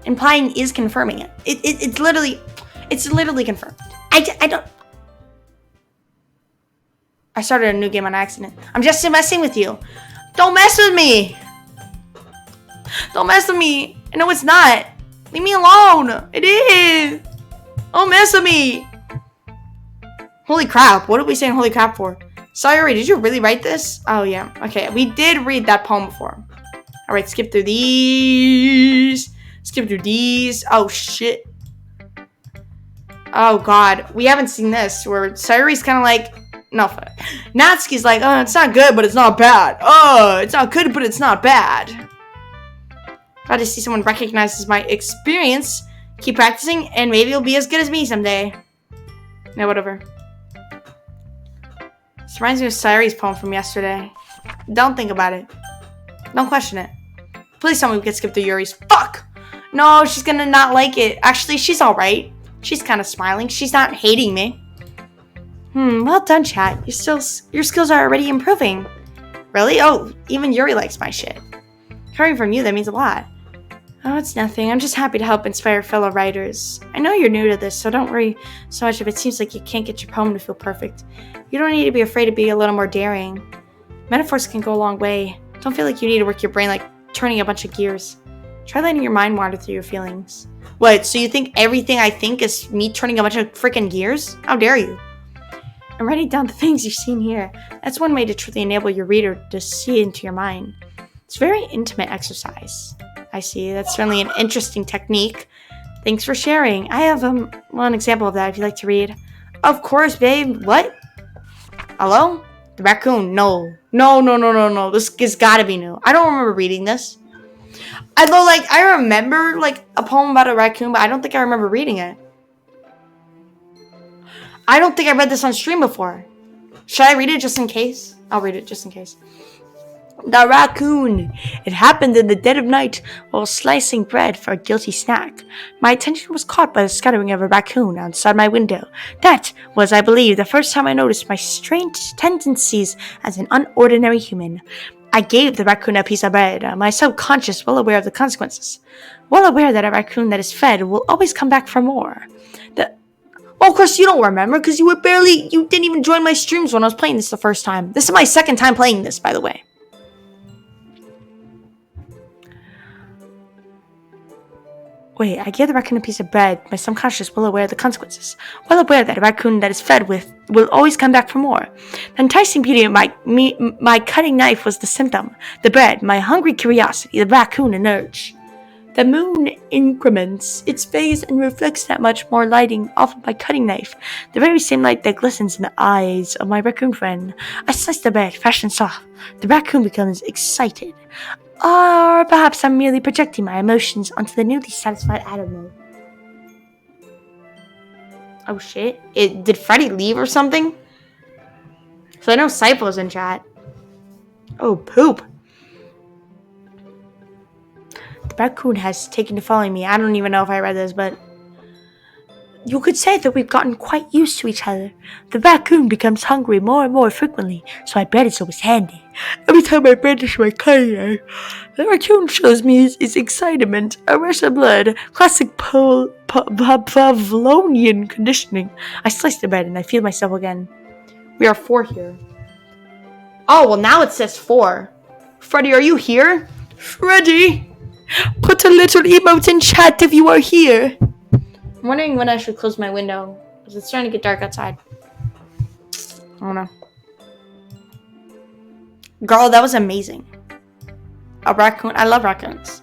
Implying is confirming it. It's literally confirmed. I don't. I started a new game on accident. I'm just messing with you. Don't mess with me. Don't mess with me. No, it's not. Leave me alone. It is. Don't mess with me. Holy crap. What are we saying holy crap for? Sayori, did you really write this? Oh, yeah. Okay, we did read that poem before. Alright, skip through these. Skip through these. Oh, shit. Oh, God. We haven't seen this, where Sayori's kind of like... No, Natsuki's like, oh, it's not good, but it's not bad. Oh, it's not good, but it's not bad. Glad to see someone recognizes my experience. Keep practicing, and maybe you'll be as good as me someday. No, whatever. This reminds me of Sayori's poem from yesterday. Don't think about it. Don't question it. Please tell me we can skip the Yuri's. Fuck! No, she's gonna not like it. Actually, she's alright. She's kind of smiling. She's not hating me. Well done, chat. Your skills are already improving. Really? Oh, even Yuri likes my shit. Hearing from you, that means a lot. Oh, it's nothing. I'm just happy to help inspire fellow writers. I know you're new to this, so don't worry so much if it seems like you can't get your poem to feel perfect. You don't need to be afraid to be a little more daring. Metaphors can go a long way. Don't feel like you need to work your brain like turning a bunch of gears. Try letting your mind wander through your feelings. What, so you think everything I think is me turning a bunch of freaking gears? How dare you? I'm writing down the things you've seen here. That's one way to truly enable your reader to see into your mind. It's a very intimate exercise. I see. That's certainly an interesting technique. Thanks for sharing. I have one example of that if you'd like to read. Of course, babe. What? Hello? The raccoon. No. No. This has gotta be new. I don't remember reading this. Although, I remember, a poem about a raccoon, but I don't think I remember reading it. I don't think I read this on stream before. Should I read it just in case? I'll read it just in case. The raccoon. It happened in the dead of night while slicing bread for a guilty snack. My attention was caught by the scattering of a raccoon outside my window. That was, I believe, the first time I noticed my strange tendencies as an unordinary human. I gave the raccoon a piece of bread, my subconscious well aware of the consequences. Well aware that a raccoon that is fed will always come back for more. Well, of course you don't remember, because you didn't even join my streams when I was playing this the first time. This is my second time playing this, by the way. Wait, I gave the raccoon a piece of bread, my subconscious well aware of the consequences. Well aware that a raccoon that is fed with will always come back for more. The enticing beauty of my cutting knife was the symptom. The bread, my hungry curiosity, the raccoon an urge. The moon increments its phase and reflects that much more lighting off of my cutting knife, the very same light that glistens in the eyes of my raccoon friend. I slice the bread, fresh and soft. The raccoon becomes excited. Or perhaps I'm merely projecting my emotions onto the newly satisfied animal. Oh shit. Did Freddy leave or something? So I know Saipo's in chat. Oh, poop. The raccoon has taken to following me. I don't even know if I read this, but you could say that we've gotten quite used to each other. The raccoon becomes hungry more and more frequently, so my bread is always handy. Every time I brandish my cutting knife, the raccoon shows me his excitement, a rush of blood, classic Pavlovian conditioning. I slice the bread and I feel myself again. We are 4 here. Oh, well now it says 4. Freddy, are you here? Freddy! Put a little emote in chat if you are here. I'm wondering when I should close my window, because it's starting to get dark outside. I don't know. Girl, that was amazing. A raccoon. I love raccoons.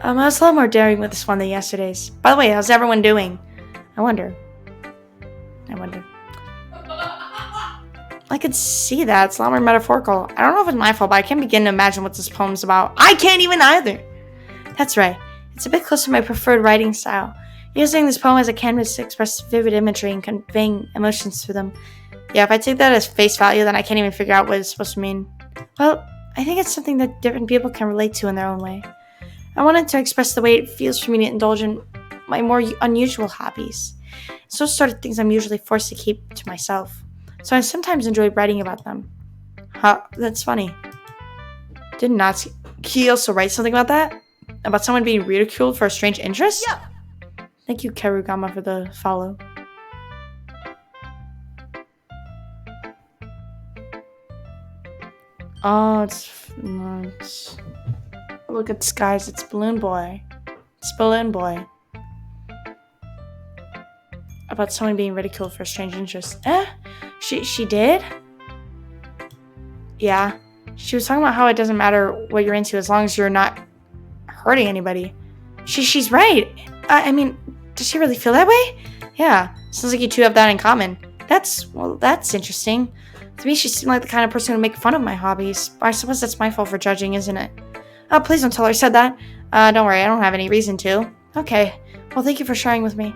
I was a lot more daring with this one than yesterday's. By the way, how's everyone doing? I wonder. I could see that. It's a lot more metaphorical. I don't know if it's my fault, but I can't begin to imagine what this poem's about. I can't even either. That's right. It's a bit close to my preferred writing style. Using this poem as a canvas to express vivid imagery and conveying emotions through them. Yeah, if I take that as face value, then I can't even figure out what it's supposed to mean. Well, I think it's something that different people can relate to in their own way. I wanted to express the way it feels for me to indulge in my more unusual hobbies. It's those sort of things I'm usually forced to keep to myself. So I sometimes enjoy writing about them. Huh, that's funny. Did Natsuki also write something about that? About someone being ridiculed for a strange interest? Yeah. Thank you, Karugama, for the follow. Oh, it's look at skies. It's Balloon Boy. It's Balloon Boy. About someone being ridiculed for a strange interest. She did? Yeah. She was talking about how it doesn't matter what you're into as long as you're not hurting anybody. She's right. I mean, does she really feel that way? Yeah. Sounds like you two have that in common. That's interesting. To me, she seemed like the kind of person who would make fun of my hobbies. I suppose that's my fault for judging, isn't it? Oh, please don't tell her I said that. Don't worry, I don't have any reason to. Okay. Well, thank you for sharing with me.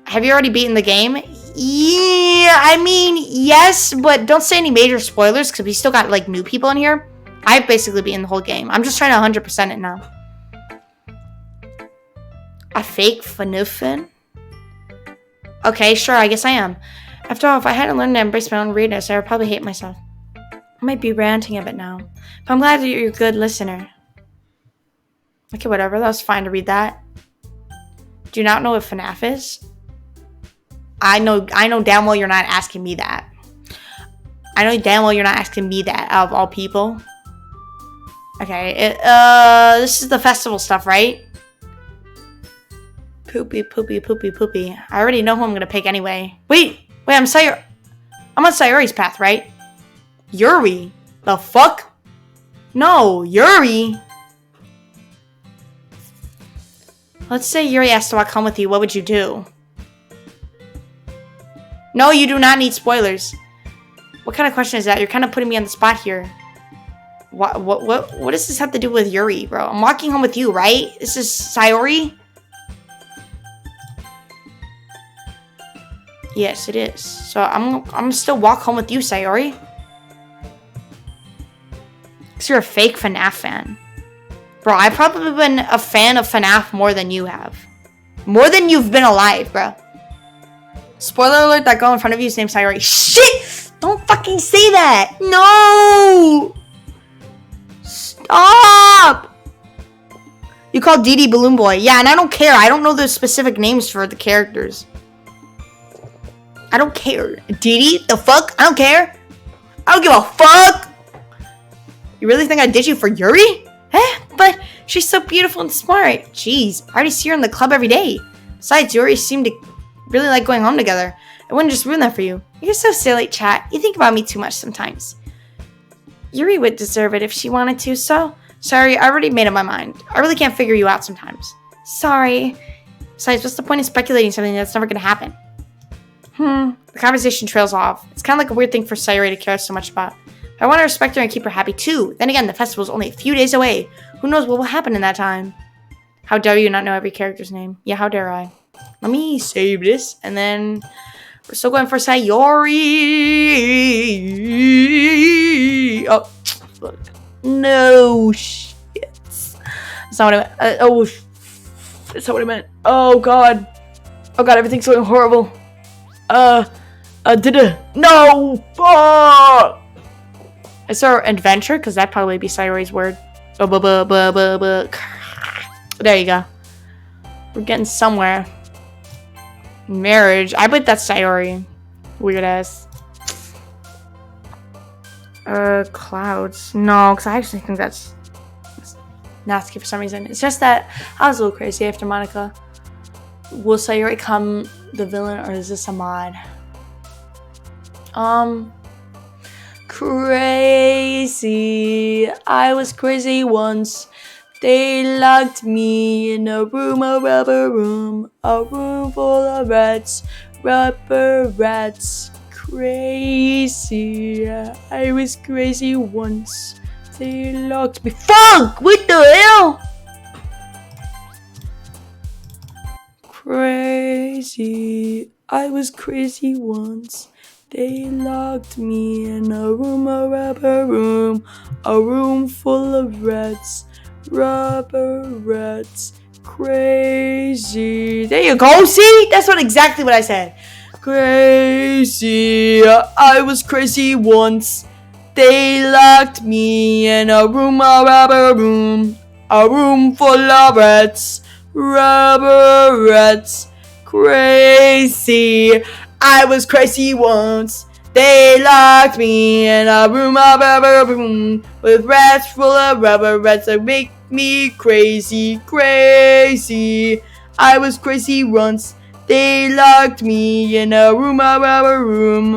Have you already beaten the game? Yeah, I mean, yes, but don't say any major spoilers because we still got, like, new people in here. I've basically beaten the whole game. I'm just trying to 100% it now. A fake Fanufin? Okay, sure, I guess I am. After all, if I hadn't learned to embrace my own weirdness, I would probably hate myself. I might be ranting a bit now, but I'm glad that you're a good listener. Okay, whatever, that was fine to read that. Do you not know what FNAF is? I know damn well you're not asking me that. I know damn well you're not asking me that, out of all people. Okay, this is the festival stuff, right? Poopy, poopy, poopy, poopy. I already know who I'm gonna pick anyway. Wait, I'm on Sayori's path, right? Yuri? The fuck? No, Yuri? Let's say Yuri asked to walk home with you, what would you do? No, you do not need spoilers. What kind of question is that? You're kind of putting me on the spot here. What does this have to do with Yuri, bro? I'm walking home with you, right? This is Sayori? Yes, it is. So I'm gonna still walk home with you, Sayori. Because you're a fake FNAF fan. Bro, I've probably been a fan of FNAF more than you have. More than you've been alive, bro. Spoiler alert, that girl in front of you is named Sayori. Shit! Don't fucking say that! No! Stop! You call Dee Dee Balloon Boy. Yeah, and I don't care. I don't know the specific names for the characters. I don't care. Dee Dee? The fuck? I don't care. I don't give a fuck! You really think I did you for Yuri? But she's so beautiful and smart. Jeez, I already see her in the club every day. Besides, Yuri seemed to really like going home together. I wouldn't just ruin that for you. You're so silly, chat. You think about me too much sometimes. Yuri would deserve it if she wanted to, so... Sorry, I already made up my mind. I really can't figure you out sometimes. Sorry. Besides, what's the point of speculating something that's never gonna happen? The conversation trails off. It's kind of like a weird thing for Sayori to care so much about. I want to respect her and keep her happy too. Then again, the festival's only a few days away. Who knows what will happen in that time? How dare you not know every character's name? Yeah, how dare I? Let me save this, and then we're still going for Sayori. Oh, no shit. That's not what I meant. That's not what I meant. Oh god, everything's going horrible. No, fuck. Is there adventure? Because that'd probably be Sayori's word. There you go. We're getting somewhere. Marriage. I bet that's Sayori. Weird ass. Clouds. No, because I actually think that's Natsuki for some reason. It's just that I was a little crazy after Monica. Will Sayori become the villain, or is this a mod? Crazy. I was crazy once. They locked me in a room, a rubber room, a room full of rats, rubber rats. Crazy. I was crazy once. They locked me. Fuck! What the hell? Crazy. I was crazy once. They locked me in a room, a rubber room, a room full of rats, rubber rats. Crazy. There you go. See? That's exactly what I said. Crazy. I was crazy once. They locked me in a room, a rubber room, a room full of rats, rubber rats. Crazy. I was crazy once. They locked me in a room, a rubber room, with rats full of rubber rats that make me crazy, crazy. I was crazy once. They locked me in a room, a rubber room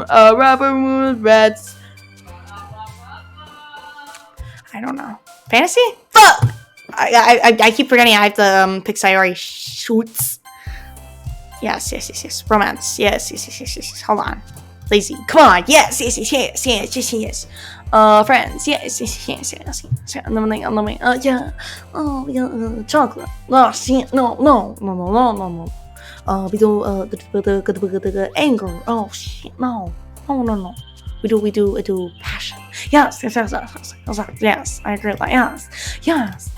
with rats. I don't know. Fantasy? Fuck! I keep forgetting I have to pick Sayori. Shoots. Yes. Romance. Yes. Hold on. Lazy. Come on. Yes. Friends, yes. On the way, yeah. Oh, yeah, chocolate. Oh, shit, no. We do, the anger. Oh, shit, no. We do passion. Yes. I agree with that. Yes.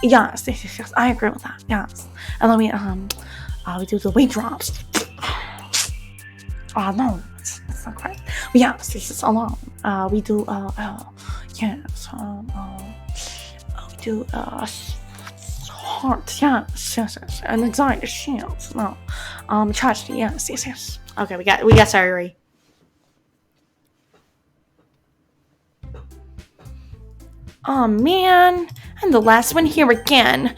I agree with that. Yes. And then we do the weight drops. Oh, no. That's not correct. Yes, this is alone. We do, yes. We do, heart. Yes. And anxiety. Yes. No. Tragedy. Yes. Okay, we got Sayori. Oh man, I'm the last one here again.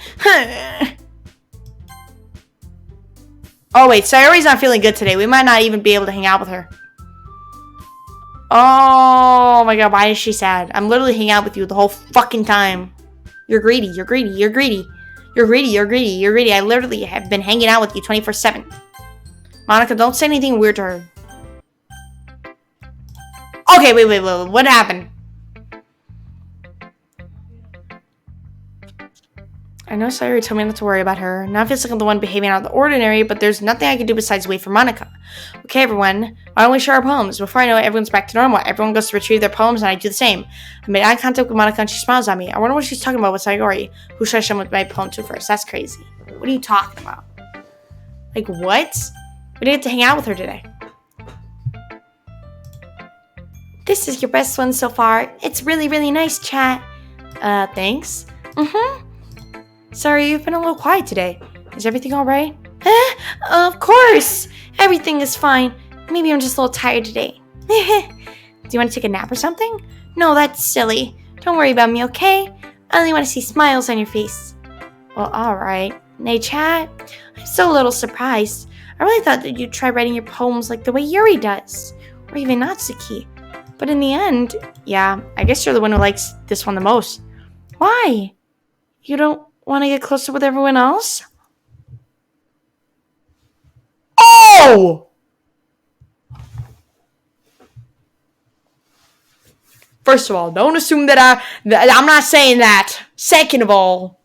Oh wait, Sayori's not feeling good today. We might not even be able to hang out with her. Oh my god, why is she sad? I'm literally hanging out with you the whole fucking time. You're greedy. I literally have been hanging out with you 24/7. Monica, don't say anything weird to her. Okay, wait. What happened? I know Sayori told me not to worry about her. Now it feels like I'm the one behaving out of the ordinary, but there's nothing I can do besides wait for Monica. Okay, everyone, why don't we share our poems? Before I know it, everyone's back to normal. Everyone goes to retrieve their poems, and I do the same. I made eye contact with Monica, and she smiles at me. I wonder what she's talking about with Sayori. Who should I show my poem to first? That's crazy. What are you talking about? Like, what? We didn't get to hang out with her today. This is your best one so far. It's really, really nice, chat. Thanks. Sorry, you've been a little quiet today. Is everything alright? Of course! Everything is fine. Maybe I'm just a little tired today. Do you want to take a nap or something? No, that's silly. Don't worry about me, okay? I only want to see smiles on your face. Well, alright. Hey, chat. I'm so a little surprised. I really thought that you'd try writing your poems like the way Yuri does. Or even Natsuki. But in the end... Yeah, I guess you're the one who likes this one the most. Why? You don't want to get closer with everyone else? Oh! First of all, don't assume that I'm not saying that. Second of all,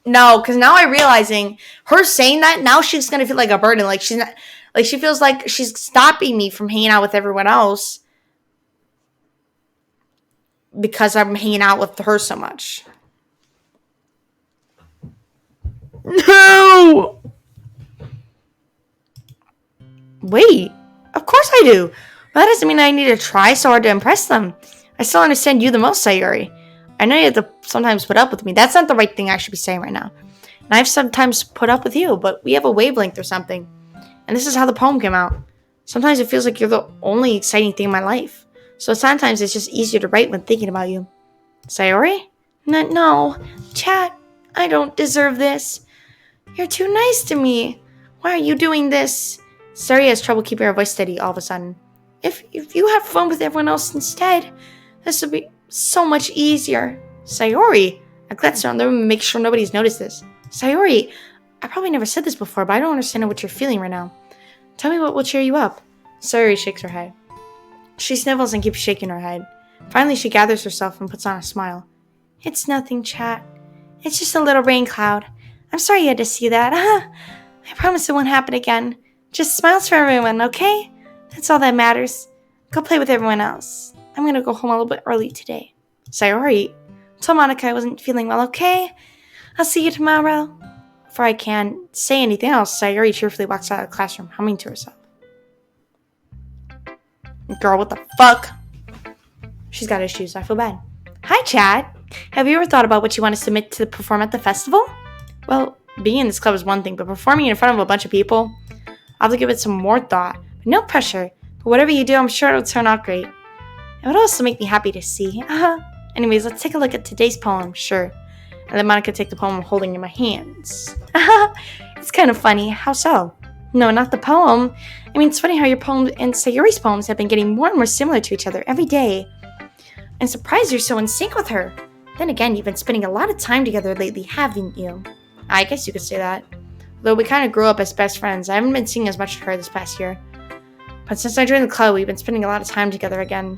no, because now I'm realizing her saying that, now she's going to feel like a burden. Like she's not, like she feels like she's stopping me from hanging out with everyone else because I'm hanging out with her so much. No! Wait, of course I do. But that doesn't mean I need to try so hard to impress them. I still understand you the most, Sayori. I know you have to sometimes put up with me. That's not the right thing I should be saying right now. And I've sometimes put up with you, but we have a wavelength or something. And this is how the poem came out. Sometimes it feels like you're the only exciting thing in my life. So sometimes it's just easier to write when thinking about you. Sayori? No. Chat, I don't deserve this. You're too nice to me. Why are you doing this? Sayori has trouble keeping her voice steady all of a sudden. If you have fun with everyone else instead, this would be so much easier. Sayori! I glanced around the room and make sure nobody's noticed this. Sayori! I probably never said this before, but I don't understand what you're feeling right now. Tell me what will cheer you up. Sayori shakes her head. She snivels and keeps shaking her head. Finally, she gathers herself and puts on a smile. It's nothing, chat. It's just a little rain cloud. I'm sorry you had to see that. I promise it won't happen again. Just smiles for everyone, okay? That's all that matters. Go play with everyone else. I'm gonna go home a little bit early today. Sayori, tell Monica I wasn't feeling well, okay? I'll see you tomorrow. Before I can say anything else, Sayori cheerfully walks out of the classroom, humming to herself. Girl, what the fuck? She's got issues. I feel bad. Hi, Chad. Have you ever thought about what you want to submit to perform at the festival? Well, being in this club is one thing, but performing in front of a bunch of people, I'll have to give it some more thought. But no pressure. But whatever you do, I'm sure it'll turn out great. It would also make me happy to see. Anyways, let's take a look at today's poem. Sure. And let Monica take the poem I'm holding in my hands. It's kind of funny. How so? No, not the poem. I mean, it's funny how your poem and Sayori's poems have been getting more and more similar to each other every day. I'm surprised you're so in sync with her. Then again, you've been spending a lot of time together lately, haven't you? I guess you could say that. Though we kind of grew up as best friends, I haven't been seeing as much of her this past year. But since I joined the club, we've been spending a lot of time together again.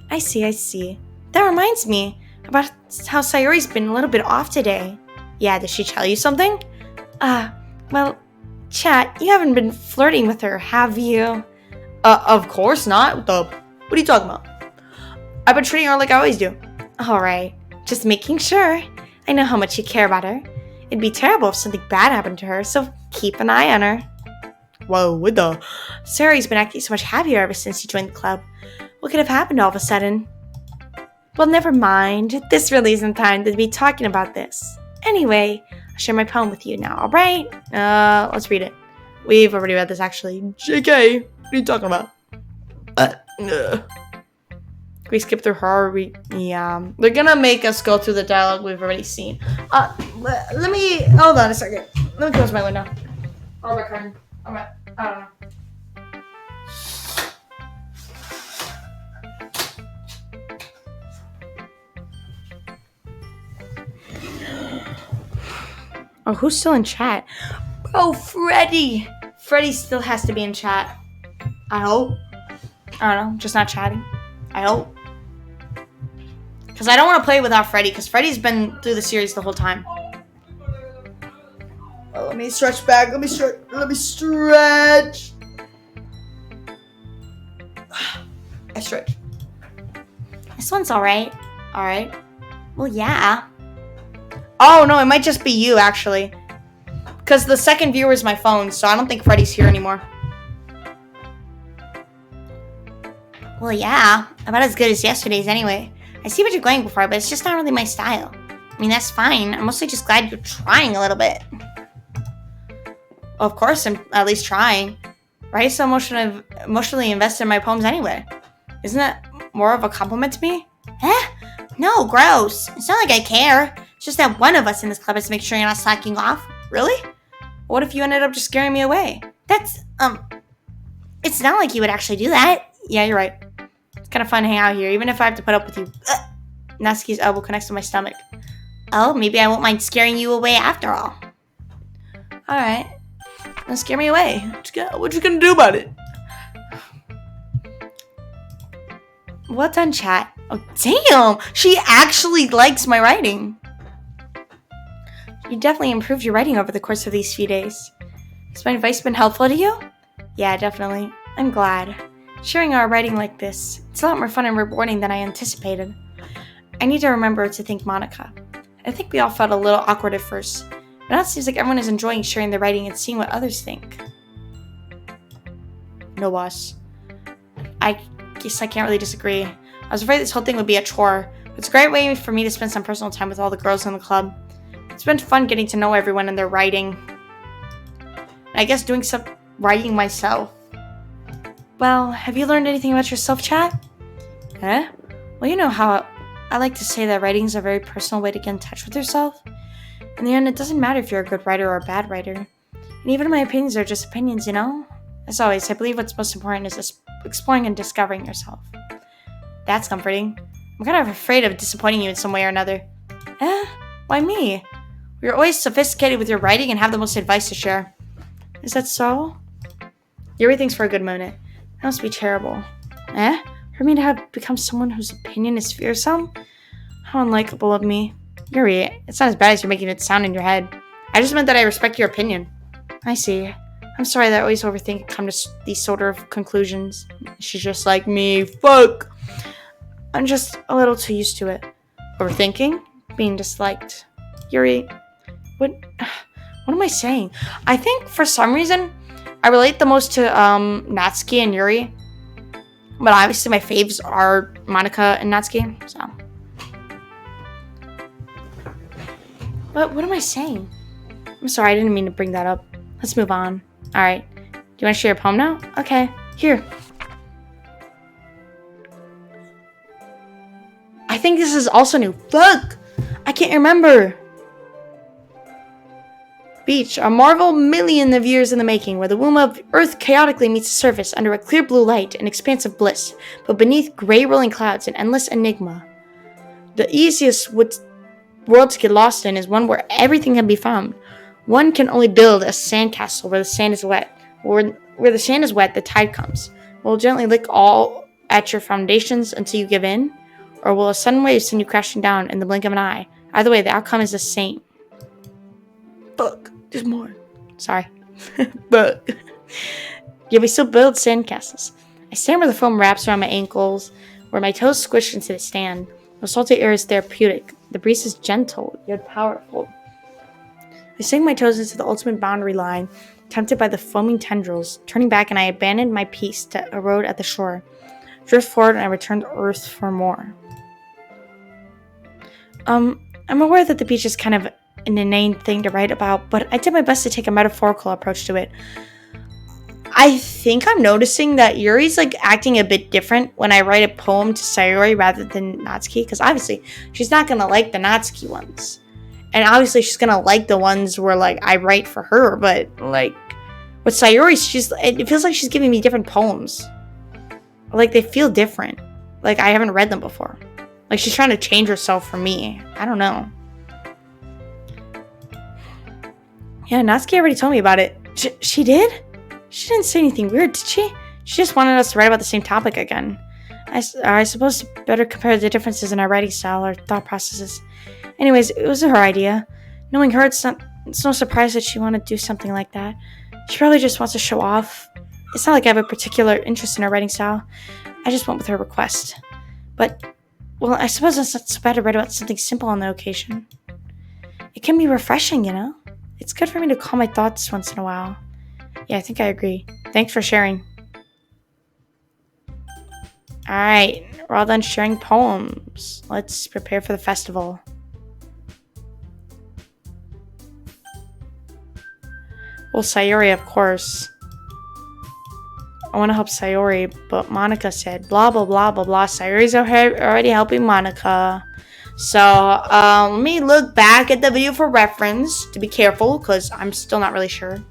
I see. That reminds me about how Sayori's been a little bit off today. Yeah, did she tell you something? Well, chat, you haven't been flirting with her, have you? Of course not. What are you talking about? I've been treating her like I always do. Alright, just making sure. I know how much you care about her. It'd be terrible if something bad happened to her, so keep an eye on her. Whoa, what the? Sayori's been acting so much happier ever since you joined the club. What could have happened all of a sudden? Well, never mind. This really isn't time to be talking about this. Anyway, I'll share my poem with you now, alright? Let's read it. We've already read this, actually. JK, what are you talking about? We skip through her. They're gonna make us go through the dialogue we've already seen. Let me, hold on a second. Let me close my window. Or my curtain. I don't know. Oh, who's still in chat? Oh, Freddy! Freddy still has to be in chat. I hope. I don't know, just not chatting. I hope. Because I don't want to play without Freddy, because Freddy's been through the series the whole time. Oh, let me stretch back. Let me stretch. I stretch. This one's alright. Alright. Well, yeah. Oh, no, it might just be you, actually. Because the second viewer is my phone, so I don't think Freddy's here anymore. Well, yeah. About as good as yesterday's anyway. I see what you're going for, but it's just not really my style. I mean, that's fine. I'm mostly just glad you're trying a little bit. Of course, I'm at least trying. Right? So emotionally invested in my poems anyway. Isn't that more of a compliment to me? No, gross. It's not like I care. It's just that one of us in this club has to make sure you're not slacking off. Really? What if you ended up just scaring me away? That's, it's not like you would actually do that. Yeah, you're right. It's kind of fun to hang out here, even if I have to put up with you. Natsuki's elbow connects to my stomach. Oh, maybe I won't mind scaring you away after all. Alright. Then scare me away. What you gonna do about it? Well done, chat. Oh, damn! She actually likes my writing. You definitely improved your writing over the course of these few days. Has my advice been helpful to you? Yeah, definitely. I'm glad. Sharing our writing like this, it's a lot more fun and rewarding than I anticipated. I need to remember to thank Monica. I think we all felt a little awkward at first, but now it seems like everyone is enjoying sharing their writing and seeing what others think. No, boss. I guess I can't really disagree. I was afraid this whole thing would be a chore, but it's a great way for me to spend some personal time with all the girls in the club. It's been fun getting to know everyone and their writing. And I guess doing some writing myself. Well, have you learned anything about yourself, chat? Eh? Well, you know how I like to say that writing is a very personal way to get in touch with yourself. In the end, it doesn't matter if you're a good writer or a bad writer. And even my opinions are just opinions, you know? As always, I believe what's most important is exploring and discovering yourself. That's comforting. I'm kind of afraid of disappointing you in some way or another. Why me? You're always sophisticated with your writing and have the most advice to share. Is that so? Yuri thinks for a good minute. That must be terrible. For me to have become someone whose opinion is fearsome? How unlikable of me. Yuri, it's not as bad as you're making it sound in your head. I just meant that I respect your opinion. I see. I'm sorry that I always overthink and come to these sort of conclusions. She's just like me. Fuck! I'm just a little too used to it. Overthinking? Being disliked. Yuri, what am I saying? I think for some reason, I relate the most to Natsuki and Yuri. But obviously my faves are Monica and Natsuki, so. What am I saying? I'm sorry, I didn't mean to bring that up. Let's move on. Alright. Do you want to share your poem now? Okay, here. I think this is also new. Fuck! I can't remember. Beach, a marvel million of years in the making, where the womb of Earth chaotically meets the surface under a clear blue light, an expanse of bliss, but beneath gray rolling clouds, an endless enigma. The easiest world to get lost in is one where everything can be found. One can only build a sandcastle where the sand is wet. Where the sand is wet, the tide comes. Will gently lick all at your foundations until you give in? Or will a sudden wave send you crashing down in the blink of an eye? Either way, the outcome is the same. Fuck, there's more. Sorry. But yeah, we still build sandcastles. I stand where the foam wraps around my ankles, where my toes squish into the stand. The salty air is therapeutic. The breeze is gentle, yet powerful. I sink my toes into the ultimate boundary line, tempted by the foaming tendrils. Turning back, and I abandoned my piece to erode at the shore. Drift forward, and I return to Earth for more. I'm aware that the beach is kind of an inane thing to write about, but I did my best to take a metaphorical approach to it. I think I'm noticing that Yuri's like acting a bit different when I write a poem to Sayori rather than Natsuki, because obviously she's not gonna like the Natsuki ones, and obviously she's gonna like the ones where like I write for her. But like with Sayori, it feels like she's giving me different poems. Like they feel different. Like I haven't read them before. Like she's trying to change herself for me. I don't know. Yeah, Natsuki already told me about it. She did? She didn't say anything weird, did she? She just wanted us to write about the same topic again. I suppose to better compare the differences in our writing style or thought processes. Anyways, it was her idea. Knowing her, it's no surprise that she wanted to do something like that. She probably just wants to show off. It's not like I have a particular interest in her writing style. I just went with her request. But, well, I suppose it's not so bad to write about something simple on the occasion. It can be refreshing, you know? It's good for me to calm my thoughts once in a while. Yeah, I think I agree. Thanks for sharing. Alright, we're all done sharing poems. Let's prepare for the festival. Well, Sayori, of course. I want to help Sayori, but Monica said blah, blah, blah, blah, blah. Sayori's already helping Monica. So, let me look back at the video for reference to be careful, because I'm still not really sure.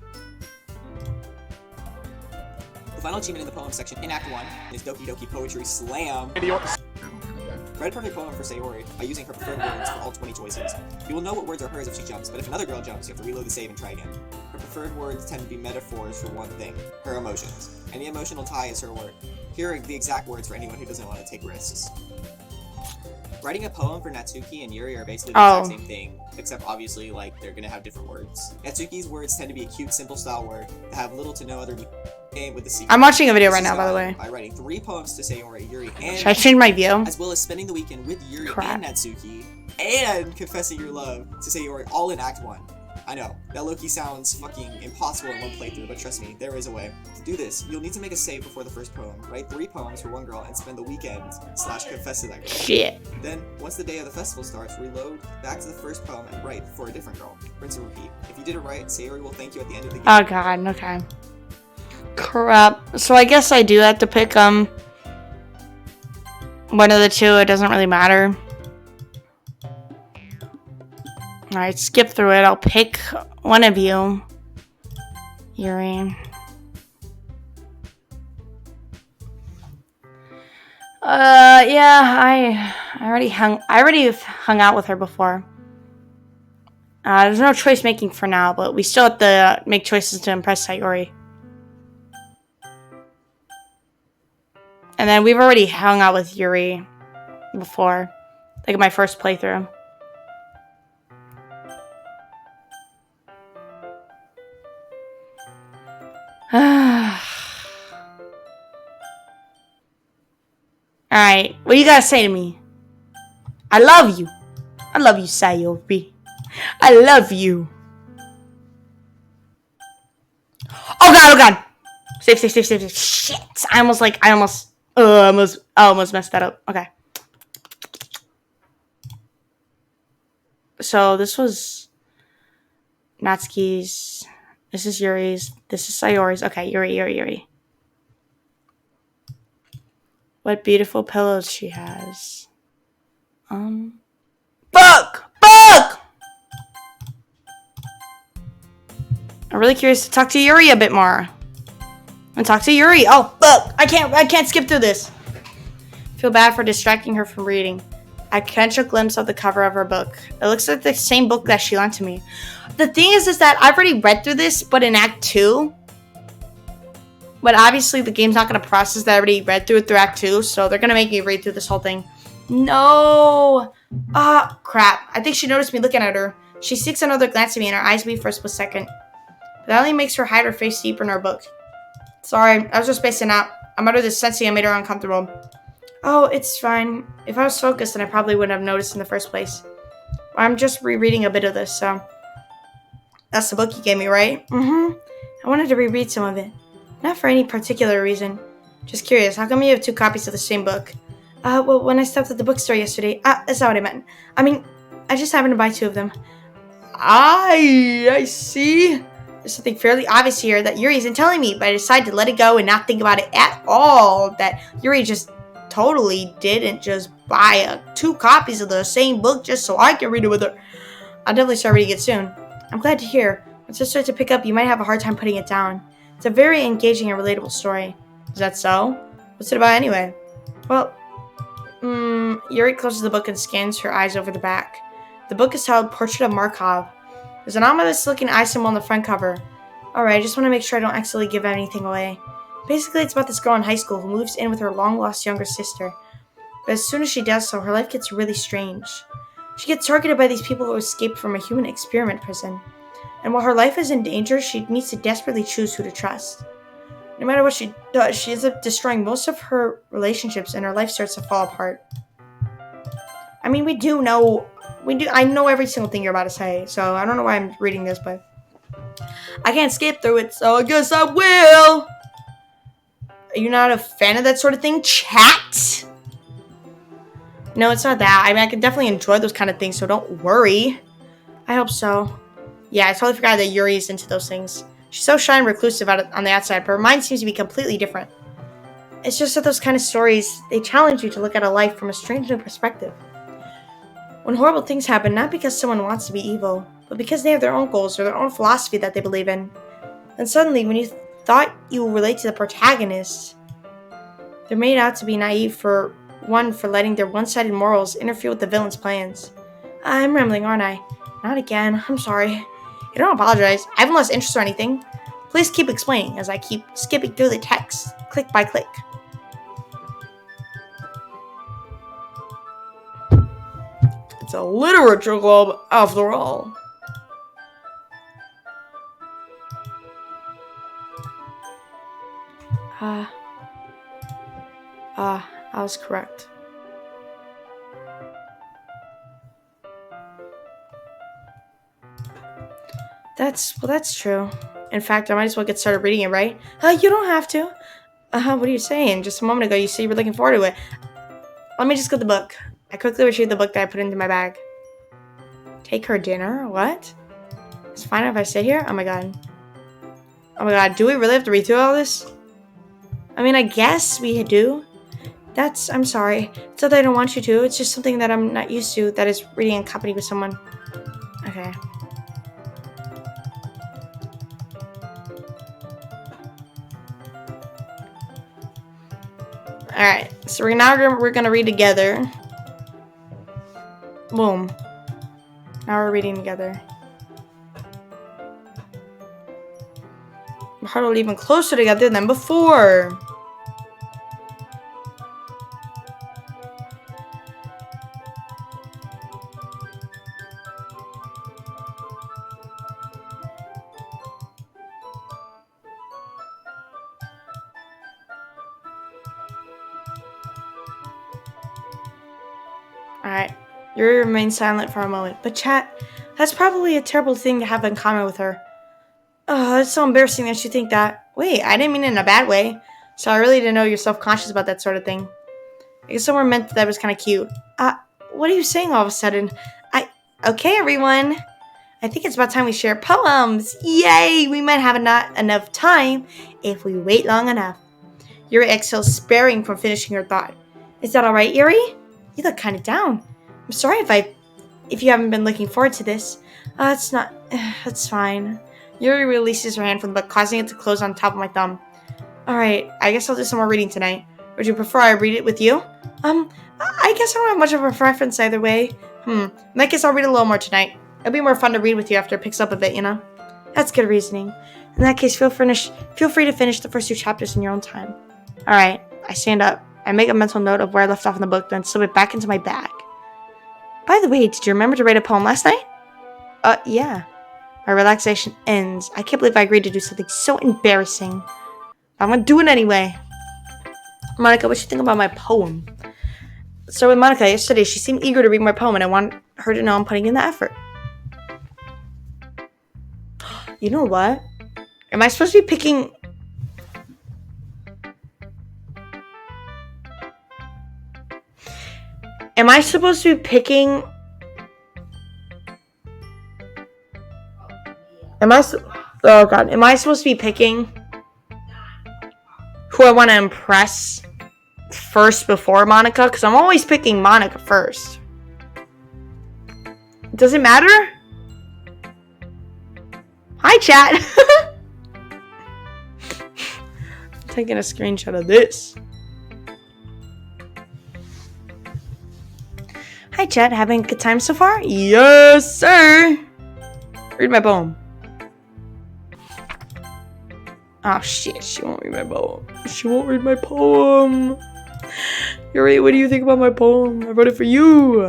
The final achievement in the poem section in Act 1 is Doki Doki Poetry Slam. Write a perfect poem for Sayori by using her preferred words for all 20 choices. You will know what words are hers if she jumps, but if another girl jumps, you have to reload the save and try again. Her preferred words tend to be metaphors for one thing, her emotions. Any emotional tie is her word. Here are the exact words for anyone who doesn't want to take risks. Writing a poem for Natsuki and Yuri are basically the exact same thing, except obviously, like, they're gonna have different words. Natsuki's words tend to be a cute, simple style word that have little to no other meaning with the secret. I'm watching a video right now, by the way. By writing 3 poems to Sayori, Yuri, and should I change my view? As well as spending the weekend with Yuri and Natsuki, and confessing your love to Sayori all in Act 1. I know, that low-key sounds fucking impossible in one playthrough, but trust me, there is a way. To do this, you'll need to make a save before the first poem, write 3 poems for one girl, and spend the weekend / confess to that girl. Shit. Then, once the day of the festival starts, reload back to the first poem and write for a different girl. Rinse and repeat. If you did it right, Sayori will thank you at the end of the game. Oh god, okay. Crap. So I guess I do have to pick one of the two. It doesn't really matter. Alright, skip through it. I'll pick one of you. Yuri. Yeah, I already hung out with her before. There's no choice making for now, but we still have to make choices to impress Sayori. And then we've already hung out with Yuri before, like in my first playthrough. Alright, what you gotta say to me? I love you. I love you, Sayori. I love you. Oh god, oh god. Save. Shit. I almost messed that up. Okay. So this was Natsuki's. This is Yuri's. This is Sayori's. Okay, Yuri. What beautiful pillows she has. Fuck! I'm really curious to talk to Yuri a bit more. And talk to Yuri. Oh, fuck! I can't skip through this. Feel bad for distracting her from reading. I catch a glimpse of the cover of her book. It looks like the same book that she lent to me. The thing is that I've already read through this, but in Act 2, But obviously the game's not going to process that I already read through it through Act 2, so they're going to make me read through this whole thing. No! Ah, crap. I think she noticed me looking at her. She seeks another glance at me and her eyes meet for a split second. But that only makes her hide her face deeper in her book. Sorry, I was just spacing out. I'm under this sensing and made her uncomfortable. Oh, it's fine. If I was focused, then I probably wouldn't have noticed in the first place. I'm just rereading a bit of this, so... That's the book you gave me, right? Mm-hmm. I wanted to reread some of it. Not for any particular reason. Just curious, how come you have 2 copies of the same book? Well, when I stopped at the bookstore yesterday... that's not what I meant. I mean, I just happened to buy 2 of them. I see. There's something fairly obvious here that Yuri isn't telling me, but I decided to let it go and not think about it at all. That Yuri just totally didn't just buy 2 copies of the same book just so I can read it with her. I'll definitely start reading it soon. I'm glad to hear. Once it starts to pick up, you might have a hard time putting it down. It's a very engaging and relatable story. Is that so? What's it about anyway? Well, Yuri closes the book and scans her eyes over the back. The book is titled Portrait of Markov. There's an ominous-looking eye symbol on the front cover. Alright, I just want to make sure I don't accidentally give anything away. Basically, it's about this girl in high school who moves in with her long-lost younger sister. But as soon as she does so, her life gets really strange. She gets targeted by these people who escaped from a human experiment prison. And while her life is in danger, she needs to desperately choose who to trust. No matter what she does, she ends up destroying most of her relationships and her life starts to fall apart. I mean, I know every single thing you're about to say, so I don't know why I'm reading this, but I can't skip through it, so I guess I will. Are you not a fan of that sort of thing, chat? No, it's not that. I mean, I can definitely enjoy those kind of things, so don't worry. I hope so. Yeah, I totally forgot that Yuri's into those things. She's so shy and reclusive on the outside, but her mind seems to be completely different. It's just that those kind of stories, they challenge you to look at a life from a strange new perspective. When horrible things happen, not because someone wants to be evil, but because they have their own goals or their own philosophy that they believe in. And suddenly, when you thought you relate to the protagonist, they're made out to be naive for letting their one-sided morals interfere with the villain's plans. I'm rambling, aren't I? Not again. I'm sorry. You don't apologize. I haven't lost interest or anything. Please keep explaining as I keep skipping through the text, click by click. It's a literature club, after all. I was correct. That's true. In fact, I might as well get started reading it, right? You don't have to. What are you saying? Just a moment ago, you said you were looking forward to it. Let me just get the book. I quickly retrieved the book that I put into my bag. Take her dinner? What? It's fine if I sit here? Oh my god. Oh my god, do we really have to read through all this? I mean, I guess we do. I'm sorry. It's not that I don't want you to. It's just something that I'm not used to, that is reading in company with someone. Okay. Alright, so we're gonna read together. Boom. Now we're reading together. We're huddled even closer together than before. Alright, Yuri remains silent for a moment. But chat, that's probably a terrible thing to have in common with her. Oh, it's so embarrassing that you think that. Wait, I didn't mean it in a bad way. So I really didn't know you're self-conscious about that sort of thing. I guess someone meant that was kind of cute. What are you saying all of a sudden? Okay, everyone. I think it's about time we share poems. Yay! We might have not enough time if we wait long enough. Yuri exhales, sparing from finishing her thought. Is that alright, Yuri? You look kind of down. I'm sorry if you haven't been looking forward to this. It's fine. Yuri releases her hand from the book, causing it to close on top of my thumb. Alright, I guess I'll do some more reading tonight. Would you prefer I read it with you? I guess I don't have much of a preference either way. In that case, I'll read a little more tonight. It'll be more fun to read with you after it picks up a bit, you know? That's good reasoning. In that case, feel free to finish the first 2 chapters in your own time. Alright, I stand up. I make a mental note of where I left off in the book, then slip it back into my bag. By the way, did you remember to write a poem last night? Yeah. My relaxation ends. I can't believe I agreed to do something so embarrassing. I'm gonna do it anyway. Monica, what you think about my poem? So with Monica, yesterday, she seemed eager to read my poem, and I want her to know I'm putting in the effort. You know what? Am I supposed to be picking... Am I supposed to be picking... Oh god. Am I supposed to be picking who I want to impress first before Monica? Because I'm always picking Monica first. Does it matter? Hi, chat. I'm taking a screenshot of this. Hi, chat. Having a good time so far? Yes, sir. Read my poem. Oh, shit. She won't read my poem. She won't read my poem. Yuri, what do you think about my poem? I wrote it for you.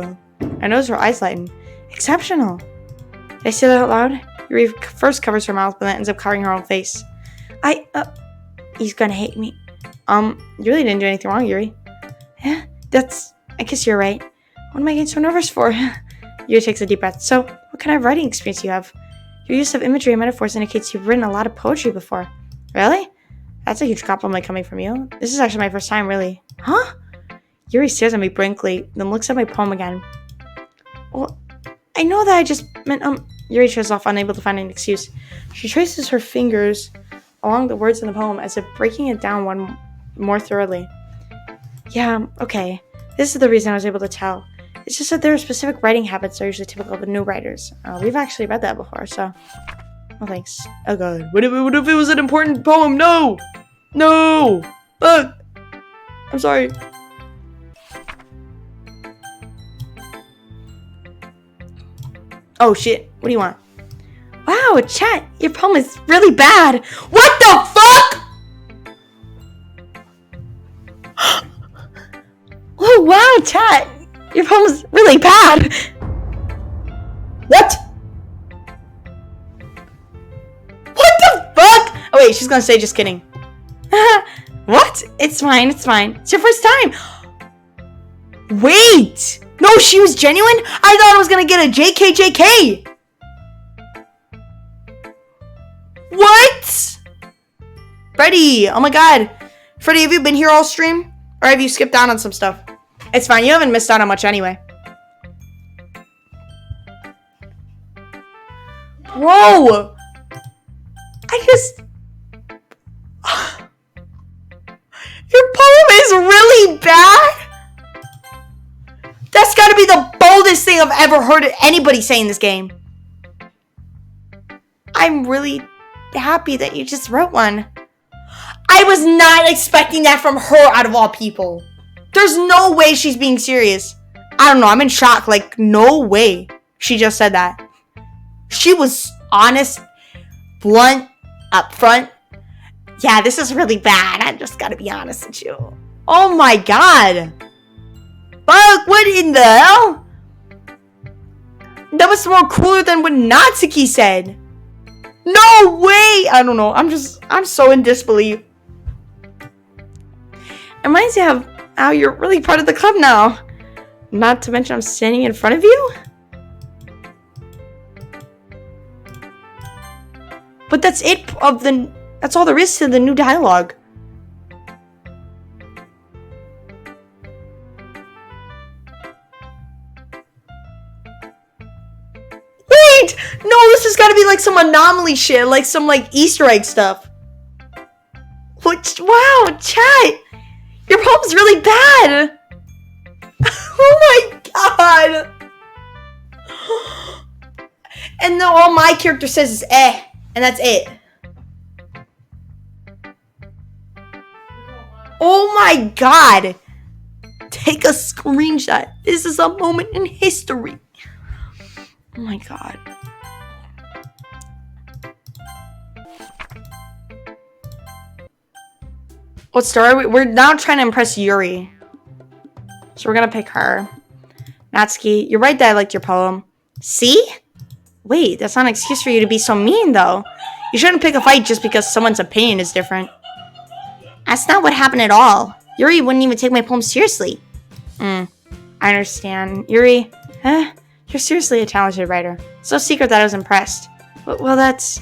I noticed her eyes lighten. Exceptional. Did I say that out loud? Yuri first covers her mouth, but then ends up covering her own face. He's gonna hate me. You really didn't do anything wrong, Yuri. Yeah, I guess you're right. What am I getting so nervous for? Yuri takes a deep breath. So, what kind of writing experience do you have? Your use of imagery and metaphors indicates you've written a lot of poetry before. Really? That's a huge compliment coming from you. This is actually my first time, really. Huh? Yuri stares at me blankly, then looks at my poem again. Well, I know that I just meant, Yuri trails off, unable to find an excuse. She traces her fingers along the words in the poem as if breaking it down one more thoroughly. Yeah, okay. This is the reason I was able to tell. It's just that there are specific writing habits that are usually typical of new writers. We've actually read that before, so... Well, thanks. Oh god. What if it was an important poem? No! No! Look! I'm sorry. Oh shit. What do you want? Wow, chat! Your poem is really bad! What the fuck?! Oh wow, chat! Your poem is really bad! What?! What the fuck?! Oh wait, she's gonna say just kidding. What? It's fine, it's fine. It's your first time! Wait! No, she was genuine? I thought I was gonna get a JKJK! What?! Freddy! Oh my god. Freddy, have you been here all stream? Or have you skipped out on some stuff? It's fine, you haven't missed out on much anyway. Whoa! Your poem is really bad? That's gotta be the boldest thing I've ever heard anybody say in this game. I'm really happy that you just wrote one. I was not expecting that from her out of all people. There's no way she's being serious. I don't know, I'm in shock. Like, no way she just said that. She was honest, blunt, upfront. Yeah, this is really bad. I just gotta be honest with you. Oh my god. Fuck, what in the hell? That was more cooler than what Natsuki said. No way! I don't know. I'm so in disbelief. It reminds me of how you're really part of the club now. Not to mention I'm standing in front of you? But that's it that's all there is to the new dialogue. Wait! No, this has got to be like some anomaly shit, like some like Easter egg stuff. What? Wow, chat! Your poem's really bad! Oh my god! And then all my character says is eh, and that's it. Oh my god! Take a screenshot. This is a moment in history. Oh my god. What story? We're now trying to impress Yuri. So we're gonna pick her. Natsuki, you're right that I liked your poem. See? Wait, that's not an excuse for you to be so mean, though. You shouldn't pick a fight just because someone's opinion is different. That's not what happened at all. Yuri wouldn't even take my poem seriously. I understand. Yuri, you're seriously a talented writer. So secret that I was impressed. Well, that's...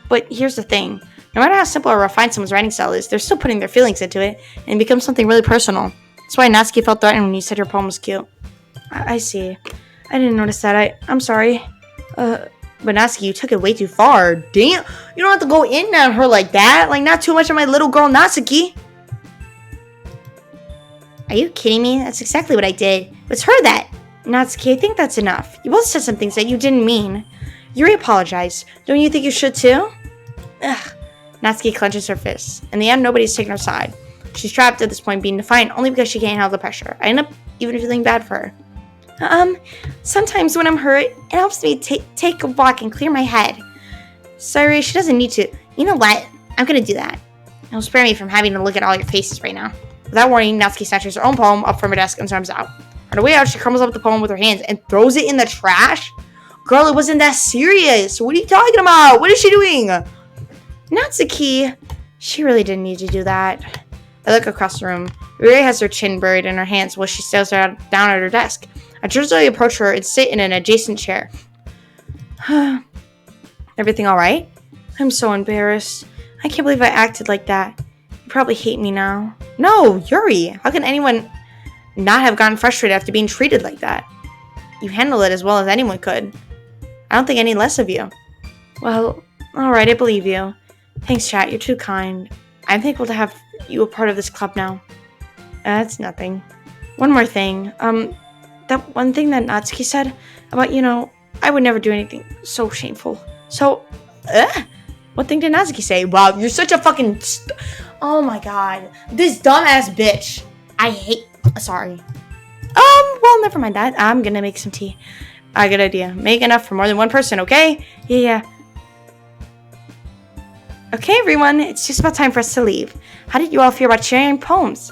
But here's the thing. No matter how simple or refined someone's writing style is, they're still putting their feelings into it, and it becomes something really personal. That's why Natsuki felt threatened when you said her poem was cute. I see. I didn't notice that. I'm sorry. But Natsuki, you took it way too far. Damn. You don't have to go in on her like that. Like, not too much on my little girl Natsuki. Are you kidding me? That's exactly what I did. It's her that... Natsuki, I think that's enough. You both said some things that you didn't mean. Yuri apologized. Don't you think you should too? Ugh. Natsuki clenches her fists. In the end, nobody's taking her side. She's trapped at this point, being defiant only because she can't handle the pressure. I end up even feeling bad for her. Sometimes when I'm hurt, it helps me take a walk and clear my head. Sorry, she doesn't need to. You know what? I'm gonna do that. It'll spare me from having to look at all your faces right now. Without warning, Natsuki snatches her own poem up from her desk and storms out. On her way out, she crumbles up the poem with her hands and throws it in the trash? Girl, it wasn't that serious. What are you talking about? What is she doing? Natsuki, she really didn't need to do that. I look across the room. Yuri has her chin buried in her hands while she stares down at her desk. I gingerly approach her and sit in an adjacent chair. Everything all right? I'm so embarrassed. I can't believe I acted like that. You probably hate me now. No, Yuri. How can anyone not have gotten frustrated after being treated like that? You handle it as well as anyone could. I don't think any less of you. Well, alright, I believe you. Thanks, chat. You're too kind. I'm thankful to have you a part of this club now. That's nothing. One more thing. That one thing that Natsuki said about, I would never do anything so shameful. So, what thing did Natsuki say? Wow, you're such a fucking... oh my god. This dumbass bitch. I hate... Sorry. Well, never mind that. I'm gonna make some tea. Good idea. Make enough for more than one person, okay? Yeah. Okay, everyone. It's just about time for us to leave. How did you all feel about sharing poems?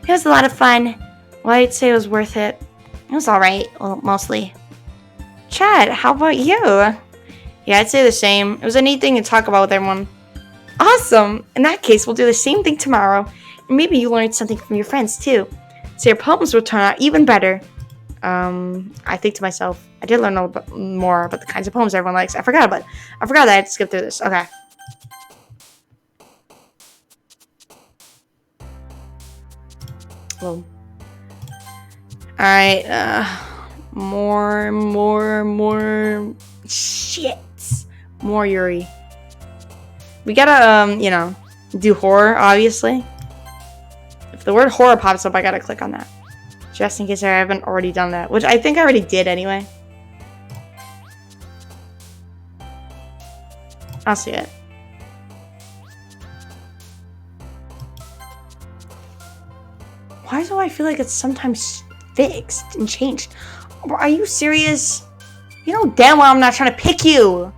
It was a lot of fun. Well, I'd say it was worth it. It was alright. Well, mostly. Chad, how about you? Yeah, I'd say the same. It was a neat thing to talk about with everyone. Awesome! In that case, we'll do the same thing tomorrow. And maybe you learned something from your friends, too. So your poems will turn out even better. I think to myself, I did learn a little bit more about the kinds of poems everyone likes. I forgot that I had to skip through this. Okay. Well. Alright, more shit. More Yuri. We gotta, do horror, obviously. If the word horror pops up, I gotta click on that. Just in case I haven't already done that. Which I think I already did anyway. I'll see it. Why do I feel like it's sometimes fixed and changed? Are you serious? You know damn well I'm not trying to pick you.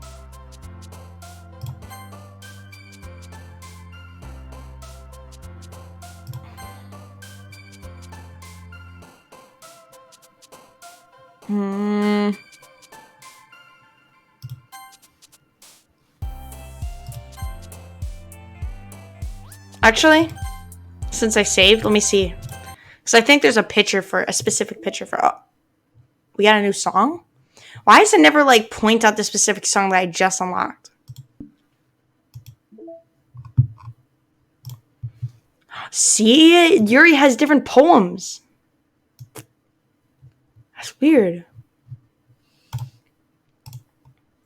Actually, since I saved, let me see. Because I think there's a specific picture for, oh, we got a new song? Why does it never, point out the specific song that I just unlocked? See? Yuri has different poems. That's weird.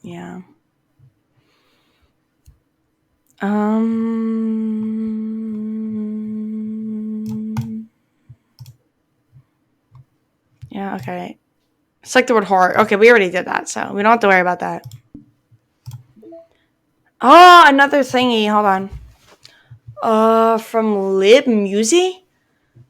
Yeah. Yeah, okay. It's like the word horror. Okay, we already did that, so we don't have to worry about that. Oh, another thingy. Hold on. From Lib Musi?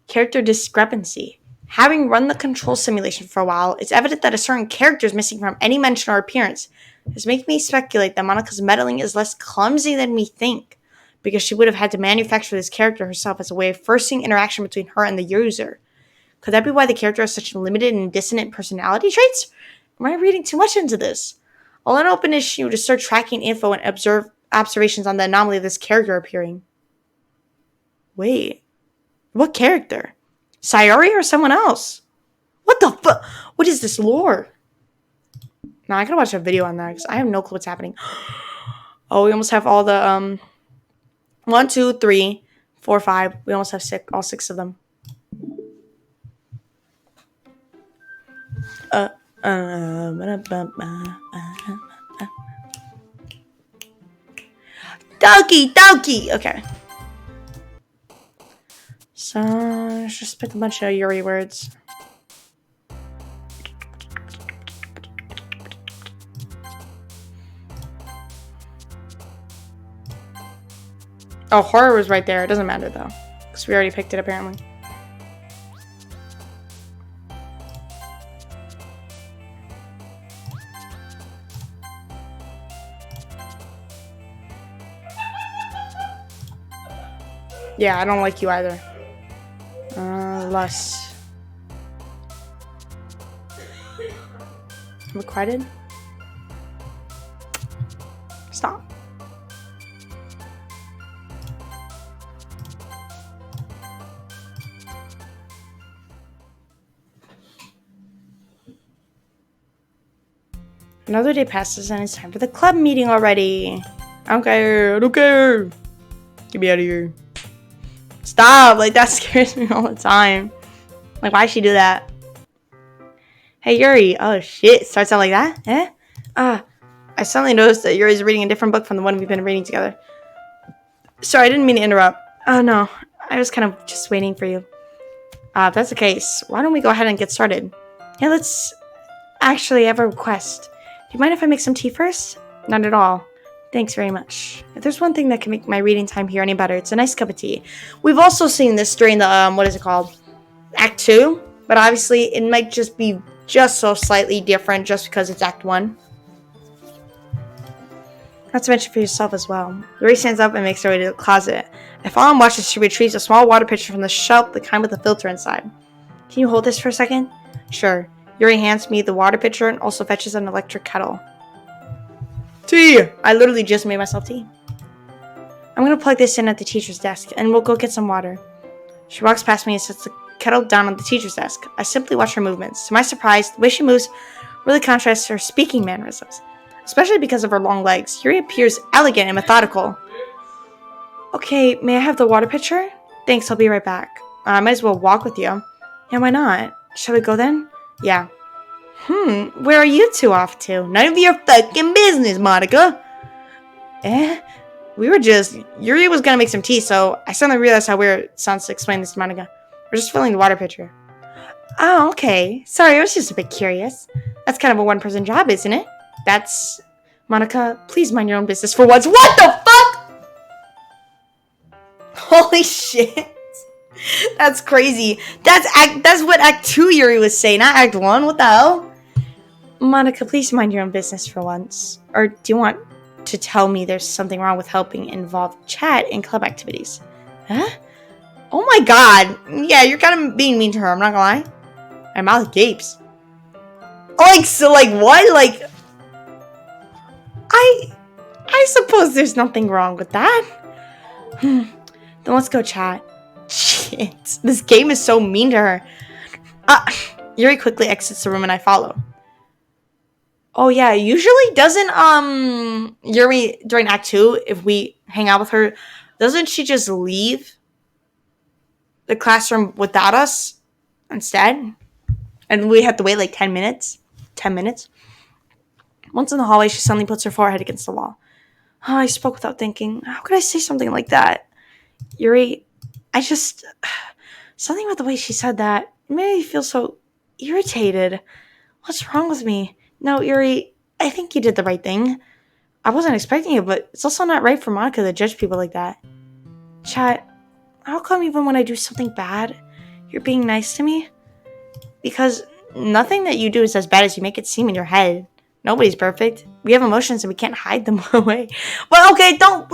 Character discrepancy. Having run the control simulation for a while, it's evident that a certain character is missing from any mention or appearance. This makes me speculate that Monika's meddling is less clumsy than we think. because she would have had to manufacture this character herself as a way of forcing interaction between her and the user. Could that be why the character has such limited and dissonant personality traits? Am I reading too much into this? I'll then open issue to start tracking info and observations on the anomaly of this character appearing. Wait. What character? Sayori or someone else? What the fuck? What is this lore? Now I gotta watch a video on that because I have no clue what's happening. Oh, we almost have all the 1, 2, 3, 4, 5. We almost have all 6 of them. Doki! Okay. So, let's just pick a bunch of Yuri words. Oh, horror was right there. It doesn't matter, though. Because we already picked it, apparently. Yeah, I don't like you either. Lust. Requited? Stop. Another day passes and it's time for the club meeting already. I don't care. Get me out of here. Stop! Like, that scares me all the time. Like, why'd she do that? Hey, Yuri. Oh, shit. Starts out like that? Eh? I suddenly noticed that Yuri's reading a different book from the one we've been reading together. Sorry, I didn't mean to interrupt. Oh, no. I was kind of just waiting for you. If that's the case, why don't we go ahead and get started? Yeah, let's... Actually, I have a request. Do you mind if I make some tea first? Not at all. Thanks very much. If there's one thing that can make my reading time here any better, it's a nice cup of tea. We've also seen this during the, what is it called? Act 2. But obviously, it might just be just so slightly different just because it's Act 1. Not to mention for yourself as well. Yuri stands up and makes her way to the closet. I follow and watch as she retrieves a small water pitcher from the shelf, the kind with a filter inside. Can you hold this for a second? Sure. Yuri hands me the water pitcher and also fetches an electric kettle. Tea! I literally just made myself tea. I'm gonna plug this in at the teacher's desk, and we'll go get some water. She walks past me and sets the kettle down on the teacher's desk. I simply watch her movements. To my surprise, the way she moves really contrasts her speaking mannerisms, especially because of her long legs. Yuri appears elegant and methodical. Okay, may I have the water pitcher? Thanks, I'll be right back. I might as well walk with you. Yeah, why not? Shall we go then? Yeah. Where are you two off to? None of your fucking business, Monica. Yuri was gonna make some tea, so I suddenly realized how weird it sounds to explain this to Monica. We're just filling the water pitcher. Oh, okay. Sorry, I was just a bit curious. That's kind of a one-person job, isn't it? Monica, please mind your own business for once. What the fuck? Holy shit. That's crazy. That's what Act 2 Yuri was saying, not Act 1. What the hell? Monica, please mind your own business for once. Or do you want to tell me there's something wrong with helping involve chat in club activities? Huh? Oh my god. Yeah, you're kind of being mean to her, I'm not gonna lie. My mouth gapes. Like, so, like, what? Like, I suppose there's nothing wrong with that. Then let's go chat. Shit. This game is so mean to her. Yuri quickly exits the room and I follow. Oh yeah, usually doesn't Yuri during Act 2, if we hang out with her, doesn't she just leave the classroom without us instead? And we have to wait like 10 minutes. 10 minutes. Once in the hallway, she suddenly puts her forehead against the wall. Oh, I spoke without thinking. How could I say something like that? Yuri, something about the way she said that made me feel so irritated. What's wrong with me? No, Yuri, I think you did the right thing. I wasn't expecting it, but it's also not right for Monica to judge people like that. Chat, how come even when I do something bad, you're being nice to me? Because nothing that you do is as bad as you make it seem in your head. Nobody's perfect. We have emotions and we can't hide them away. Well, okay, don't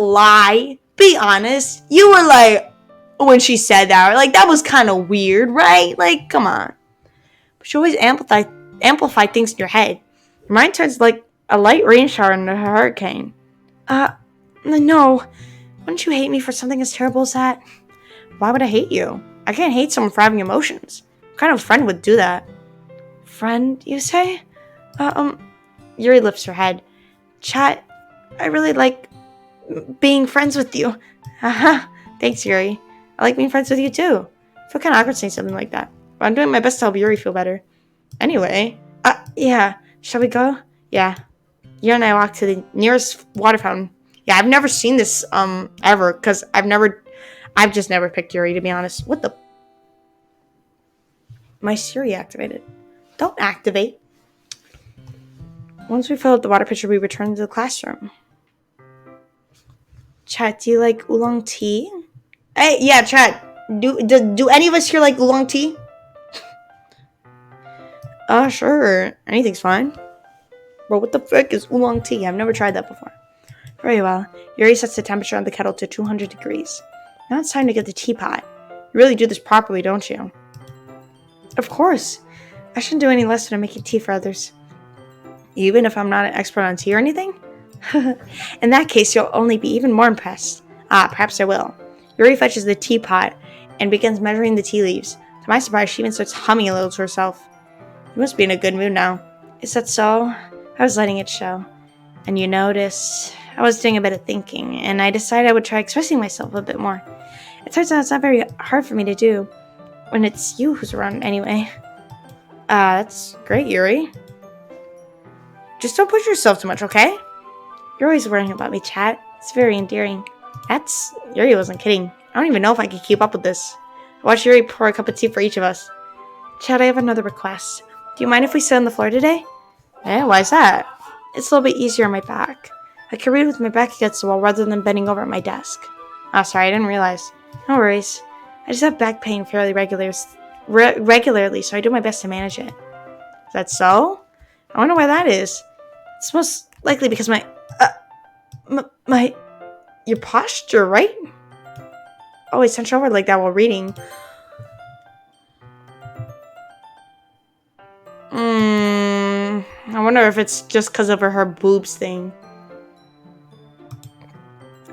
lie. Be honest. You were like, when she said that, like, that was kind of weird, right? Like, come on. But you always amplify things in your head. Your mind turns like a light rain shower into a hurricane. No. Wouldn't you hate me for something as terrible as that? Why would I hate you? I can't hate someone for having emotions. What kind of friend would do that? Friend, you say? Yuri lifts her head. Chat, I really like being friends with you. Thanks, Yuri. I like being friends with you too. I feel kind of awkward saying something like that, but I'm doing my best to help Yuri feel better. Anyway, yeah. Shall we go? Yeah. Yuri and I walk to the nearest water fountain. Yeah, I've never seen this, ever, because I've just never picked Yuri, to be honest. What the? My Siri activated. Don't activate. Once we fill up the water pitcher, we return to the classroom. Chat, do you like oolong tea? Hey, yeah, chat. Do any of us here like oolong tea? Sure. Anything's fine. Bro, what the frick is oolong tea? I've never tried that before. Very well. Yuri sets the temperature on the kettle to 200 degrees. Now it's time to get the teapot. You really do this properly, don't you? Of course. I shouldn't do any less than making tea for others. Even if I'm not an expert on tea or anything? In that case, you'll only be even more impressed. Perhaps I will. Yuri fetches the teapot and begins measuring the tea leaves. To my surprise, she even starts humming a little to herself. You must be in a good mood now. Is that so? I was letting it show. And you noticed I was doing a bit of thinking, and I decided I would try expressing myself a bit more. It turns out it's not very hard for me to do when it's you who's around anyway. That's great, Yuri. Just don't push yourself too much, okay? You're always worrying about me, chat. It's very endearing. Yuri wasn't kidding. I don't even know if I can keep up with this. I watched Yuri pour a cup of tea for each of us. Chat, I have another request. Do you mind if we sit on the floor today? Why is that? It's a little bit easier on my back. I can read with my back against the wall rather than bending over at my desk. Oh, sorry, I didn't realize. No worries. I just have back pain fairly regularly, so I do my best to manage it. Is that so? I wonder why that is. It's most likely because your posture, right? Always hunch over like that while reading. I wonder if it's just because of her boobs thing.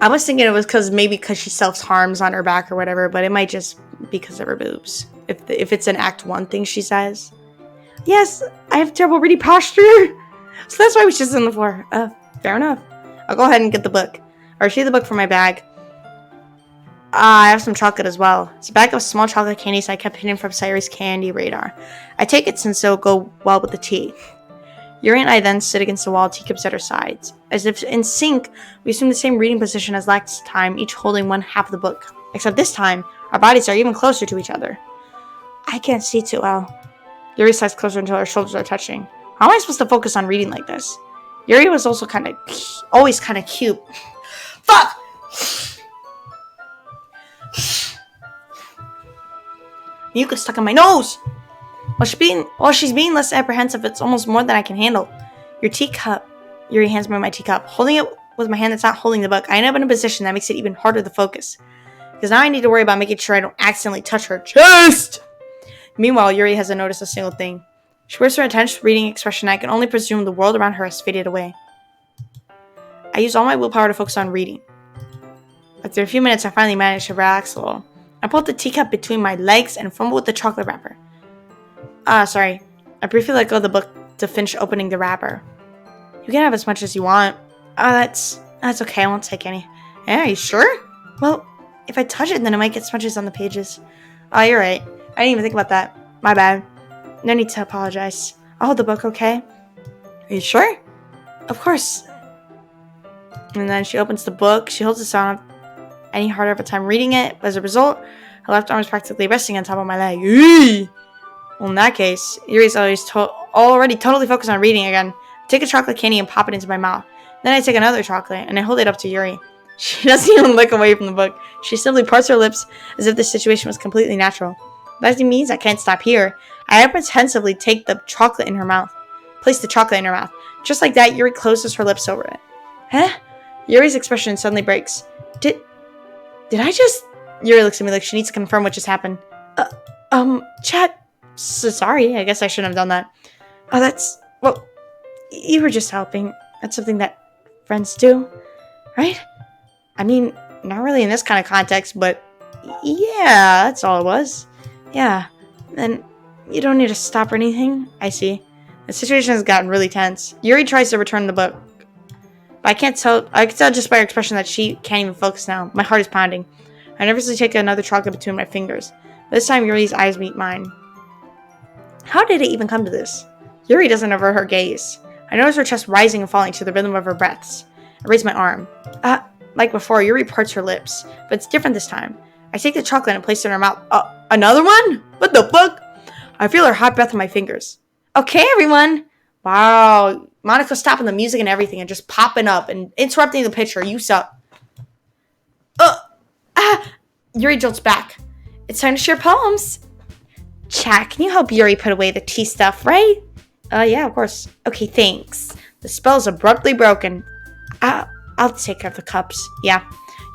I was thinking it was because she self-harms on her back or whatever, but it might just be because of her boobs. If it's an Act 1 thing she says. Yes, I have terrible reading posture. So that's why we should sit on the floor. Fair enough. I'll go ahead and get the book. Or retrieve the book from my bag. I have some chocolate as well. It's a bag of small chocolate candies I kept hidden from Sayori's candy radar. I take it since it'll go well with the tea. Yuri and I then sit against the wall, teacups at our sides. As if in sync, we assume the same reading position as last time, each holding one half of the book. Except this time, our bodies are even closer to each other. I can't see too well. Yuri slides closer until our shoulders are touching. How am I supposed to focus on reading like this? Yuri was also always kind of cute. Fuck! Mucus stuck in my nose! While she's being less apprehensive, it's almost more than I can handle. Your teacup. Yuri hands me my teacup. Holding it with my hand that's not holding the book, I end up in a position that makes it even harder to focus. Because now I need to worry about making sure I don't accidentally touch her chest! Meanwhile, Yuri hasn't noticed a single thing. She wears her intense reading expression, and I can only presume the world around her has faded away. I use all my willpower to focus on reading. After a few minutes, I finally managed to relax a little. I pulled the teacup between my legs and fumbled with the chocolate wrapper. Sorry. I briefly let go of the book to finish opening the wrapper. You can have as much as you want. That's okay. I won't take any. Yeah, you sure? Well, if I touch it, then it might get smudges on the pages. Oh, you're right. I didn't even think about that. My bad. No need to apologize. I'll hold the book, okay? Are you sure? Of course. And then she opens the book. She holds it down any harder of a time reading it. But as a result, her left arm is practically resting on top of my leg. Eee! Well, in that case, Yuri's already totally focused on reading again. I take a chocolate candy and pop it into my mouth. Then I take another chocolate and I hold it up to Yuri. She doesn't even look away from the book. She simply parts her lips as if the situation was completely natural. That means I can't stop here. I apprehensively take the chocolate in her mouth. placed the chocolate in her mouth. Just like that, Yuri closes her lips over it. Huh? Yuri's expression suddenly breaks. Did I just... Yuri looks at me like she needs to confirm what just happened. Chat. So sorry, I guess I shouldn't have done that. Oh, that's... Well, you were just helping. That's something that friends do, right? I mean, not really in this kind of context, but yeah, that's all it was. Yeah, and you don't need to stop or anything. I see. The situation has gotten really tense. Yuri tries to return the book, but I can tell just by her expression that she can't even focus now. My heart is pounding. I nervously take another chocolate between my fingers. This time, Yuri's eyes meet mine. How did it even come to this? Yuri doesn't avert her gaze. I notice her chest rising and falling to the rhythm of her breaths. I raise my arm. Like before, Yuri parts her lips, but it's different this time. I take the chocolate and place it in her mouth. Another one? What the fuck? I feel her hot breath on my fingers. Okay, everyone. Wow. Monica's stopping the music and everything and just popping up and interrupting the picture. You suck. Yuri jolts back. It's time to share poems. Chat, can you help Yuri put away the tea stuff, right? Yeah, of course. Okay, thanks. The spell is abruptly broken. I'll take care of the cups. Yeah.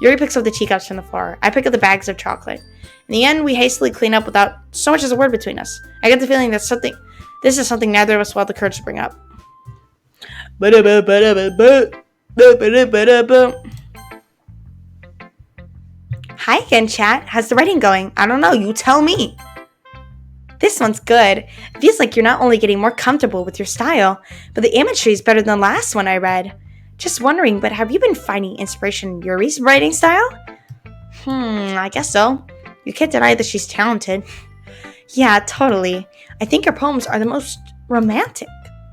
Yuri picks up the teacups from the floor. I pick up the bags of chocolate. In the end, we hastily clean up without so much as a word between us. I get the feeling that this is something neither of us will have the courage to bring up. Hi again, chat. How's the writing going? I don't know. You tell me. This one's good. It feels like you're not only getting more comfortable with your style, but the imagery is better than the last one I read. Just wondering, but have you been finding inspiration in Yuri's writing style? I guess so. You can't deny that she's talented. Yeah, totally. I think her poems are the most romantic.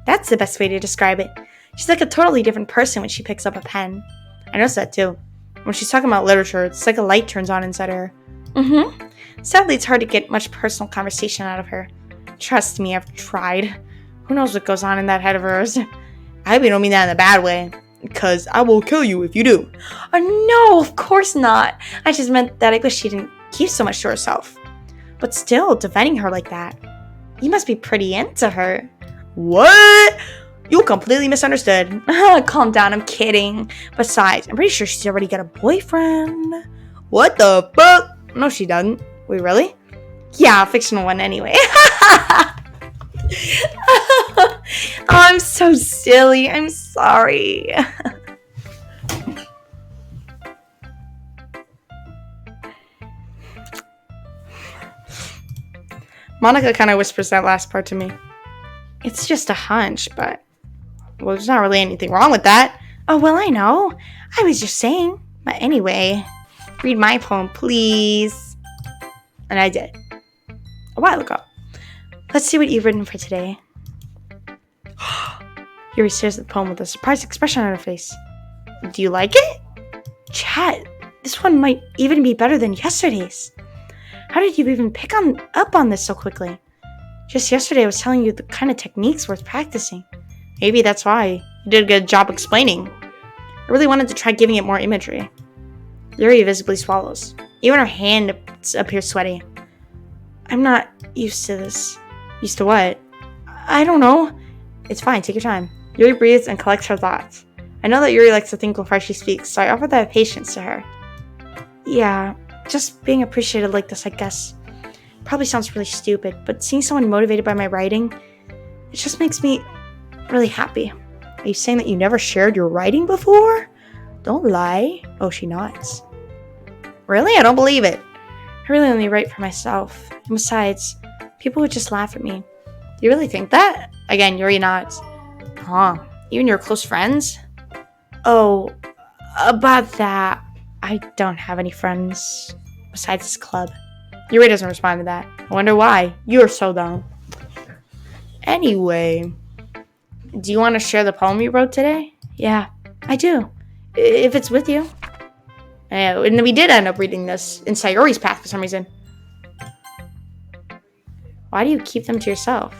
That's the best way to describe it. She's like a totally different person when she picks up a pen. I notice that too. When she's talking about literature, it's like a light turns on inside her. Sadly, it's hard to get much personal conversation out of her. Trust me, I've tried. Who knows what goes on in that head of hers? I hope you don't mean that in a bad way. Because I will kill you if you do. Oh no, of course not. I just meant that I wish she didn't keep so much to herself. But still, defending her like that. You must be pretty into her. What? You completely misunderstood. Calm down, I'm kidding. Besides, I'm pretty sure she's already got a boyfriend. What the fuck? No, she doesn't. Wait, really? Yeah, a fictional one anyway. Oh, I'm so silly. I'm sorry. Monica kind of whispers that last part to me. It's just a hunch, but... Well, there's not really anything wrong with that. Oh, well, I know. I was just saying. But anyway, read my poem, please. And I did. A while ago. Let's see what you've written for today. Yuri stares at the poem with a surprised expression on her face. Do you like it? Chat, this one might even be better than yesterday's. How did you even pick up on this so quickly? Just yesterday I was telling you the kind of techniques worth practicing. Maybe that's why. You did a good job explaining. I really wanted to try giving it more imagery. Yuri visibly swallows. Even her hand appears sweaty. I'm not used to this. Used to what? I don't know. It's fine, take your time. Yuri breathes and collects her thoughts. I know that Yuri likes to think before she speaks, so I offer that patience to her. Yeah, just being appreciated like this, I guess. Probably sounds really stupid, but seeing someone motivated by my writing, it just makes me really happy. Are you saying that you never shared your writing before? Don't lie. Oh, she nods. Really? I don't believe it. I really only write for myself. And besides, people would just laugh at me. You really think that? Again, Yuri nods. Huh. Even your close friends? Oh, about that, I don't have any friends besides this club. Yuri doesn't respond to that. I wonder why. You're so dumb. Anyway, do you want to share the poem you wrote today? Yeah, I do. If it's with you. And we did end up reading this in Sayori's path for some reason. Why do you keep them to yourself?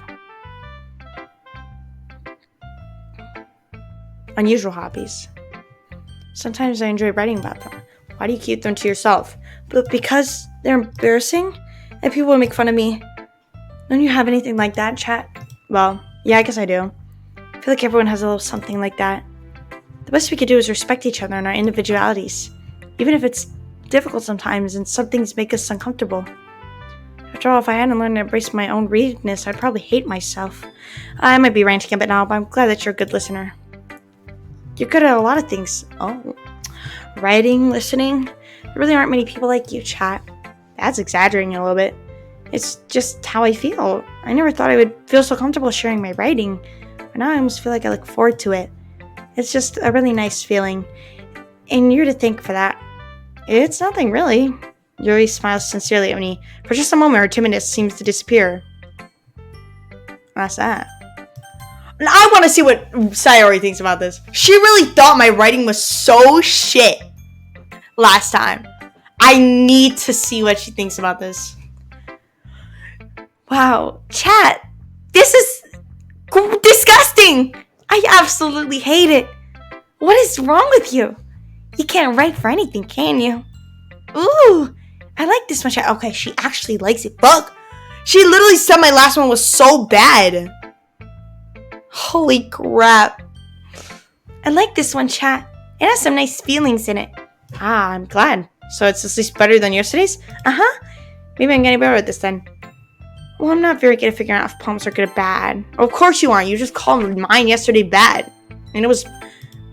Unusual hobbies. Sometimes I enjoy writing about them. Why do you keep them to yourself? But because they're embarrassing and people will make fun of me. Don't you have anything like that, chat? Well, yeah, I guess I do. I feel like everyone has a little something like that. The best we could do is respect each other and our individualities, even if it's difficult sometimes and some things make us uncomfortable. After all, if I hadn't learned to embrace my own weakness, I'd probably hate myself. I might be ranting a bit now, but I'm glad that you're a good listener. You're good at a lot of things. Oh, writing, listening. There really aren't many people like you, chat. That's exaggerating a little bit. It's just how I feel. I never thought I would feel so comfortable sharing my writing, but now I almost feel like I look forward to it. It's just a really nice feeling, and you're to thank for that. It's nothing, really. Yuri smiles sincerely at me. For just a moment, her timidness seems to disappear. What's that? I want to see what Sayori thinks about this. She really thought my writing was so shit last time. I need to see what she thinks about this. Wow, chat, this is disgusting. I absolutely hate it. What is wrong with you? You can't write for anything, can you? Ooh, I like this one, chat. Okay, she actually likes it. Fuck. She literally said my last one was so bad. Holy crap. I like this one, chat. It has some nice feelings in it. Ah, I'm glad. So it's at least better than yesterday's? Uh-huh. Maybe I'm getting better at this then. Well, I'm not very good at figuring out if poems are good or bad. Of course you aren't. You just called mine yesterday bad. And it was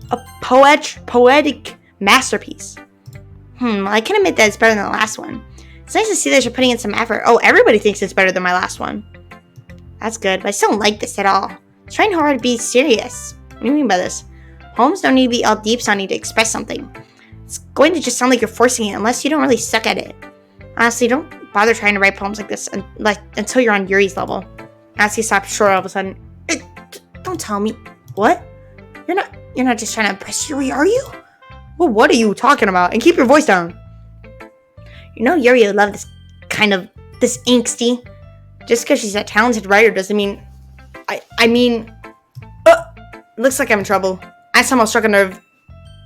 a poetic masterpiece. Well, I can admit that it's better than the last one. It's nice to see that you're putting in some effort. Oh, everybody thinks it's better than my last one. That's good, but I still don't like this at all. It's trying hard to be serious. What do you mean by this? Poems don't need to be all deep sounding to express something. It's going to just sound like you're forcing it unless you don't really suck at it. Honestly, don't bother trying to write poems like this until you're on Yuri's level. Natsuki stopped short all of a sudden. Don't tell me. What? You're not just trying to impress Yuri, are you? Well, what are you talking about? And keep your voice down. You know Yuri would love this angsty. Just because she's a talented writer doesn't mean... looks like I'm in trouble. I somehow struck a nerve.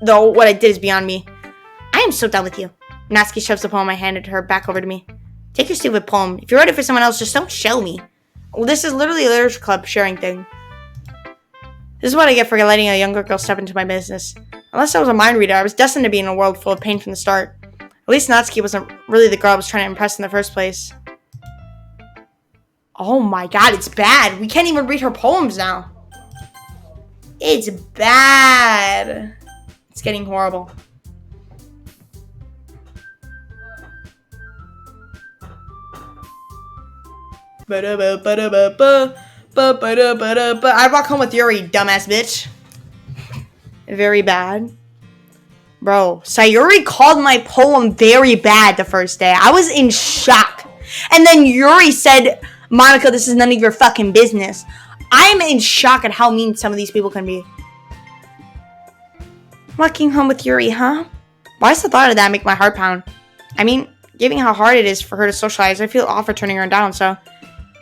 Though what I did is beyond me. I am so done with you. Natsuki shoves the poem I handed her back over to me. Take your stupid poem. If you wrote it for someone else, just don't show me. Well, this is literally a literature club sharing thing. This is what I get for letting a younger girl step into my business. Unless I was a mind reader, I was destined to be in a world full of pain from the start. At least Natsuki wasn't really the girl I was trying to impress in the first place. Oh my god, it's bad. We can't even read her poems now. It's bad. It's getting horrible. I walk home with Yuri, dumbass bitch. Very bad. Bro, Sayuri called my poem very bad the first day. I was in shock. And then Yuri said, Monica, this is none of your fucking business. I'm in shock at how mean some of these people can be. Walking home with Yuri, huh? Why does the thought of that make my heart pound? I mean, given how hard it is for her to socialize, I feel awful turning her down, so...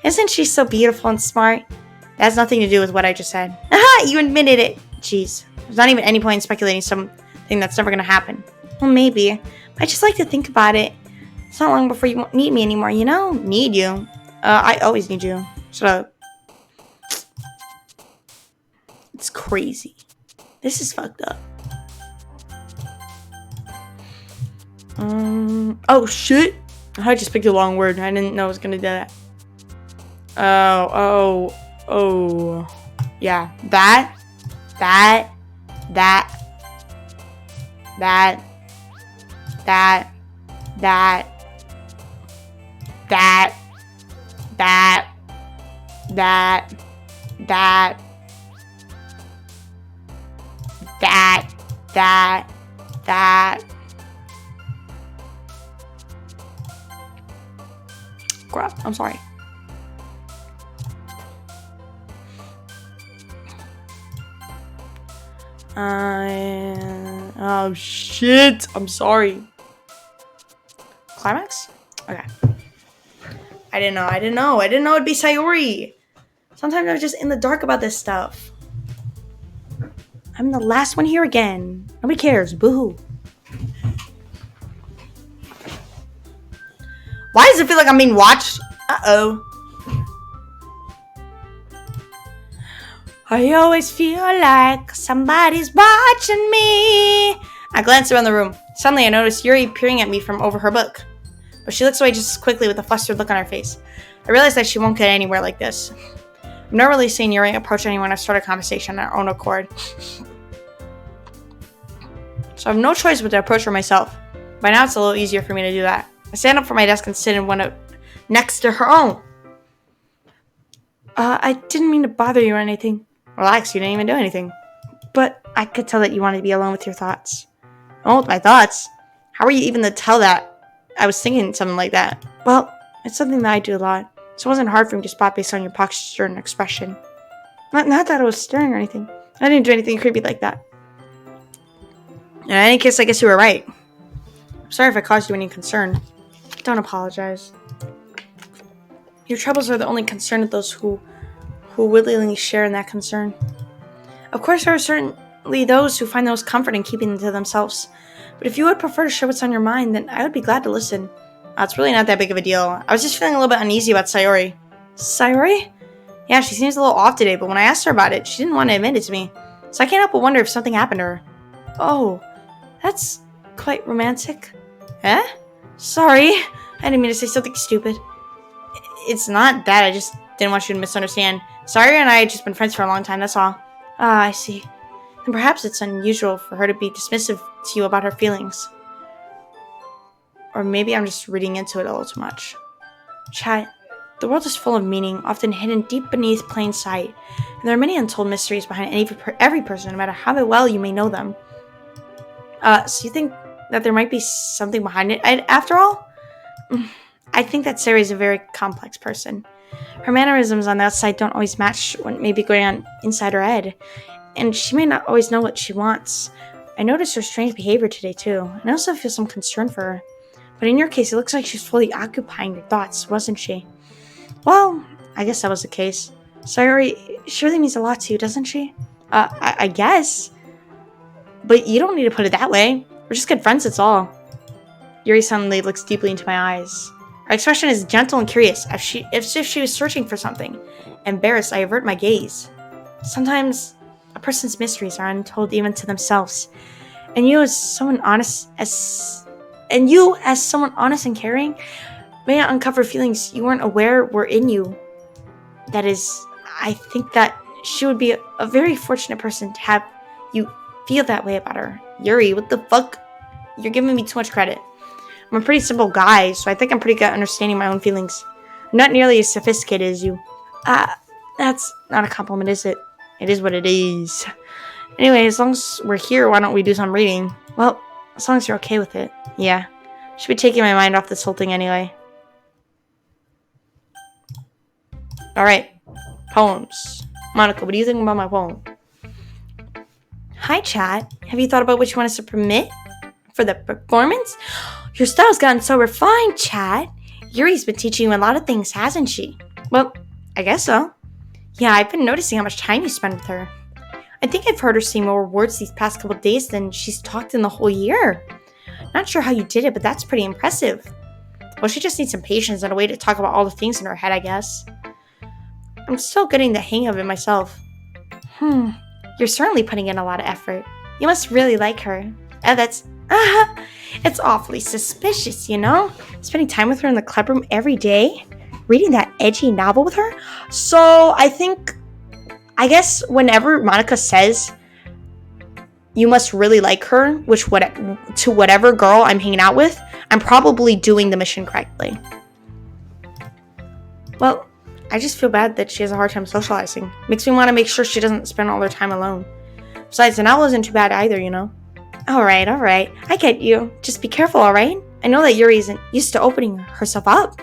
Isn't she so beautiful and smart? That has nothing to do with what I just said. Aha! You admitted it! Jeez. There's not even any point in speculating something that's never gonna happen. Well, maybe. I just like to think about it. It's not long before you won't need me anymore, you know? Need you? I always need you. Shut up. It's crazy. This is fucked up. Oh shit! I just picked the wrong word. I didn't know I was gonna do that. Oh. Yeah. That. Crap, I'm sorry. Oh shit, I'm sorry. Climax? Okay. I didn't know it'd be Sayori. Sometimes I'm just in the dark about this stuff. I'm the last one here again. Nobody cares. Boo-hoo. Why does it feel like I'm being watched? Uh-oh. I always feel like somebody's watching me. I glance around the room. Suddenly I notice Yuri peering at me from over her book. But she looks away just as quickly with a flustered look on her face. I realize that she won't get anywhere like this. I've never really seen Yuri approach anyone or start a conversation on her own accord. So I have no choice but to approach her myself. By now it's a little easier for me to do that. I stand up from my desk and sit in one next to her own. I didn't mean to bother you or anything. Relax, you didn't even do anything. But I could tell that you wanted to be alone with your thoughts. Oh, with my thoughts? How were you even to tell that I was thinking something like that? Well, it's something that I do a lot, so it wasn't hard for me to spot based on your posture and expression. Not that I was staring or anything. I didn't do anything creepy like that. In any case, I guess you were right. I'm sorry if I caused you any concern. Don't apologize. Your troubles are the only concern of those who willingly share in that concern. Of course, there are certainly those who find the most comfort in keeping them to themselves. But if you would prefer to share what's on your mind, then I would be glad to listen. It's really not that big of a deal. I was just feeling a little bit uneasy about Sayori. Sayori? Yeah, she seems a little off today, but when I asked her about it, she didn't want to admit it to me. So I can't help but wonder if something happened to her. Oh, that's quite romantic. Eh? Sorry, I didn't mean to say something stupid. It's not that, I just didn't want you to misunderstand. Sayori and I had just been friends for a long time, that's all. Ah, I see. And perhaps it's unusual for her to be dismissive to you about her feelings. Or maybe I'm just reading into it a little too much. Chat, the world is full of meaning, often hidden deep beneath plain sight. And there are many untold mysteries behind every person, no matter how well you may know them. So you think that there might be something behind it after all? I think that Sayori is a very complex person. Her mannerisms on the outside don't always match what may be going on inside her head. And she may not always know what she wants. I noticed her strange behavior today too, and I also feel some concern for her. But in your case, it looks like she's fully occupying your thoughts, wasn't she? Well, I guess that was the case. Sayori surely means a lot to you, doesn't she? I guess. But you don't need to put it that way. We're just good friends, that's all. Yuri suddenly looks deeply into my eyes. Her expression is gentle and curious, as if she was searching for something. Embarrassed, I avert my gaze. Sometimes a person's mysteries are untold even to themselves. And you as someone honest and caring may uncover feelings you weren't aware were in you. That is, I think that she would be a very fortunate person to have you feel that way about her. Yuri, what the fuck? You're giving me too much credit. I'm a pretty simple guy, so I think I'm pretty good at understanding my own feelings. I'm not nearly as sophisticated as you. That's not a compliment, is it? It is what it is. Anyway, as long as we're here, why don't we do some reading? Well, as long as you're okay with it. Yeah. Should be taking my mind off this whole thing anyway. Alright. Poems. Monica, what do you think about my poem? Hi, chat. Have you thought about what you want us to permit for the performance? Your style's gotten so refined, chat. Yuri's been teaching you a lot of things, hasn't she? Well, I guess so. Yeah, I've been noticing how much time you spend with her. I think I've heard her say more words these past couple days than she's talked in the whole year. Not sure how you did it, but that's pretty impressive. Well, she just needs some patience and a way to talk about all the things in her head, I guess. I'm still getting the hang of it myself. You're certainly putting in a lot of effort. You must really like her. It's awfully suspicious, you know? Spending time with her in the club room every day? Reading that edgy novel with her? So, I guess whenever Monica says you must really like her, to whatever girl I'm hanging out with, I'm probably doing the mission correctly. Well, I just feel bad that she has a hard time socializing. Makes me want to make sure she doesn't spend all her time alone. Besides, the novel isn't too bad either, you know? Alright. I get you. Just be careful, alright? I know that Yuri isn't used to opening herself up.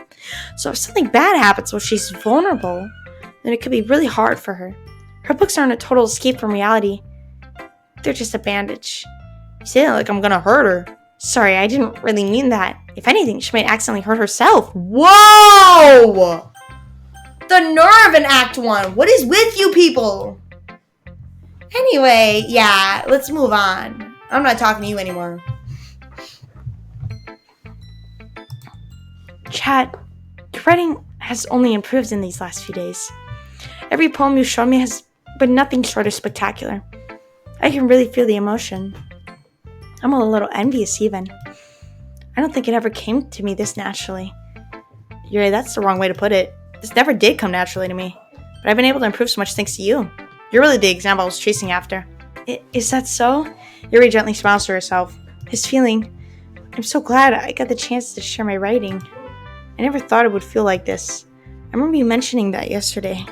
So if something bad happens while she's vulnerable, then it could be really hard for her. Her books aren't a total escape from reality. They're just a bandage. You say that like I'm gonna hurt her. Sorry, I didn't really mean that. If anything, she might accidentally hurt herself. Whoa! The nerve in Act 1. What is with you people? Anyway, yeah, let's move on. I'm not talking to you anymore. Chat, your writing has only improved in these last few days. Every poem you've shown me has but nothing short of spectacular. I can really feel the emotion. I'm a little envious even. I don't think it ever came to me this naturally. Yuri, that's the wrong way to put it. This never did come naturally to me. But I've been able to improve so much thanks to you. You're really the example I was chasing after. Is that so? Yuri gently smiles to herself. His feeling. I'm so glad I got the chance to share my writing. I never thought it would feel like this. I remember you mentioning that yesterday.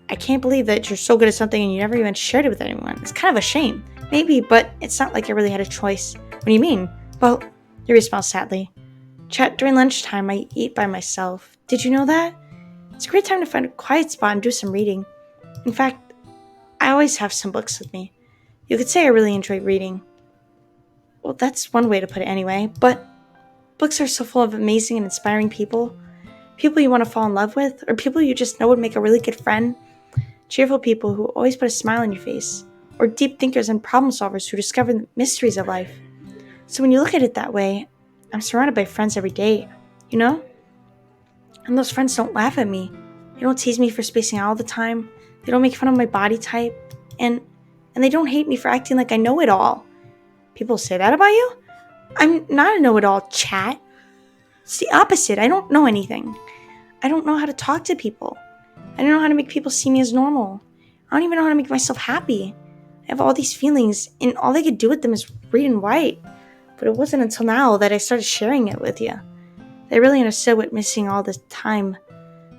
I can't believe that you're so good at something and you never even shared it with anyone. It's kind of a shame. Maybe, but it's not like I really had a choice. What do you mean? Well, Yuri smiles sadly. Chat, during lunchtime, I eat by myself. Did you know that? It's a great time to find a quiet spot and do some reading. In fact, I always have some books with me. You could say I really enjoy reading. Well, that's one way to put it anyway, but books are so full of amazing and inspiring people. People you want to fall in love with, or people you just know would make a really good friend. Cheerful people who always put a smile on your face, or deep thinkers and problem solvers who discover the mysteries of life. So when you look at it that way, I'm surrounded by friends every day, you know? And those friends don't laugh at me. They don't tease me for spacing out all the time. They don't make fun of my body type. And they don't hate me for acting like I know it all. People say that about you? I'm not a know-it-all, chat. It's the opposite. I don't know anything. I don't know how to talk to people. I don't know how to make people see me as normal. I don't even know how to make myself happy. I have all these feelings, and all I could do with them is read and write. But it wasn't until now that I started sharing it with you. I really understood what missing all this time.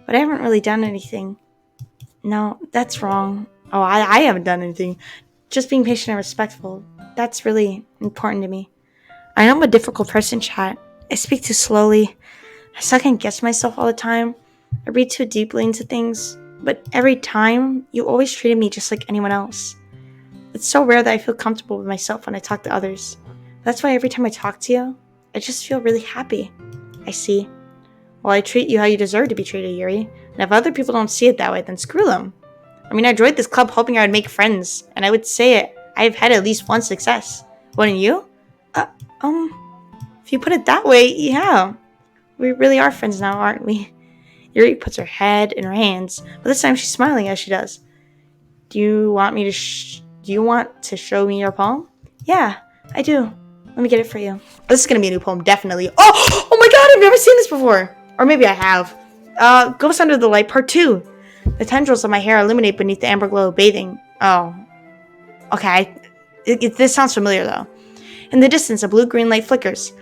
But I haven't really done anything. No, that's wrong. Oh, I haven't done anything. Just being patient and respectful. That's really important to me. I know I'm a difficult person, chat. I speak too slowly. I second guess myself all the time. I read too deeply into things. But every time, you always treated me just like anyone else. It's so rare that I feel comfortable with myself when I talk to others. That's why every time I talk to you, I just feel really happy. I see. Well, I treat you how you deserve to be treated, Yuri. And if other people don't see it that way, then screw them. I mean, I joined this club hoping I would make friends. And I would say it. I've had at least one success. Wouldn't you? If you put it that way, yeah. We really are friends now, aren't we? Yuri puts her head in her hands, but this time she's smiling as she does. Do you want to show me your poem? Yeah, I do. Let me get it for you. This is gonna be a new poem, definitely. Oh my god, I've never seen this before. Or maybe I have. Ghost Under the Light, Part 2. The tendrils of my hair illuminate beneath the amber glow, bathing. Oh. Okay. This sounds familiar, though. In the distance, a blue-green light flickers.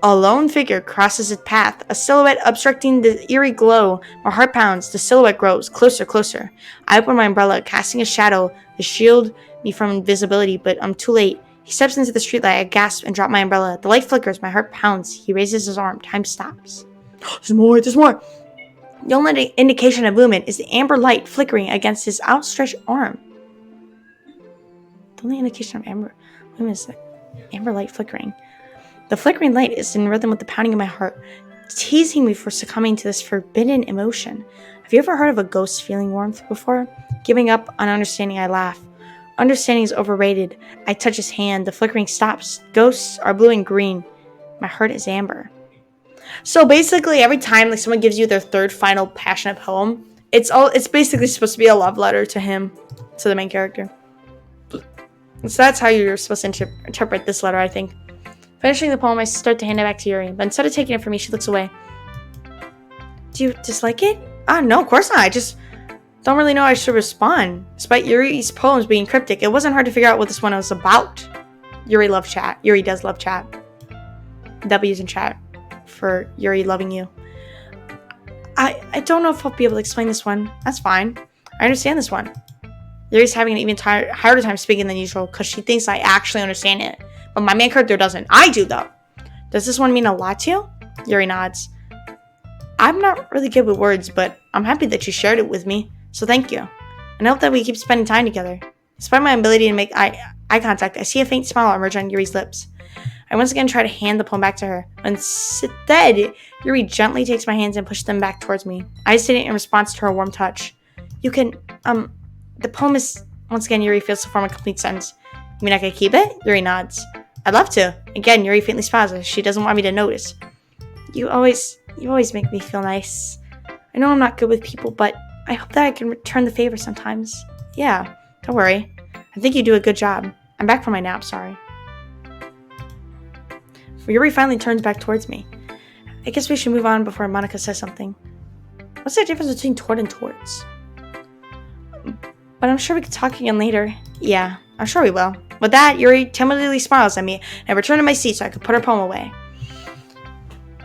A lone figure crosses its path, a silhouette obstructing the eerie glow. My heart pounds. The silhouette grows. Closer, closer. I open my umbrella, casting a shadow to shield me from invisibility, but I'm too late. He steps into the streetlight. I gasp and drop my umbrella. The light flickers. My heart pounds. He raises his arm. Time stops. There's more. There's more. The only indication of movement is the amber light flickering against his outstretched arm. The only indication of amber movement is the amber light flickering. The flickering light is in rhythm with the pounding of my heart, teasing me for succumbing to this forbidden emotion. Have you ever heard of a ghost feeling warmth before? Giving up on understanding, I laugh. Understanding is overrated. I touch his hand. The flickering stops. Ghosts are blue and green. My heart is amber. So basically, every time like someone gives you their third final passionate poem, it's basically supposed to be a love letter to him, to the main character. So that's how you're supposed to interpret this letter, I think. Finishing the poem, I start to hand it back to Yuri, but instead of taking it from me, she looks away. Do you dislike it? No, of course not. I just don't really know how I should respond. Despite Yuri's poems being cryptic, it wasn't hard to figure out what this one was about. Yuri loves chat. Yuri does love chat. W's in chat for Yuri loving you. I don't know if I'll be able to explain this one. That's fine. I understand this one. Yuri's having an even harder time speaking than usual because she thinks I actually understand it. But my main character doesn't. I do, though. Does this one mean a lot to you? Yuri nods. I'm not really good with words, but I'm happy that you shared it with me, so thank you. And I hope that we keep spending time together. Despite my ability to make eye contact, I see a faint smile emerge on Yuri's lips. I once again try to hand the poem back to her. Instead, Yuri gently takes my hands and pushes them back towards me. I hesitate in response to her warm touch. You can, the poem is, once again, Yuri fails to form a complete sentence. You mean I can keep it? Yuri nods. I'd love to. Again, Yuri faintly smiles as she doesn't want me to notice. You always make me feel nice. I know I'm not good with people, but I hope that I can return the favor sometimes. Yeah, don't worry. I think you do a good job. I'm back from my nap, sorry. Yuri finally turns back towards me. I guess we should move on before Monica says something. What's the difference between toward and towards? But I'm sure we could talk again later. Yeah, I'm sure we will. With that, Yuri timidly smiles at me, and I return to my seat so I could put her poem away.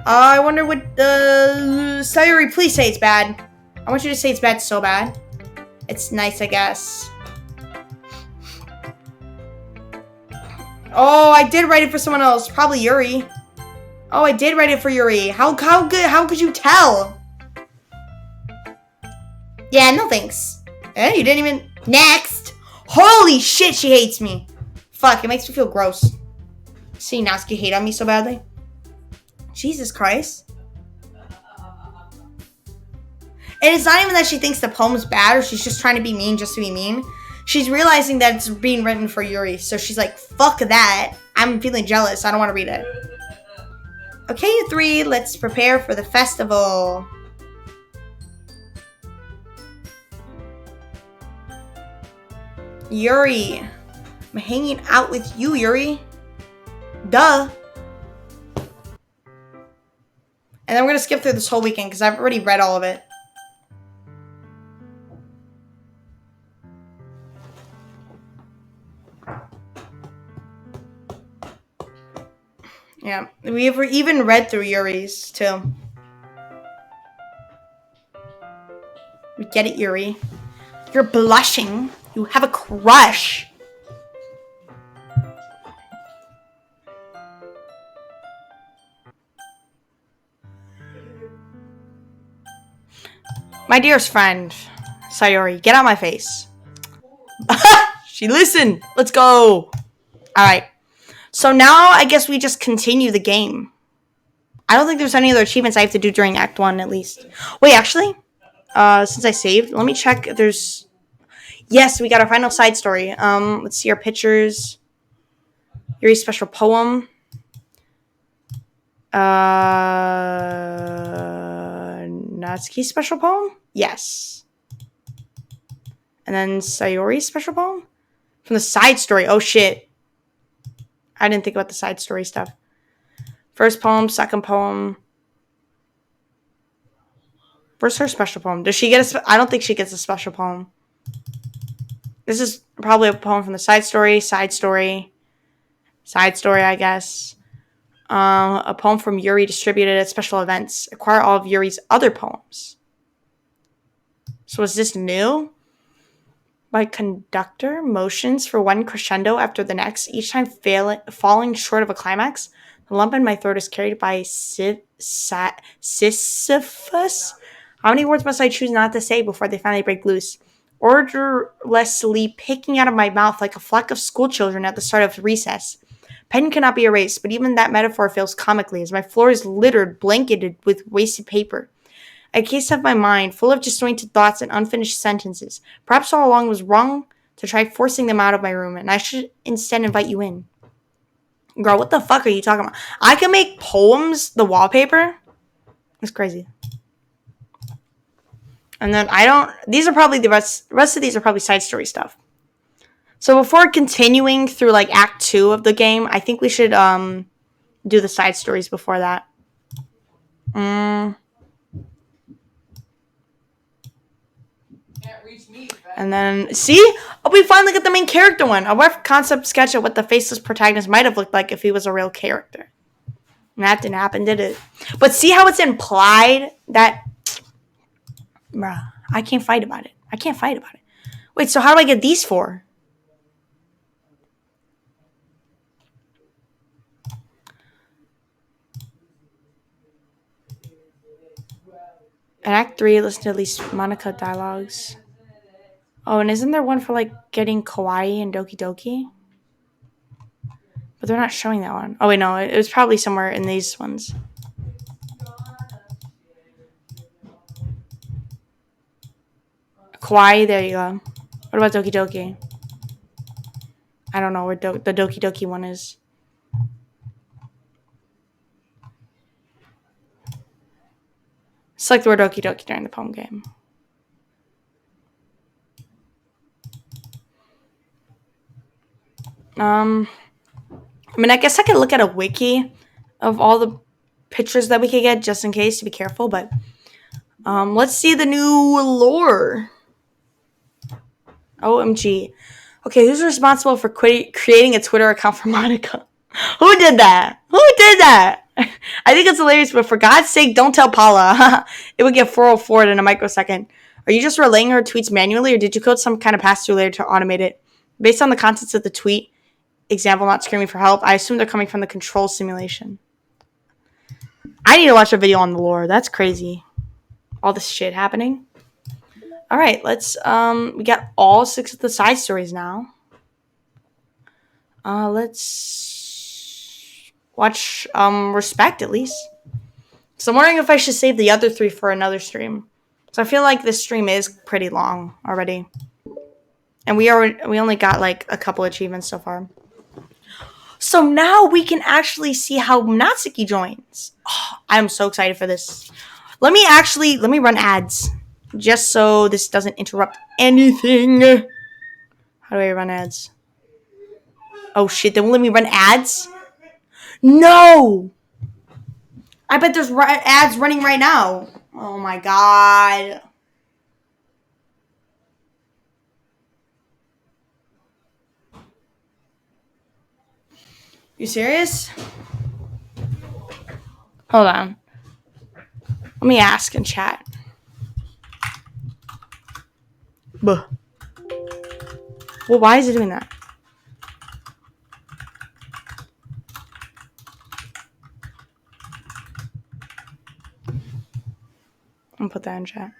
I wonder what, Sayuri, please say it's bad. I want you to say it's bad so bad. It's nice, I guess. Oh, I did write it for someone else. Probably Yuri. Oh, I did write it for Yuri. How could you tell? Yeah, no thanks. You didn't even... Next! Holy shit, she hates me. Fuck, it makes me feel gross. See, Natsuki hate on me so badly. Jesus Christ. And it's not even that she thinks the poem's bad or she's just trying to be mean just to be mean. She's realizing that it's being written for Yuri. So she's like, fuck that. I'm feeling jealous. I don't want to read it. Okay, you three, let's prepare for the festival. Yuri. I'm hanging out with you, Yuri. Duh. And then we're going to skip through this whole weekend because I've already read all of it. Yeah, we've even read through Yuri's, too. We get it, Yuri. You're blushing. You have a crush. My dearest friend, Sayori, get out my face. She listened. Let's go. Alright. So now I guess we just continue the game. I don't think there's any other achievements I have to do during Act 1 at least. Wait, actually, since I saved, let me check if there's... Yes, we got our final side story. Let's see our pictures. Yuri's special poem. Natsuki's special poem? Yes. And then Sayori's special poem? From the side story. Oh, shit. I didn't think about the side story stuff. First poem, second poem. Where's her special poem? Does she get a... I don't think she gets a special poem. This is probably a poem from the side story, I guess. A poem from Yuri distributed at special events. Acquire all of Yuri's other poems. So is this new? By conductor, motions for one crescendo after the next, each time falling short of a climax. The lump in my throat is carried by Sisyphus. How many words must I choose not to say before they finally break loose? Orderlessly picking out of my mouth like a flock of schoolchildren at the start of recess. Pen cannot be erased, but even that metaphor fails comically as my floor is littered, blanketed with wasted paper. A case of my mind, full of disjointed thoughts and unfinished sentences. Perhaps all along was wrong to try forcing them out of my room, and I should instead invite you in. Girl, what the fuck are you talking about? I can make poems the wallpaper? That's crazy. And then these are probably the rest of these are probably side story stuff. So before continuing through like Act 2 of the game, I think we should do the side stories before that. And then, see? Oh, we finally get the main character one. A rough concept sketch of what the faceless protagonist might have looked like if he was a real character. And that didn't happen, did it? But see how it's implied that... Bruh, I can't fight about it. Wait, so how do I get these four? In Act 3, listen to at least Monica dialogues. Oh, and isn't there one for, like, getting Kawaii and Doki Doki? But they're not showing that one. Oh, wait, no. It was probably somewhere in these ones. Kawaii, there you go. What about Doki Doki? I don't know where the Doki Doki one is. Select the word Doki Doki during the poem game. I mean, I guess I could look at a wiki of all the pictures that we could get just in case to be careful, but let's see the new lore. OMG. Okay, who's responsible for creating a Twitter account for Monica? Who did that? Who did that? I think it's hilarious, but for God's sake, don't tell Paula. It would get 404 in a microsecond. Are you just relaying her tweets manually, or did you code some kind of pass-through layer to automate it? Based on the contents of the tweet, example, not screaming for help, I assume they're coming from the control simulation. I need to watch a video on the lore. That's crazy. All this shit happening. All right, let's we got all 6 of the side stories now. Let's watch Respect at least. So I'm wondering if I should save the other 3 for another stream. So I feel like this stream is pretty long already. And we only got like a couple achievements so far. So now we can actually see how Natsuki joins. Oh, I'm so excited for this. Let me run ads. Just so this doesn't interrupt anything. How do I run ads? Oh shit, they won't let me run ads? No! I bet there's ads running right now. Oh my god. You serious? Hold on. Let me ask in chat. Buh. Well, why is it doing that? I'm gonna put that in chat.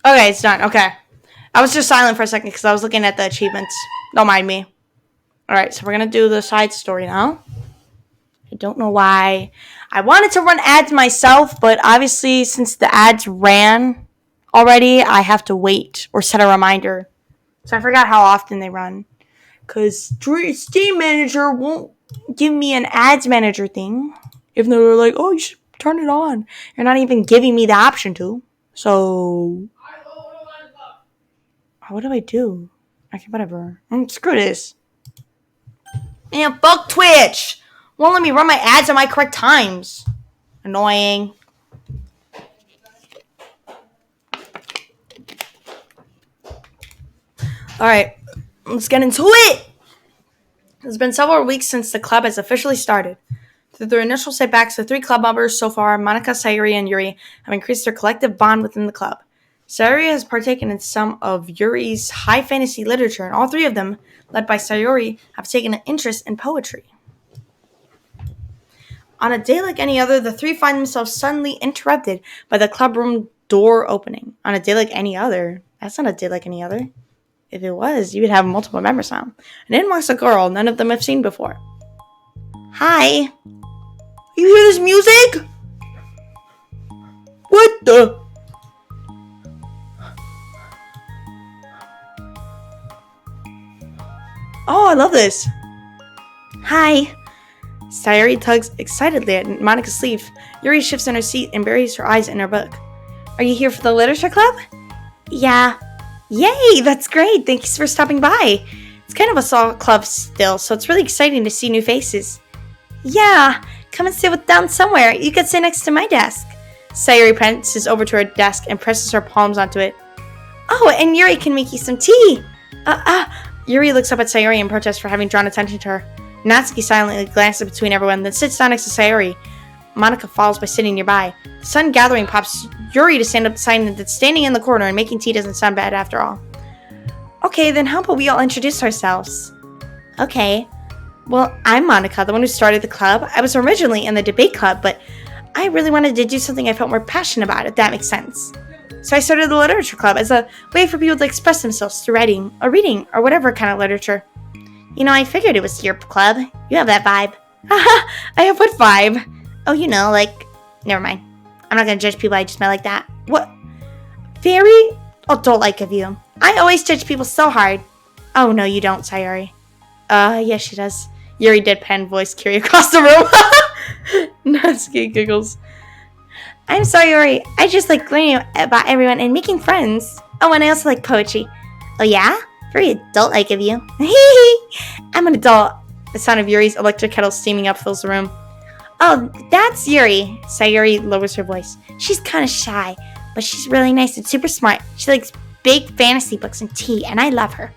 Okay, it's done. Okay. I was just silent for a second because I was looking at the achievements. Don't mind me. Alright, so we're going to do the side story now. I don't know why. I wanted to run ads myself, but obviously since the ads ran already, I have to wait or set a reminder. So I forgot how often they run. Because Steam Manager won't give me an ads manager thing. Even though they're like, oh, you should turn it on. You're not even giving me the option to. So... what do I do? Okay, whatever. Screw this. Man, fuck Twitch! Won't let me run my ads at my correct times. Annoying. Alright, let's get into it! It's been several weeks since the club has officially started. Through their initial setbacks, the 3 club members so far, Monica, Sayuri, and Yuri, have increased their collective bond within the club. Sayuri has partaken in some of Yuri's high fantasy literature, and all 3 of them, led by Sayuri, have taken an interest in poetry. On a day like any other, the 3 find themselves suddenly interrupted by the club room door opening. On a day like any other? That's not a day like any other. If it was, you would have multiple members now. And in walks a girl none of them have seen before. Hi. You hear this music? What the... oh, I love this. Hi. Sayuri tugs excitedly at Monica's sleeve. Yuri shifts in her seat and buries her eyes in her book. Are you here for the literature club? Yeah. Yay, that's great. Thanks for stopping by. It's kind of a small club still, so it's really exciting to see new faces. Yeah, come and sit down somewhere. You could sit next to my desk. Sayuri prances over to her desk and presses her palms onto it. Oh, and Yuri can make you some tea. Yuri looks up at Sayuri in protest for having drawn attention to her. Natsuki silently glances between everyone, then sits down next to Sayuri. Monica follows by sitting nearby. The sun gathering prompts Yuri to stand up, deciding that standing in the corner and making tea doesn't sound bad after all. Okay, then how about we all introduce ourselves? Okay. Well, I'm Monica, the one who started the club. I was originally in the debate club, but I really wanted to do something I felt more passionate about, if that makes sense. So I started the literature club as a way for people to express themselves through writing, or whatever kind of literature. You know, I figured it was your club. You have that vibe. Haha, I have what vibe? Oh, you know, like, never mind. I'm not gonna judge people I just met like that. What? Very adult-like of you. I always judge people so hard. Oh, no, you don't, Sayori. Yes, she does. Yuri deadpan voice carry across the room. Natsuki giggles. I'm sorry, Yuri. I just like learning about everyone and making friends. Oh, and I also like poetry. Oh, yeah? Very adult-like of you. I'm an adult. The sound of Yuri's electric kettle steaming up fills the room. Oh, that's Yuri. Sayori lowers her voice. She's kind of shy, but she's really nice and super smart. She likes big fantasy books and tea, and I love her.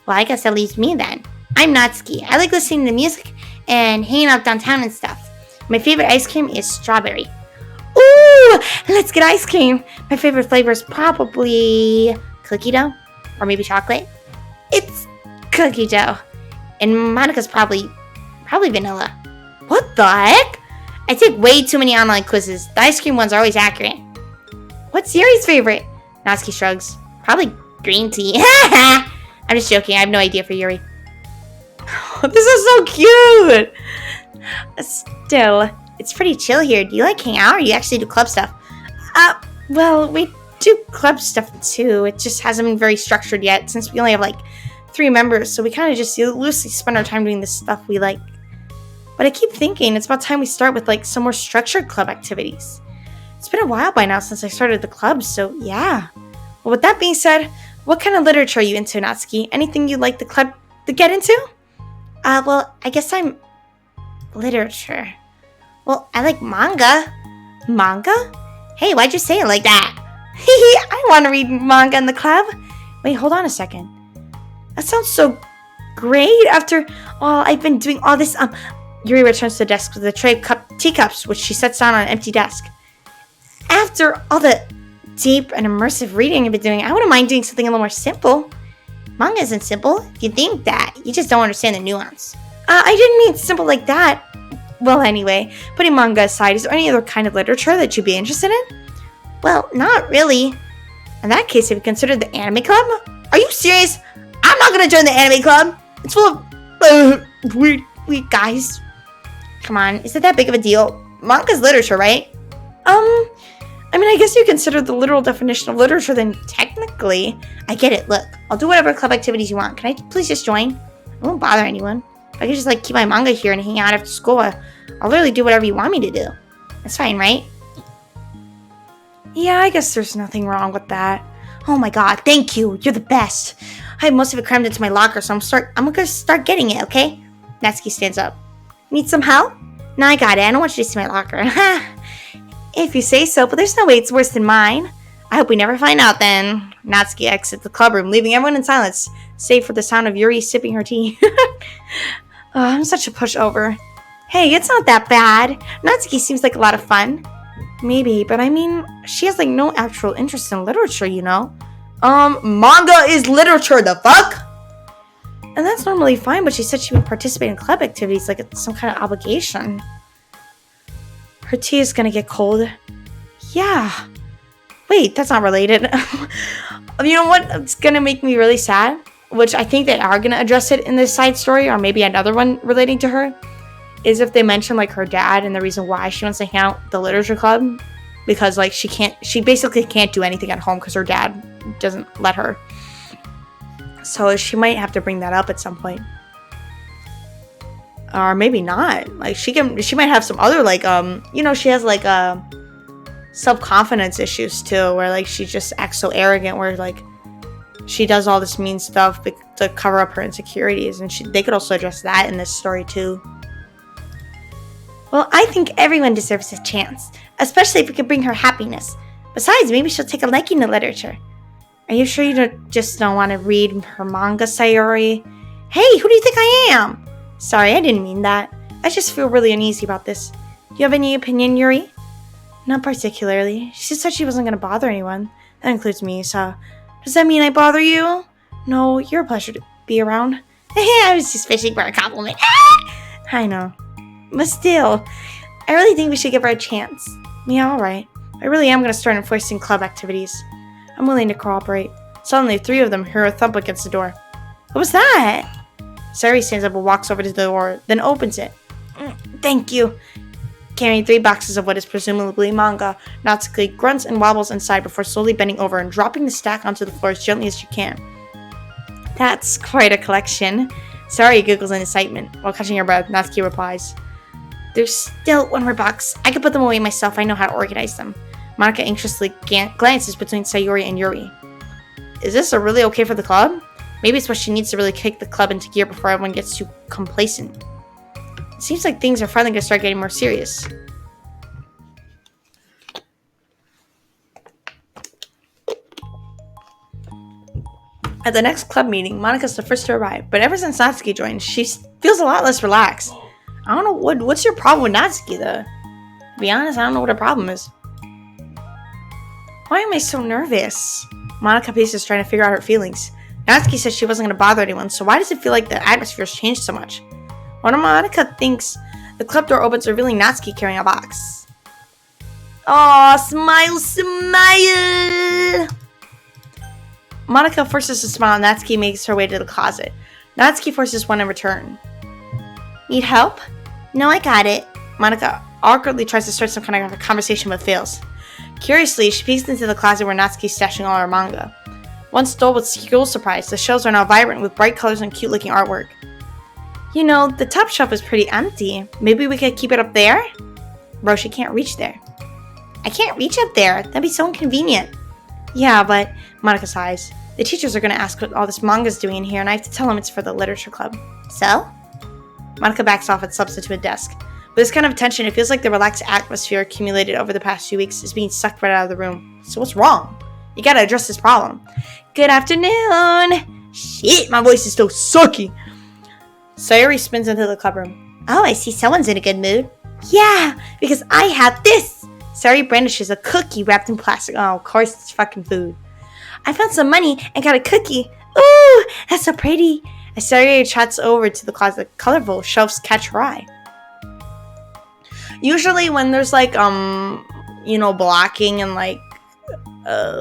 Well, I guess that leaves me then. I'm Natsuki. I like listening to music and hanging out downtown and stuff. My favorite ice cream is strawberry. Ooh, let's get ice cream. My favorite flavor is probably cookie dough or maybe chocolate. It's cookie dough. And Monica's probably vanilla. What the heck? I take way too many online quizzes. The ice cream ones are always accurate. What's Yuri's favorite? Natsuki shrugs. Probably green tea. I'm just joking. I have no idea for Yuri. This is so cute. Still, it's pretty chill here. Do you like hang out or you actually do club stuff? Well, we do club stuff too. It just hasn't been very structured yet since we only have like 3 members. So we kind of just loosely spend our time doing the stuff we like. But I keep thinking it's about time we start with like some more structured club activities. It's been a while by now since I started the club, so yeah. Well, with that being said, what kind of literature are you into, Natsuki? Anything you'd like the club to get into? Well, I guess I'm literature. Well, I like manga. Manga? Hey, why'd you say it like that? I want to read manga in the club. Wait, hold on a second. That sounds so great after all I've been doing all this. Yuri returns to the desk with a tray of teacups, which she sets down on an empty desk. After all the deep and immersive reading I've been doing, I wouldn't mind doing something a little more simple. Manga isn't simple. If you think that, you just don't understand the nuance. I didn't mean simple like that. Well, anyway, putting manga aside, is there any other kind of literature that you'd be interested in? Well, not really. In that case, have you considered the anime club? Are you serious? I'm not gonna join the anime club. It's full of weird guys. Come on, is it that big of a deal? Manga's literature, right? I mean, I guess you consider the literal definition of literature, then technically. I get it. Look, I'll do whatever club activities you want. Can I please just join? I won't bother anyone. If I can just, like, keep my manga here and hang out after school, I'll literally do whatever you want me to do. That's fine, right? Yeah, I guess there's nothing wrong with that. Oh my god, thank you. You're the best. I have most of it crammed into my locker, so I'm gonna start getting it, okay? Natsuki stands up. Need some help? No, I got it. I don't want you to see my locker. If you say so, but there's no way it's worse than mine. I hope we never find out then. Natsuki exits the club room, leaving everyone in silence, save for the sound of Yuri sipping her tea. I'm such a pushover. Hey, it's not that bad. Natsuki seems like a lot of fun. Maybe, but I mean, she has like no actual interest in literature, you know? Manga is literature, the fuck? And that's normally fine, but she said she would participate in club activities like it's some kind of obligation. Her tea is gonna get cold. Yeah. Wait, that's not related. You know what? It's gonna make me really sad, which I think they are gonna address it in this side story, or maybe another one relating to her, is if they mention like her dad and the reason why she wants to hang out at the literature club, because like she basically can't do anything at home because her dad doesn't let her. So she might have to bring that up at some point. Or maybe not. Like she might have some other like you know, she has like self-confidence issues too, where like she just acts so arrogant, where like she does all this mean stuff to cover up her insecurities, and they could also address that in this story too. Well, I think everyone deserves a chance, especially if we can bring her happiness. Besides, maybe she'll take a liking to literature. Are you sure you don't want to read her manga, Sayori? Hey, who do you think I am? Sorry, I didn't mean that. I just feel really uneasy about this. Do you have any opinion, Yuri? Not particularly. She said she wasn't going to bother anyone. That includes me, so... Does that mean I bother you? No, you're a pleasure to be around. I was just fishing for a compliment. I know. But still, I really think we should give her a chance. Yeah, alright. I really am going to start enforcing club activities. I'm willing to cooperate. Suddenly, 3 of them hear a thump against the door. What was that? Sayori stands up and walks over to the door, then opens it. Thank you. Carrying 3 boxes of what is presumably manga, Natsuki grunts and wobbles inside before slowly bending over and dropping the stack onto the floor as gently as she can. That's quite a collection. Sayori giggles in excitement. While catching her breath, Natsuki replies, There's still 1 more box. I can put them away myself. I know how to organize them. Monica anxiously glances between Sayori and Yuri. Is this really okay for the club? Maybe it's what she needs to really kick the club into gear before everyone gets too complacent. It seems like things are finally going to start getting more serious. At the next club meeting, Monica's the first to arrive, but ever since Natsuki joined, she feels a lot less relaxed. I don't know, what's your problem with Natsuki, though? To be honest, I don't know what her problem is. Why am I so nervous? Monica paces trying to figure out her feelings. Natsuki says she wasn't going to bother anyone, so why does it feel like the atmosphere's changed so much? When Monica thinks, the club door opens, revealing Natsuki carrying a box. Aw, smile, smile! Monica forces a smile and Natsuki makes her way to the closet. Natsuki forces one in return. Need help? No, I got it. Monica awkwardly tries to start some kind of conversation but fails. Curiously, she peeks into the closet where Natsuki's stashing all her manga. Once dull with school surprise, the shelves are now vibrant with bright colors and cute-looking artwork. You know, the top shelf is pretty empty. Maybe we could keep it up there? Bro, she can't reach there. I can't reach up there. That'd be so inconvenient. Yeah, but Monica sighs. The teachers are going to ask what all this manga's doing in here, and I have to tell them it's for the literature club. So? Monica backs off and slumps into a desk. With this kind of tension, it feels like the relaxed atmosphere accumulated over the past few weeks is being sucked right out of the room. So what's wrong? You gotta address this problem. Good afternoon! Shit, my voice is still sucky! Sayori spins into the club room. Oh, I see someone's in a good mood. Yeah, because I have this! Sayori brandishes a cookie wrapped in plastic. Oh, of course it's fucking food. I found some money and got a cookie. Ooh, that's so pretty. As Sayori trots over to the closet, colorful shelves catch her eye. Usually when there's like, blocking and like,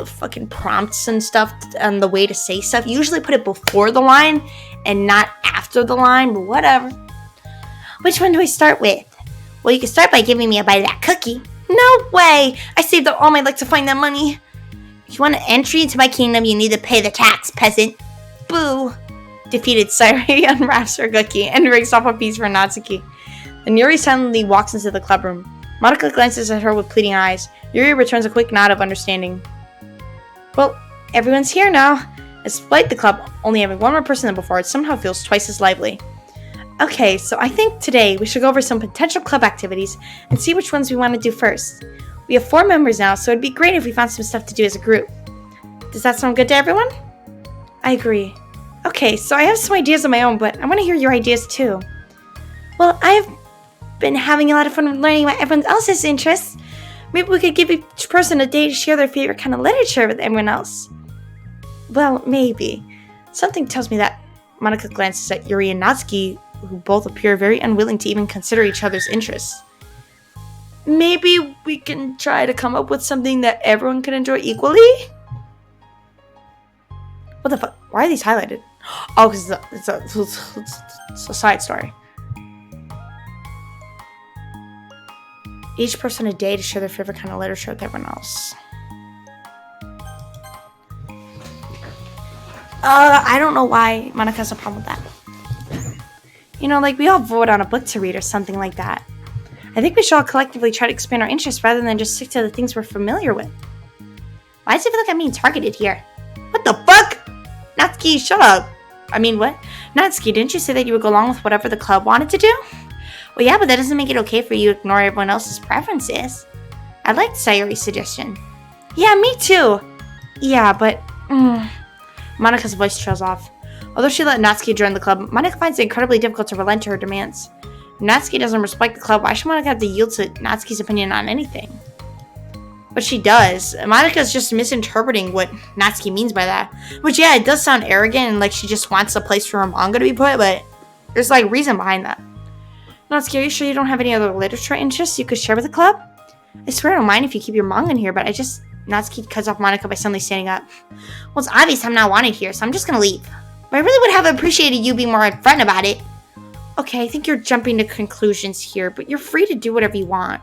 fucking prompts and stuff and the way to say stuff, usually put it before the line and not after the line, but whatever. Which one do I start with? Well, you can start by giving me a bite of that cookie. No way! I saved up all my luck to find that money. If you want an entry into my kingdom, you need to pay the tax, peasant. Boo! Defeated, Sayori unwraps her cookie and breaks off a piece for Natsuki. And Yuri silently walks into the club room. Monica glances at her with pleading eyes. Yuri returns a quick nod of understanding. Well, everyone's here now. Despite the club only having 1 more person than before, it somehow feels twice as lively. Okay, so I think today we should go over some potential club activities and see which ones we want to do first. We have 4 members now, so it'd be great if we found some stuff to do as a group. Does that sound good to everyone? I agree. Okay, so I have some ideas of my own, but I want to hear your ideas too. Well, I've been having a lot of fun learning about everyone else's interests. Maybe we could give each person a day to share their favorite kind of literature with everyone else. Well, maybe. Something tells me that. Monica glances at Yuri and Natsuki, who both appear very unwilling to even consider each other's interests. Maybe we can try to come up with something that everyone can enjoy equally? What the fuck? Why are these highlighted? Oh, because it's a side story. Each person a day to share their favorite kind of literature with everyone else. I don't know why Monica has a problem with that. You know, like we all vote on a book to read or something like that. I think we should all collectively try to expand our interests rather than just stick to the things we're familiar with. Why does it feel like I'm being targeted here? What the fuck? Natsuki, shut up. I mean, what? Natsuki, didn't you say that you would go along with whatever the club wanted to do? Well, yeah, but that doesn't make it okay for you to ignore everyone else's preferences. I liked Sayori's suggestion. Yeah, me too. Yeah, but... Monica's voice trails off. Although she let Natsuki join the club, Monica finds it incredibly difficult to relent to her demands. If Natsuki doesn't respect the club, why should Monica have to yield to Natsuki's opinion on anything? But she does. Monica's just misinterpreting what Natsuki means by that. Which, yeah, it does sound arrogant and like she just wants a place for her manga to be put, but there's like reason behind that. Natsuki, are you sure you don't have any other literature interests you could share with the club? I swear I don't mind if you keep your manga in here, but Natsuki cuts off Monica by suddenly standing up. Well, it's obvious I'm not wanted here, so I'm just gonna leave. But I really would have appreciated you being more upfront about it. Okay, I think you're jumping to conclusions here, but you're free to do whatever you want.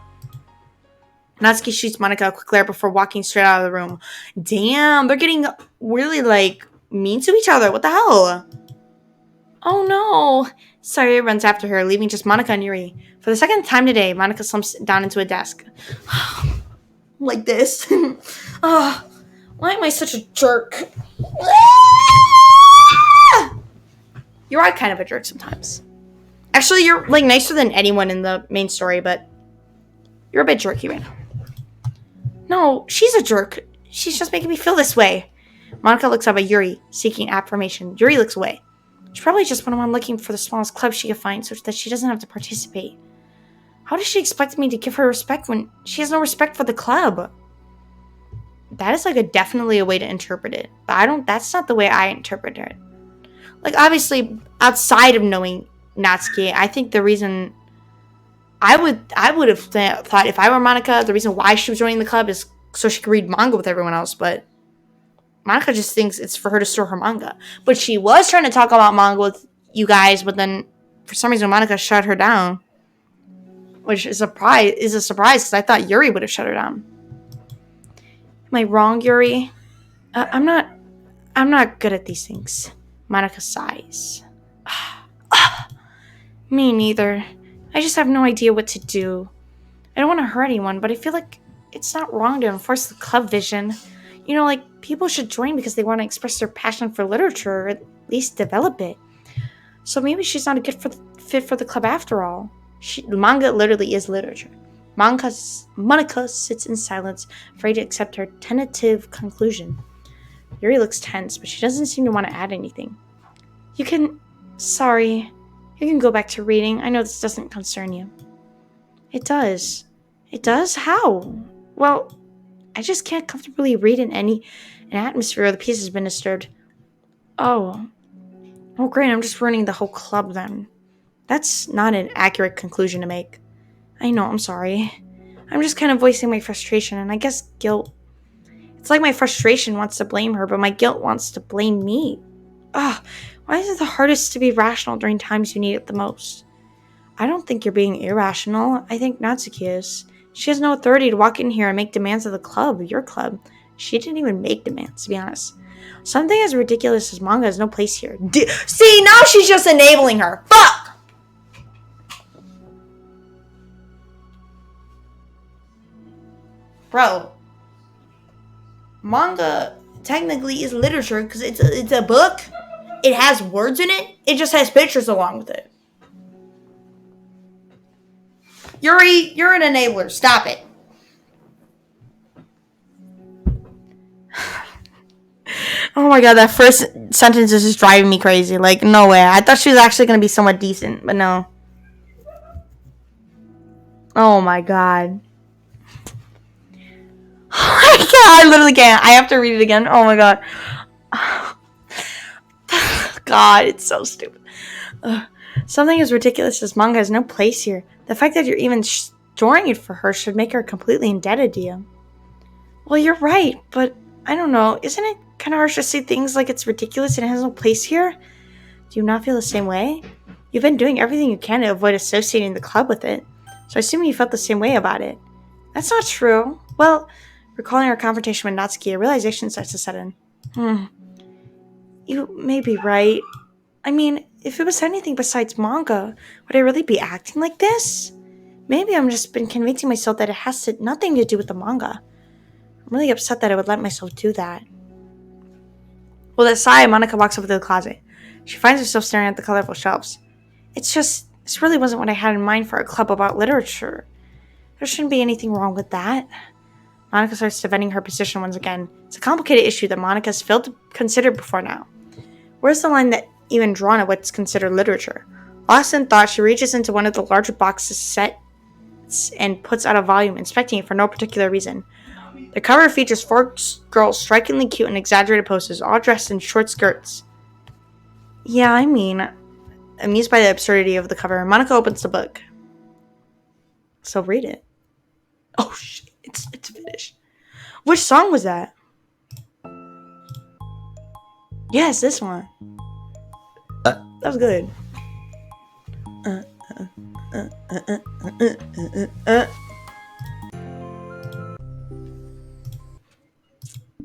Natsuki shoots Monica a quick glare before walking straight out of the room. Damn, they're getting really, mean to each other. What the hell? Oh no. Sayori runs after her, leaving just Monica and Yuri. For the second time today, Monica slumps down into a desk. Like this. Oh, why am I such a jerk? You are kind of a jerk sometimes. Actually, you're, nicer than anyone in the main story, but you're a bit jerky right now. No, she's a jerk. She's just making me feel this way. Monica looks up at Yuri, seeking affirmation. Yuri looks away. She probably just went around looking for the smallest club she could find so that she doesn't have to participate. How does she expect me to give her respect when she has no respect for the club? That is definitely a way to interpret it. But that's not the way I interpret it. Obviously, outside of knowing Natsuki, I think the reason I would have thought if I were Monica, the reason why she was joining the club is so she could read manga with everyone else, but Monica just thinks it's for her to store her manga. But she was trying to talk about manga with you guys, but then for some reason Monica shut her down. Which is a surprise because I thought Yuri would have shut her down. Am I wrong, Yuri? I'm not good at these things. Monica sighs. Me neither. I just have no idea what to do. I don't want to hurt anyone, but I feel like it's not wrong to enforce the club vision. People should join because they want to express their passion for literature, or at least develop it. So maybe she's not a good fit for the club after all. Manga literally is literature. Monica sits in silence, afraid to accept her tentative conclusion. Yuri looks tense, but she doesn't seem to want to add anything. You can go back to reading. I know this doesn't concern you. It does. It does? How? Well, I just can't comfortably read in an atmosphere where the peace has been disturbed. Oh, great, I'm just ruining the whole club then. That's not an accurate conclusion to make. I know, I'm sorry. I'm just kind of voicing my frustration and I guess guilt. It's like my frustration wants to blame her, but my guilt wants to blame me. Why is it the hardest to be rational during times you need it the most? I don't think you're being irrational. I think Natsuki is. She has no authority to walk in here and make demands of the club, your club. She didn't even make demands, to be honest. Something as ridiculous as manga has no place here. See, now she's just enabling her. Fuck! Bro. Manga technically is literature because it's a book. It has words in it. It just has pictures along with it. Yuri, you're an enabler. Stop it. Oh my god, that first sentence is just driving me crazy. No way. I thought she was actually going to be somewhat decent, but no. Oh my god. Oh my god, I literally can't. I have to read it again. Oh my god. God, it's so stupid. Something as ridiculous as manga has no place here. The fact that you're even storing it for her should make her completely indebted to you. Well, you're right, but I don't know. Isn't it kind of harsh to say things like it's ridiculous and it has no place here? Do you not feel the same way? You've been doing everything you can to avoid associating the club with it, so I assume you felt the same way about it. That's not true. Well, recalling our confrontation with Natsuki, a realization starts to set in. You may be right. I mean, if it was anything besides manga, would I really be acting like this? Maybe I've just been convincing myself that it has nothing to do with the manga. I'm really upset that I would let myself do that. With a sigh, Monica walks over to the closet. She finds herself staring at the colorful shelves. This really wasn't what I had in mind for a club about literature. There shouldn't be anything wrong with that. Monica starts defending her position once again. It's a complicated issue that Monica's failed to consider before now. Where's the line that even drawn at what's considered literature? Lost in thought, she reaches into one of the larger boxes sets and puts out a volume, inspecting it for no particular reason. The cover features 4 girls strikingly cute in exaggerated poses, all dressed in short skirts. Yeah, amused by the absurdity of the cover, Monica opens the book. So read it. Oh shit, it's finished. Which song was that? Yes, this one. That was good.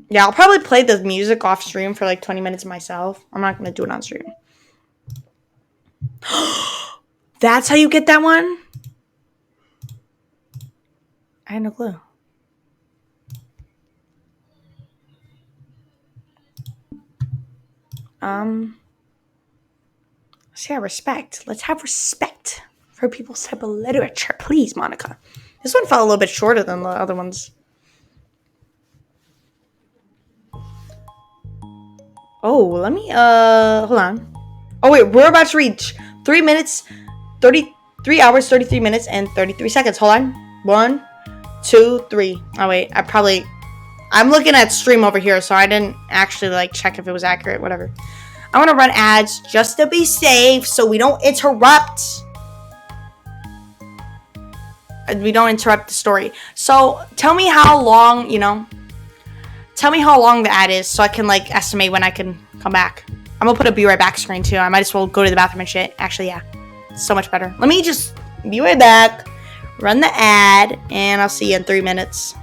Yeah, I'll probably play the music off stream for like 20 minutes myself. I'm not gonna do it on stream. That's how you get that one? I had no clue. Let's have respect. Let's have respect for people's type of literature. Please, Monica. This one felt a little bit shorter than the other ones. Oh, let me, hold on. Oh, wait, we're about to reach 3 minutes, 3 hours, 33 minutes, and 33 seconds. Hold on. 1, 2, 3. Oh, wait, I'm looking at stream over here, so I didn't actually, like, check if it was accurate, whatever. I want to run ads just to be safe so we don't interrupt. We don't interrupt the story. So, tell me how long, tell me how long the ad is so I can, like, estimate when I can come back. I'm gonna put a be right back screen, too. I might as well go to the bathroom and shit. Actually, yeah. It's so much better. Let me just be right back, run the ad, and I'll see you in 3 minutes.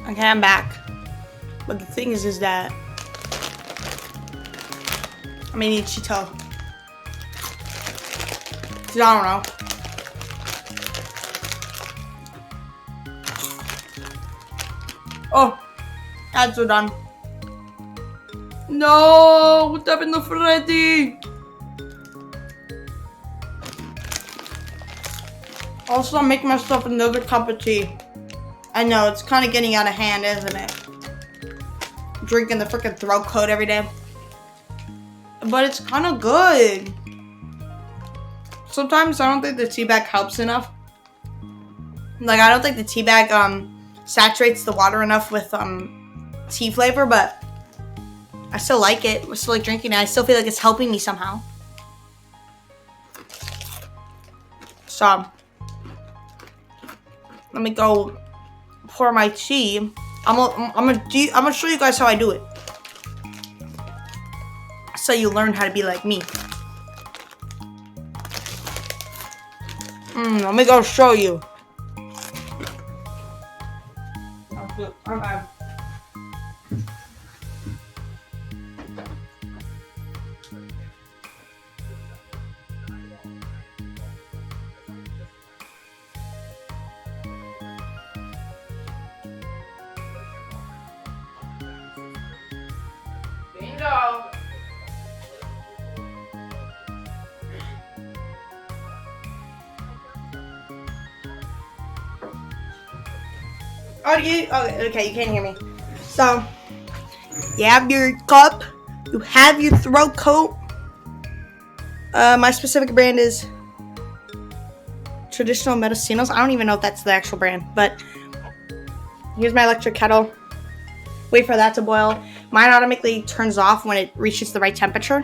Okay, I'm back. But the thing is that I may need Cheeto. I don't know. Oh, ads are done. No, what happened to Freddy? Also, I'm making myself another cup of tea. I know, it's kind of getting out of hand, isn't it? Drinking the freaking throat coat every day. But it's kind of good. Sometimes I don't think the tea bag helps enough. Like, I don't think the tea bag saturates the water enough with tea flavor, but I still like it. I still like drinking it. I still feel like it's helping me somehow. So, let me go pour my tea. I'm gonna show you guys how I do it, so you learn how to be like me. Let me go show you. Okay. Bingo. Okay, you can't hear me. So, you have your cup, you have your throat coat. My specific brand is Traditional Medicinos. I don't even know if that's the actual brand, but here's my electric kettle. Wait for that to boil. Mine automatically turns off when it reaches the right temperature.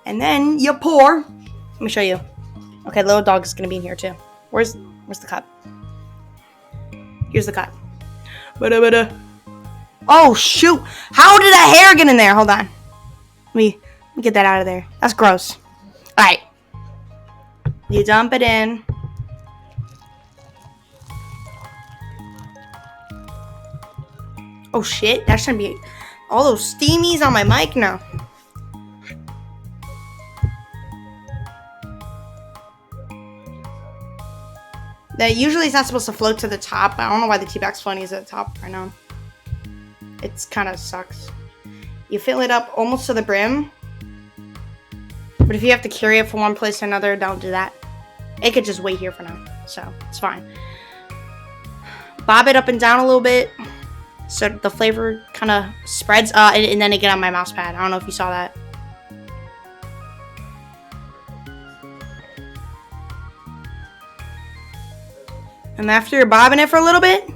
And then you pour. Let me show you. Okay, little dog is gonna be in here too. Where's the cup? Here's the cup. Oh shoot! How did that hair get in there? Hold on. Let me get that out of there. That's gross. Alright. You dump it in. Oh shit, that shouldn't be all those steamies on my mic now. That usually it's not supposed to float to the top. I don't know why the tea bag's floating is at the top right now. It's kind of sucks. You fill it up almost to the brim. But if you have to carry it from one place to another, don't do that. It could just wait here for now. So, it's fine. Bob it up and down a little bit, so the flavor kind of spreads. And then it get on my mouse pad. I don't know if you saw that. And after you're bobbing it for a little bit,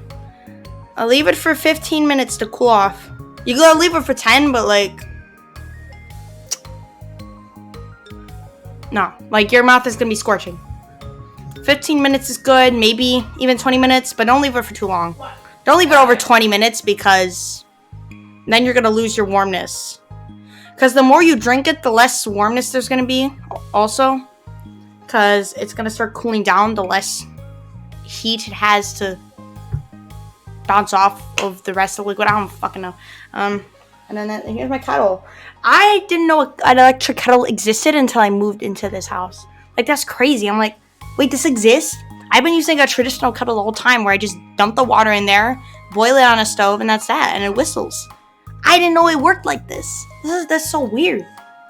I'll leave it for 15 minutes to cool off. You gotta leave it for 10, but like, no, like your mouth is gonna be scorching. 15 minutes is good, maybe even 20 minutes, but don't leave it for too long. Don't leave it over 20 minutes because then you're gonna lose your warmness. Because the more you drink it, the less warmness there's gonna be also. Because it's gonna start cooling down, the less heat it has to bounce off of the rest of the liquid. I don't fucking know. And then here's my kettle. I didn't know an electric kettle existed until I moved into this house. Like, that's crazy. I'm like, wait, this exists? I've been using a traditional kettle the whole time where I just dump the water in there, boil it on a stove, and that's that, and it whistles. I didn't know it worked like this. That's so weird.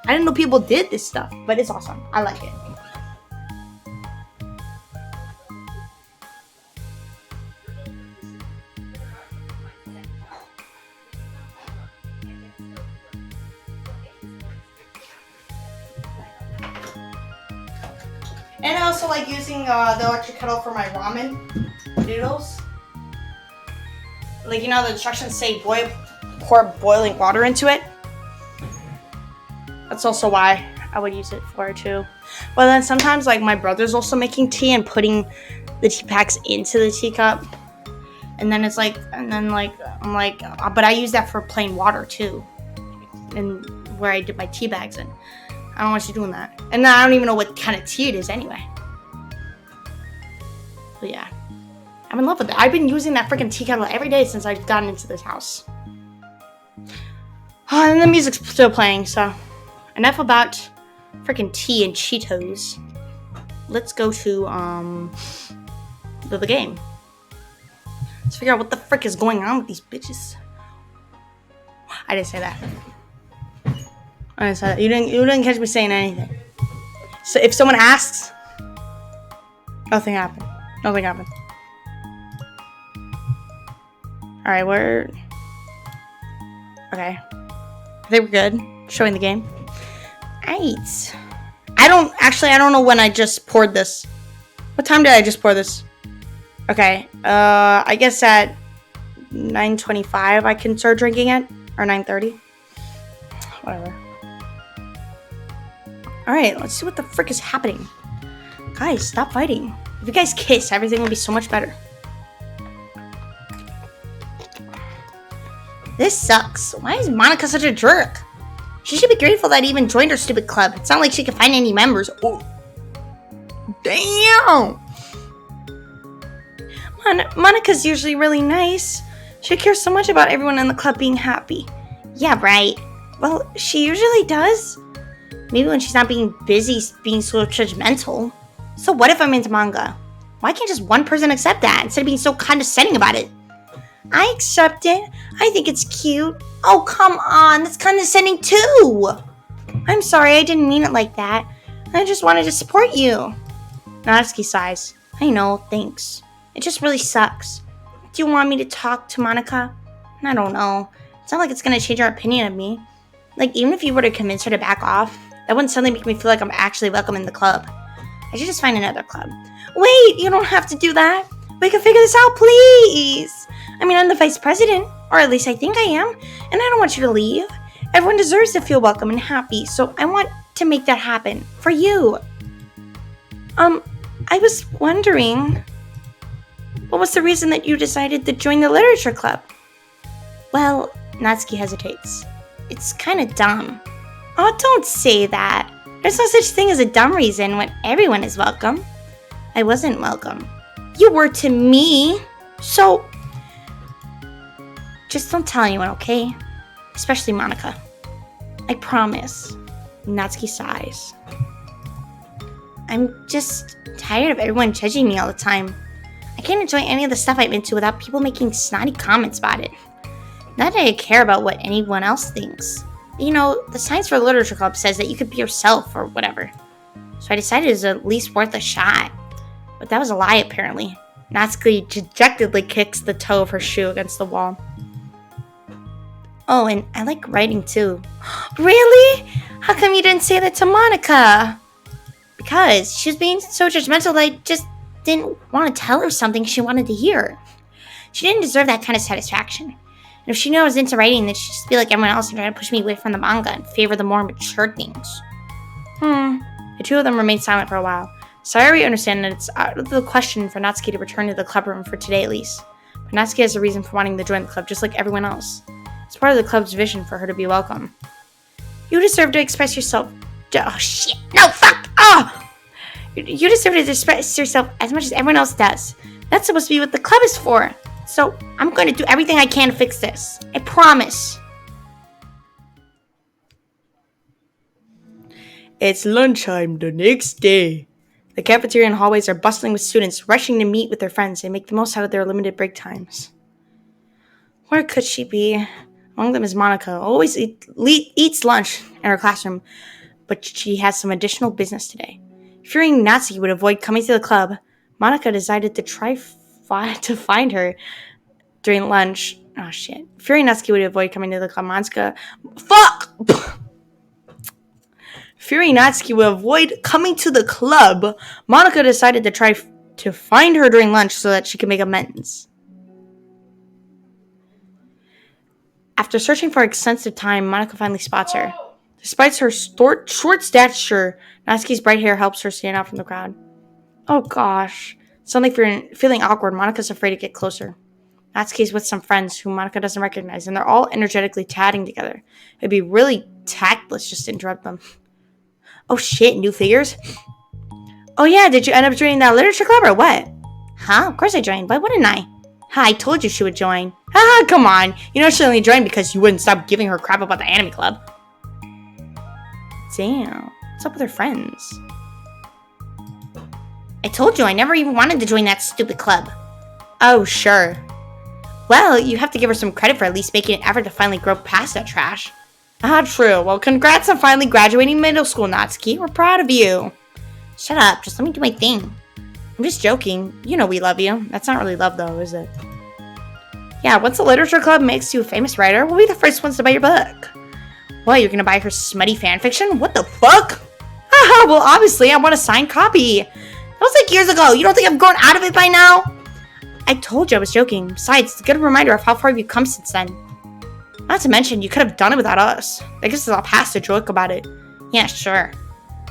I didn't know people did this stuff, but it's awesome. I like it. And I also like using the electric kettle for my ramen noodles. Like, you know, the instructions say pour boiling water into it. That's also why I would use it for it too. But then sometimes, like, my brother's also making tea and putting the tea packs into the teacup. And then it's like, I'm like, but I use that for plain water too. And where I dip my tea bags in. I don't want you doing that. And I don't even know what kind of tea it is anyway. But yeah. I'm I'm in love with it. I've been using that freaking tea kettle every day since I've gotten into this house. Oh, and the music's still playing, so enough about freaking tea and Cheetos. Let's go to the game. Let's figure out what the frick is going on with these bitches. I didn't say that. I didn't say that. You didn't catch me saying anything. So if someone asks, nothing happened. Nothing happened. Alright, okay. I think we're good. Showing the game. Right. I don't know when I just poured this. What time did I just pour this? Okay. I guess at 9:25 I can start drinking it. Or 9:30. Whatever. Alright, let's see what the frick is happening. Guys, stop fighting. If you guys kiss, everything will be so much better. This sucks. Why is Monica such a jerk? She should be grateful that I even joined her stupid club. It's not like she can find any members. Oh. Damn! Monica's usually really nice. She cares so much about everyone in the club being happy. Yeah, right. Well, she usually does. Maybe when she's not being busy, being so judgmental. So what if I'm into manga? Why can't just one person accept that instead of being so condescending about it? I accept it. I think it's cute. Oh, come on. That's condescending too. I'm sorry. I didn't mean it like that. I just wanted to support you. Natsuki sighs. I know. Thanks. It just really sucks. Do you want me to talk to Monica? I don't know. It's not like it's going to change her opinion of me. Like, even if you were to convince her to back off, that wouldn't suddenly make me feel like I'm actually welcome in the club. I should just find another club. Wait, you don't have to do that. We can figure this out, please. I mean, I'm the vice president, or at least I think I am, and I don't want you to leave. Everyone deserves to feel welcome and happy, so I want to make that happen for you. I was wondering, what was the reason that you decided to join the literature club? Well, Natsuki hesitates. It's kind of dumb. Oh, don't say that. There's no such thing as a dumb reason when everyone is welcome. I wasn't welcome. You were to me. So, just don't tell anyone, okay? Especially Monica. I promise. Natsuki sighs. I'm just tired of everyone judging me all the time. I can't enjoy any of the stuff I'm into without people making snotty comments about it. Not that I care about what anyone else thinks. You know, the Science for Literature Club says that you could be yourself or whatever. So I decided it was at least worth a shot. But that was a lie, apparently. Natsuki dejectedly kicks the toe of her shoe against the wall. Oh, and I like writing too. Really? How come you didn't say that to Monica? Because she was being so judgmental that I just didn't want to tell her something she wanted to hear. She didn't deserve that kind of satisfaction. And if she knew I was into writing, then she'd just be like everyone else and try to push me away from the manga and favor the more mature things. The two of them remained silent for a while. Sayori understands that it's out of the question for Natsuki to return to the club room for today at least. But Natsuki has a reason for wanting to join the club just like everyone else. It's part of the club's vision for her to be welcome. You deserve to express yourself. Oh shit. No, fuck! Oh! You deserve to express yourself as much as everyone else does. That's supposed to be what the club is for. So, I'm going to do everything I can to fix this. I promise. It's lunchtime the next day. The cafeteria and hallways are bustling with students rushing to meet with their friends and make the most out of their limited break times. Where could she be? Among them is Monica, always eats lunch in her classroom, but she has some additional business today. Fearing Natsuki would avoid coming to the club, Monica decided to try to find her during lunch. Oh shit. Fearing Natsuki would avoid coming to the club, Fearing Natsuki would avoid coming to the club, Monica decided to try to find her during lunch so that she could make amends. After searching for extensive time, Monica finally spots her. Despite her short stature, Natsuki's bright hair helps her stand out from the crowd. Oh gosh. Suddenly feeling awkward, Monica's afraid to get closer. Natsuki's with some friends whom Monica doesn't recognize, and they're all energetically chatting together. It'd be really tactless just to interrupt them. Oh shit, new figures? Oh yeah, did you end up joining that literature club or what? Huh? Of course I joined. Why wouldn't I? Ha, I told you she would join. Haha, come on. You know she only joined because you wouldn't stop giving her crap about the anime club. Damn. What's up with her friends? I told you I never even wanted to join that stupid club. Oh, sure. Well, you have to give her some credit for at least making an effort to finally grow past that trash. Ah, true. Well, congrats on finally graduating middle school, Natsuki. We're proud of you. Shut up. Just let me do my thing. I'm just joking. You know we love you. That's not really love, though, is it? Yeah, once the literature club makes you a famous writer, we'll be the first ones to buy your book. What, you're gonna buy her smutty fanfiction? What the fuck? Haha, well, obviously, I want a signed copy. That was like years ago. You don't think I've grown out of it by now? I told you I was joking. Besides, it's a good reminder of how far you've come since then. Not to mention, you could have done it without us. I guess it's all past to joke about it. Yeah, sure.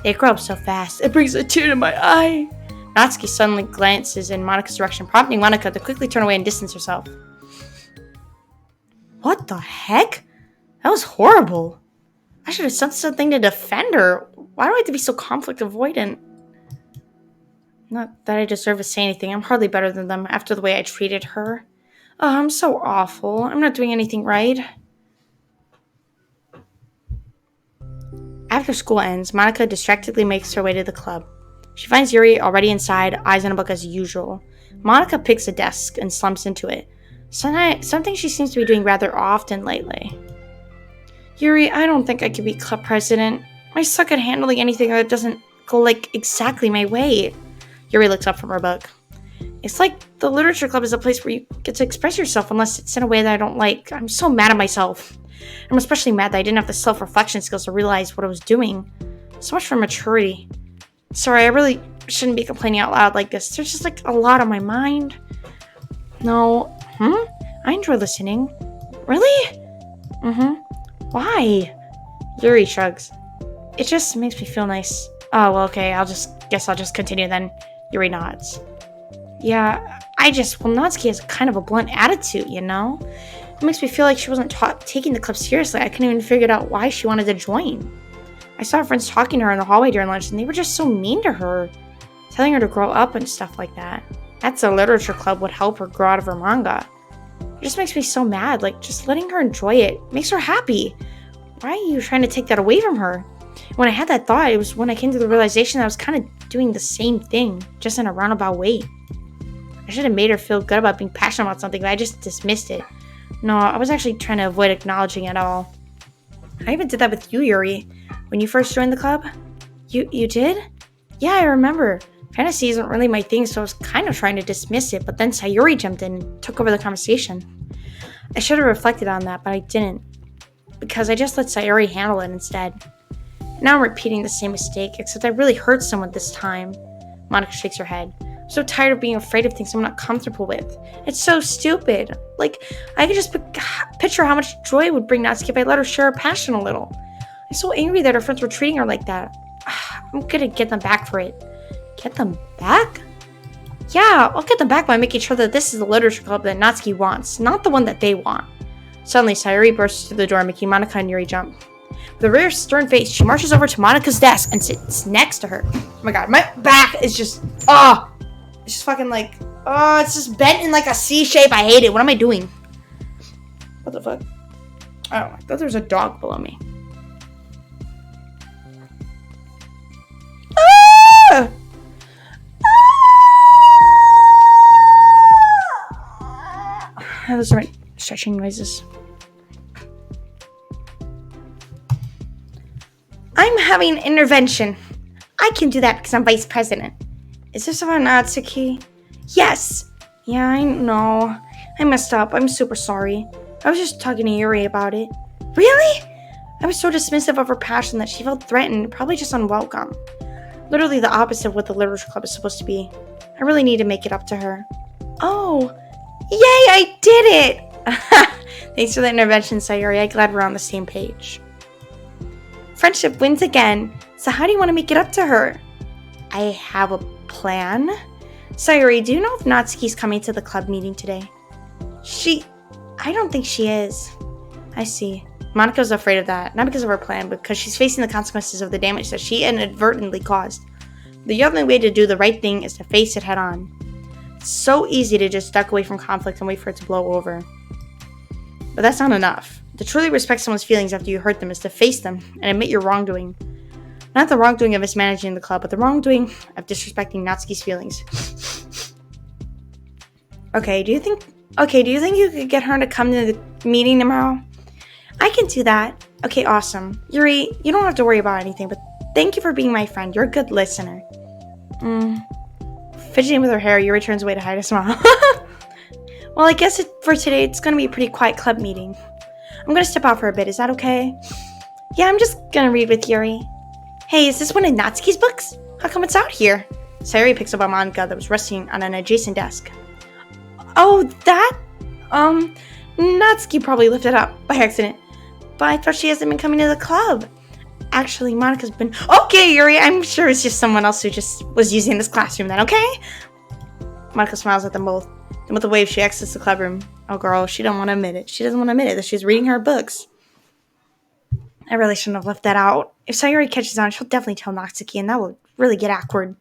They grow up so fast. It brings a tear to my eye. Natsuki suddenly glances in Monika's direction, prompting Monika to quickly turn away and distance herself. What the heck? That was horrible. I should have said something to defend her. Why do I have to be so conflict avoidant? Not that I deserve to say anything. I'm hardly better than them after the way I treated her. Oh, I'm so awful. I'm not doing anything right. After school ends, Monika distractedly makes her way to the club. She finds Yuri already inside, eyes on a book as usual. Monika picks a desk and slumps into it. Something she seems to be doing rather often lately. Yuri, I don't think I could be club president. I suck at handling anything that doesn't go, exactly my way. Yuri looks up from her book. It's like the literature club is a place where you get to express yourself unless it's in a way that I don't like. I'm so mad at myself. I'm especially mad that I didn't have the self-reflection skills to realize what I was doing. So much for maturity. Sorry, I really shouldn't be complaining out loud like this. There's just a lot on my mind. No. I enjoy listening. Really? Why? Yuri shrugs. It just makes me feel nice. Oh, well, okay. I'll just continue then. Yuri nods. Yeah, Natsuki has kind of a blunt attitude, you know? It makes me feel like she wasn't taking the club seriously. I couldn't even figure out why she wanted to join. I saw her friends talking to her in the hallway during lunch, and they were just so mean to her, telling her to grow up and stuff like that. That's a literature club would help her grow out of her manga. It just makes me so mad, just letting her enjoy it makes her happy. Why are you trying to take that away from her? When I had that thought, it was when I came to the realization that I was kind of doing the same thing, just in a roundabout way. I should have made her feel good about being passionate about something, but I just dismissed it. No, I was actually trying to avoid acknowledging it all. I even did that with you, Yuri. When you first joined the club? You did? Yeah, I remember. Fantasy isn't really my thing, so I was kind of trying to dismiss it, but then Sayuri jumped in and took over the conversation. I should have reflected on that, but I didn't. Because I just let Sayuri handle it instead. Now I'm repeating the same mistake, except I really hurt someone this time. Monika shakes her head. I'm so tired of being afraid of things I'm not comfortable with. It's so stupid. I could just picture how much joy it would bring Natsuki if I let her share her passion a little. I'm so angry that her friends were treating her like that. I'm gonna get them back for it. Get them back? Yeah, I'll get them back by making sure that this is the literature club that Natsuki wants, not the one that they want. Suddenly, Sayuri bursts through the door, making Monika and Yuri jump. With a rare stern face, she marches over to Monika's desk and sits next to her. Oh my god, my back is just, it's just fucking it's just bent in a C shape. I hate it. What am I doing? What the fuck? Oh, I thought there was a dog below me. Ah! Those are my stretching noises. I'm having an intervention. I can do that because I'm vice president. Is this about Natsuki? Yes. Yeah, I know. I messed up. I'm super sorry. I was just talking to Yuri about it. Really? I was so dismissive of her passion that she felt threatened, probably just unwelcome. Literally the opposite of what the literature club is supposed to be. I really need to make it up to her. Oh. Yay, I did it! Thanks for the intervention, Sayuri. I'm glad we're on the same page. Friendship wins again. So how do you want to make it up to her? I have a plan. Sayuri, do you know if Natsuki's coming to the club meeting today? I don't think she is. I see. Monika's afraid of that. Not because of her plan, but because she's facing the consequences of the damage that she inadvertently caused. The only way to do the right thing is to face it head on. It's so easy to just duck away from conflict and wait for it to blow over. But that's not enough. To truly respect someone's feelings after you hurt them is to face them and admit your wrongdoing. Not the wrongdoing of mismanaging the club, but the wrongdoing of disrespecting Natsuki's feelings. Okay, do you think you could get her to come to the meeting tomorrow? I can do that. Okay, awesome. Yuri, you don't have to worry about anything, but thank you for being my friend. You're a good listener. Fidgeting with her hair, Yuri turns away to hide a smile. Well, I guess for today, it's going to be a pretty quiet club meeting. I'm going to step out for a bit. Is that okay? Yeah, I'm just going to read with Yuri. Hey, is this one of Natsuki's books? How come it's out here? Sayori picks up a manga that was resting on an adjacent desk. Oh, that? Natsuki probably lifted it up by accident. But I thought she hasn't been coming to the club. Actually, Monika's been... Okay, Yuri, I'm sure it's just someone else who just was using this classroom then, okay? Monika smiles at them both. And with a wave, she exits the club room. Oh, girl, she don't want to admit it. She doesn't want to admit it that she's reading her books. I really shouldn't have left that out. If Sayori catches on, she'll definitely tell Natsuki, and that will really get awkward.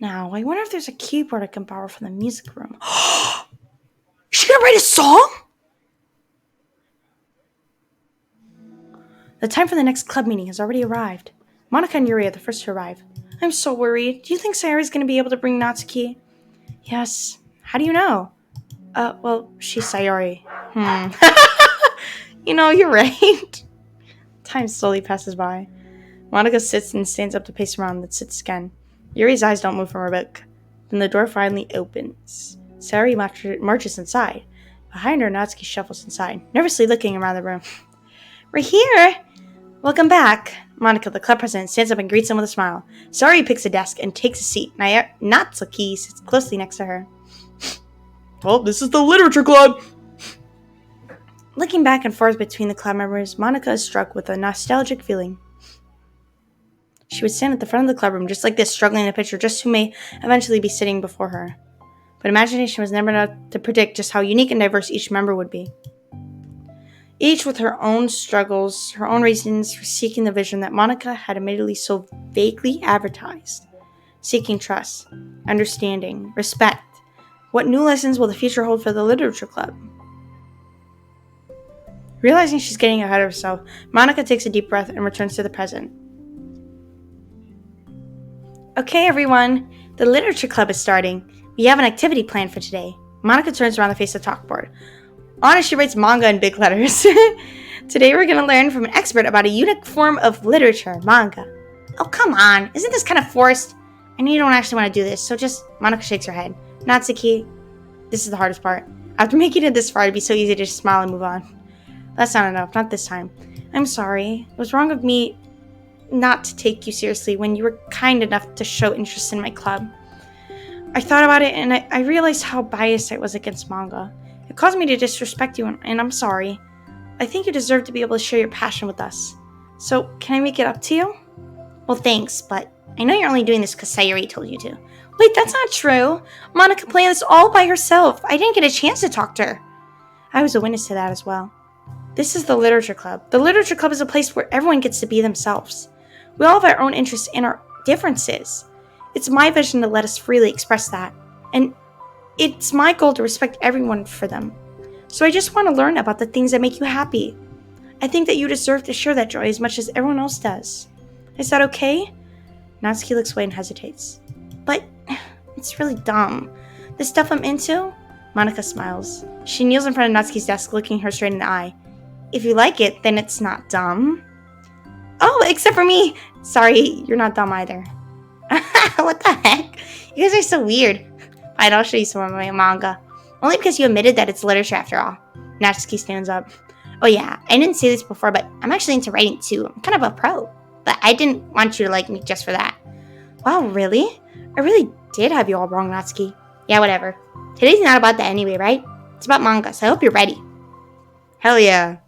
Now, I wonder if there's a keyboard I can borrow from the music room. Is she gonna write a song? The time for the next club meeting has already arrived. Monika and Yuri are the first to arrive. I'm so worried. Do you think Sayori's gonna be able to bring Natsuki? Yes. How do you know? Well, she's Sayori. You know, you're right. Time slowly passes by. Monika sits and stands up to pace around, then sits again. Yuri's eyes don't move from her book. Then the door finally opens. Sayori marches inside. Behind her, Natsuki shuffles inside, nervously looking around the room. We're here! Welcome back. Monika, the club president, stands up and greets them with a smile. Sayori picks a desk and takes a seat. Natsuki sits closely next to her. Oh, this is the literature club! Looking back and forth between the club members, Monika is struck with a nostalgic feeling. She would stand at the front of the club room just like this, struggling to picture just who may eventually be sitting before her. But imagination was never enough to predict just how unique and diverse each member would be. Each with her own struggles, her own reasons for seeking the vision that Monika had admittedly so vaguely advertised. Seeking trust, understanding, respect. What new lessons will the future hold for the literature club? Realizing she's getting ahead of herself, Monika takes a deep breath and returns to the present. Okay, everyone. The literature club is starting. We have an activity planned for today. Monika turns around to face the chalkboard. On it, she writes manga in big letters. Today, we're going to learn from an expert about a unique form of literature, manga. Oh, come on. Isn't this kind of forced? I know you don't actually want to do this, so just... Monika shakes her head. Natsuki, this is the hardest part. After making it this far, it'd be so easy to just smile and move on. That's not enough. Not this time. I'm sorry. It was wrong of me not to take you seriously when you were kind enough to show interest in my club. I thought about it and I realized how biased I was against manga. It caused me to disrespect you and I'm sorry. I think you deserve to be able to share your passion with us. So, can I make it up to you? Well, thanks, but I know you're only doing this because Sayori told you to. Wait, that's not true. Monika planned this all by herself. I didn't get a chance to talk to her. I was a witness to that as well. This is the literature club. The literature club is a place where everyone gets to be themselves. We all have our own interests and our differences. It's my vision to let us freely express that. And it's my goal to respect everyone for them. So I just want to learn about the things that make you happy. I think that you deserve to share that joy as much as everyone else does. Is that okay? Natsuki looks away and hesitates. But it's really dumb. The stuff I'm into? Monika smiles. She kneels in front of Natsuki's desk, looking her straight in the eye. If you like it, then it's not dumb. Oh, except for me. Sorry, you're not dumb either. What the heck? You guys are so weird. Fine, I'll show you some of my manga. Only because you admitted that it's literature after all. Natsuki stands up. Oh yeah, I didn't say this before, but I'm actually into writing too. I'm kind of a pro. But I didn't want you to like me just for that. Wow, really? I really did have you all wrong, Natsuki. Yeah, whatever. Today's not about that anyway, right? It's about manga, so I hope you're ready. Hell yeah.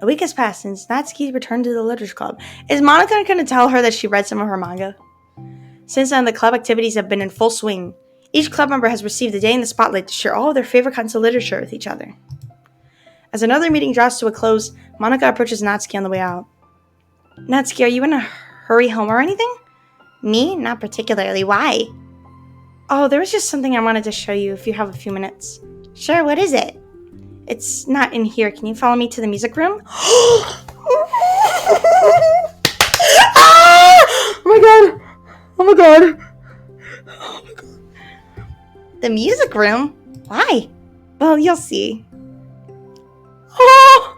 A week has passed since Natsuki returned to the literature club. Is Monika going to tell her that she read some of her manga? Since then, the club activities have been in full swing. Each club member has received a day in the spotlight to share all of their favorite kinds of literature with each other. As another meeting draws to a close, Monika approaches Natsuki on the way out. Natsuki, are you in a hurry home or anything? Me? Not particularly. Why? Oh, there was just something I wanted to show you if you have a few minutes. Sure, what is it? It's not in here. Can you follow me to the music room? Oh my god! Oh my god! Oh my god. The music room? Why? Well, you'll see. Oh!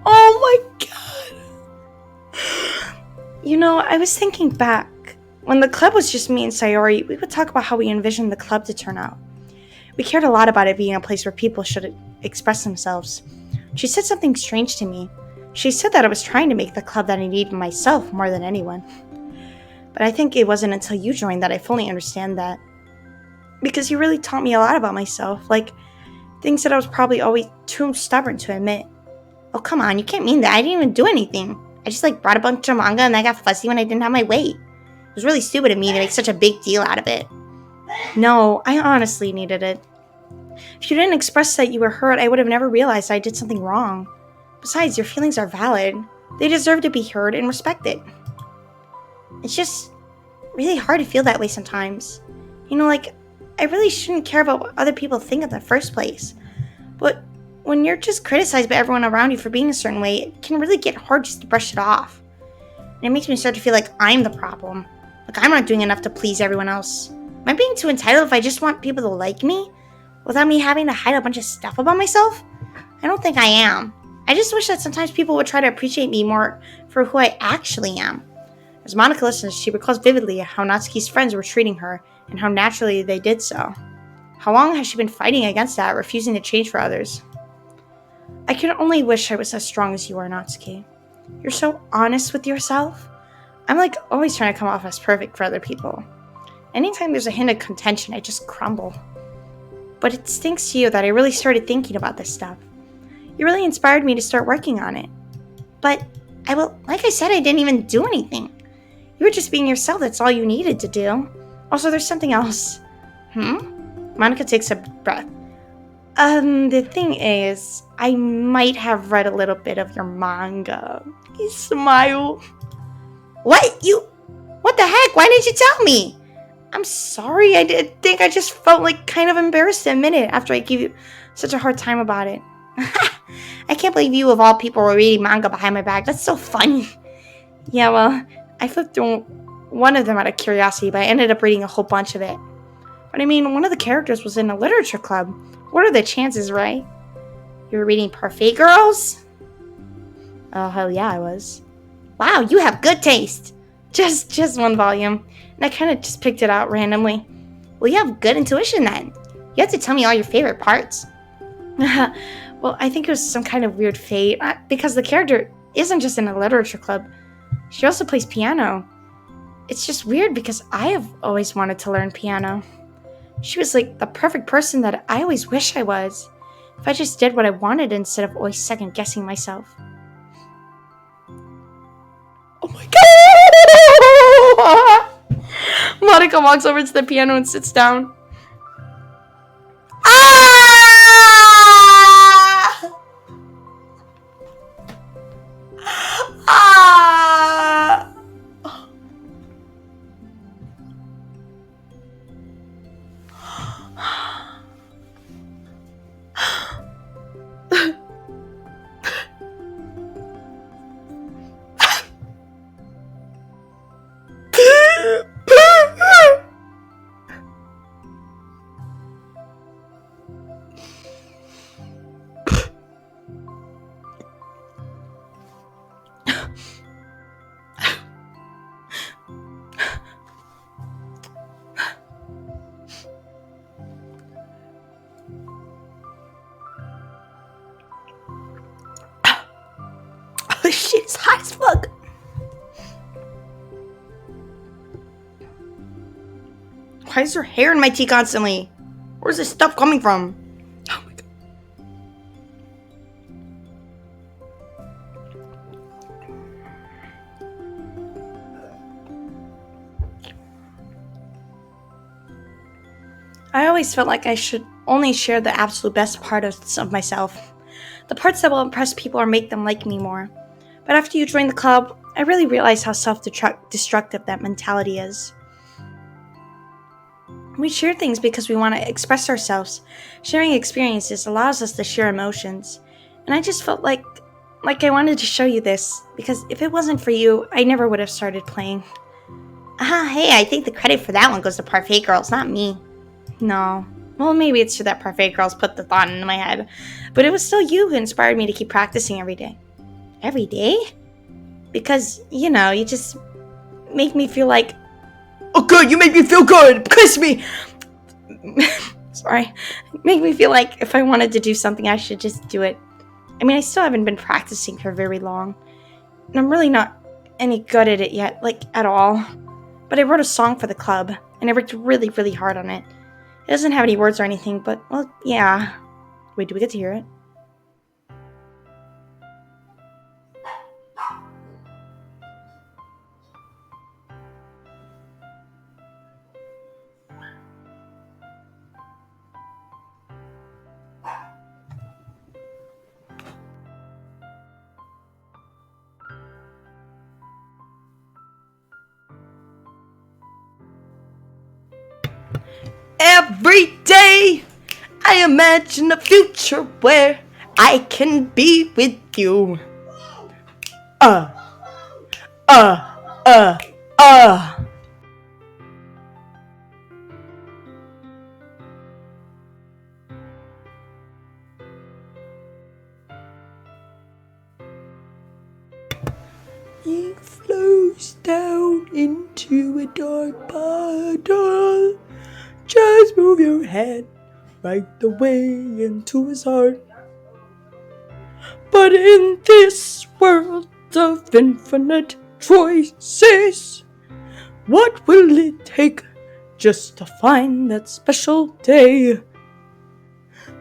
Oh my god! You know, I was thinking back. When the club was just me and Sayori, we would talk about how we envisioned the club to turn out. We cared a lot about it being a place where people should express themselves. She said something strange to me. She said that I was trying to make the club that I need myself more than anyone. But I think it wasn't until you joined that I fully understand that. Because you really taught me a lot about myself, like things that I was probably always too stubborn to admit. Oh, come on, you can't mean that. I didn't even do anything. I just brought a bunch of manga and I got fussy when I didn't have my weight. It was really stupid of me to make such a big deal out of it. No, I honestly needed it. If you didn't express that you were hurt, I would have never realized I did something wrong. Besides, your feelings are valid. They deserve to be heard and respected. It's just really hard to feel that way sometimes. You know, I really shouldn't care about what other people think in the first place. But when you're just criticized by everyone around you for being a certain way, it can really get hard just to brush it off. And it makes me start to feel like I'm the problem. Like I'm not doing enough to please everyone else. Am I being too entitled if I just want people to like me? Without me having to hide a bunch of stuff about myself? I don't think I am. I just wish that sometimes people would try to appreciate me more for who I actually am. As Monica listens, she recalls vividly how Natsuki's friends were treating her and how naturally they did so. How long has she been fighting against that, refusing to change for others? I can only wish I was as strong as you are, Natsuki. You're so honest with yourself. I'm always trying to come off as perfect for other people. Anytime there's a hint of contention, I just crumble. But it's thanks to you that I really started thinking about this stuff. You really inspired me to start working on it. But, like I said, I didn't even do anything. You were just being yourself, that's all you needed to do. Also, there's something else. Monica takes a breath. The thing is, I might have read a little bit of your manga. You smile. What? What the heck? Why didn't you tell me? I'm sorry, I think I just felt kind of embarrassed to admit it after I gave you such a hard time about it. I can't believe you of all people were reading manga behind my back. That's so funny. Yeah, well, I flipped through one of them out of curiosity, but I ended up reading a whole bunch of it. But I mean, one of the characters was in a literature club. What are the chances, right? You were reading Parfait Girls? Oh, hell yeah, I was. Wow, you have good taste. Just one volume. And I kind of just picked it out randomly. Well, you have good intuition then. You have to tell me all your favorite parts. Well, I think it was some kind of weird fate. Because the character isn't just in a literature club. She also plays piano. It's just weird because I have always wanted to learn piano. She was the perfect person that I always wish I was. If I just did what I wanted instead of always second guessing myself. Oh my god! Monica walks over to the piano and sits down. Shit's hot as fuck. Why is there hair in my tea constantly? Where's this stuff coming from? Oh my god. I always felt like I should only share the absolute best parts of myself. The parts that will impress people or make them like me more. But after you joined the club, I really realize how self-destructive that mentality is. We share things because we want to express ourselves. Sharing experiences allows us to share emotions. And I just felt like I wanted to show you this, because if it wasn't for you, I never would have started playing. Hey, I think the credit for that one goes to Parfait Girls, not me. No. Well, maybe it's true that Parfait Girls put the thought into my head, but it was still you who inspired me to keep practicing every day. Every day? Because, you just make me feel like... Oh, good, you make me feel good. Kiss me. Sorry. Make me feel like if I wanted to do something, I should just do it. I mean, I still haven't been practicing for very long, and I'm really not any good at it yet, at all. But I wrote a song for the club, and I worked really, really hard on it. It doesn't have any words or anything, but, well, yeah. Wait, do we get to hear it? Every day, I imagine a future where I can be with you. It flows down into a dark puddle. Just move your head right the way into his heart. But in this world of infinite choices, what will it take just to find that special day?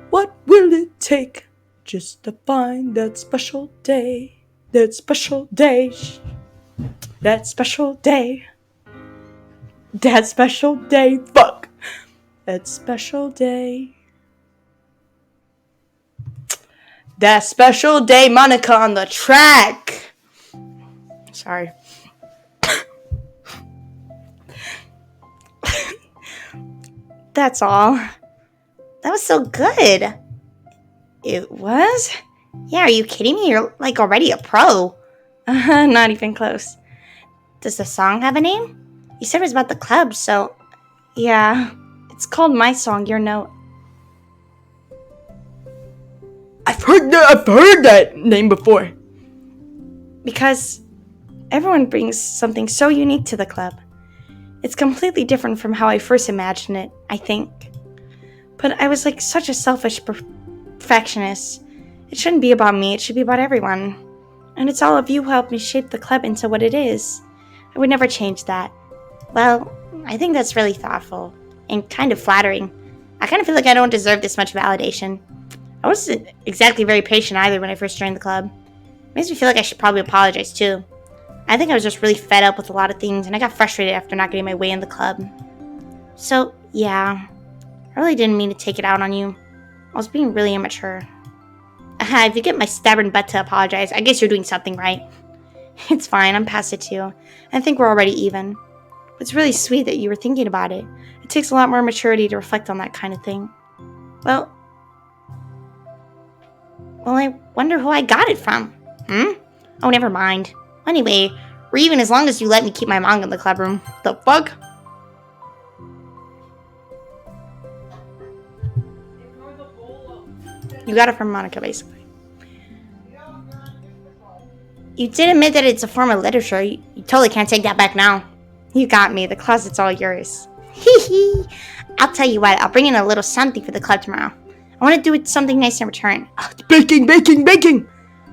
What will it take just to find that special day? That special day. That special day. That special day. Fuck. That special day. That special day, Monica on the track. Sorry. That's all. That was so good. It was? Yeah, are you kidding me? You're already a pro. Not even close. Does the song have a name? You said it was about the club, so... Yeah, it's called My Song, Your Note. I've heard that name before. Because everyone brings something so unique to the club. It's completely different from how I first imagined it, I think. But I was such a selfish perfectionist. It shouldn't be about me, it should be about everyone. And it's all of you who helped me shape the club into what it is. I would never change that. Well, I think that's really thoughtful and kind of flattering. I kind of feel like I don't deserve this much validation. I wasn't exactly very patient either when I first joined the club. It makes me feel like I should probably apologize too. I think I was just really fed up with a lot of things and I got frustrated after not getting my way in the club. So, yeah, I really didn't mean to take it out on you. I was being really immature. If you get my stubborn butt to apologize, I guess you're doing something right. It's fine, I'm past it too. I think we're already even. It's really sweet that you were thinking about it. It takes a lot more maturity to reflect on that kind of thing. Well, I wonder who I got it from. Oh, never mind. Anyway, we're even as long as you let me keep my manga in the club room. The fuck? You got it from Monica, basically. You did admit that it's a form of literature. You totally can't take that back now. You got me. The closet's all yours. Hee hee. I'll tell you what, I'll bring in a little something for the club tomorrow. I want to do something nice in return. Baking!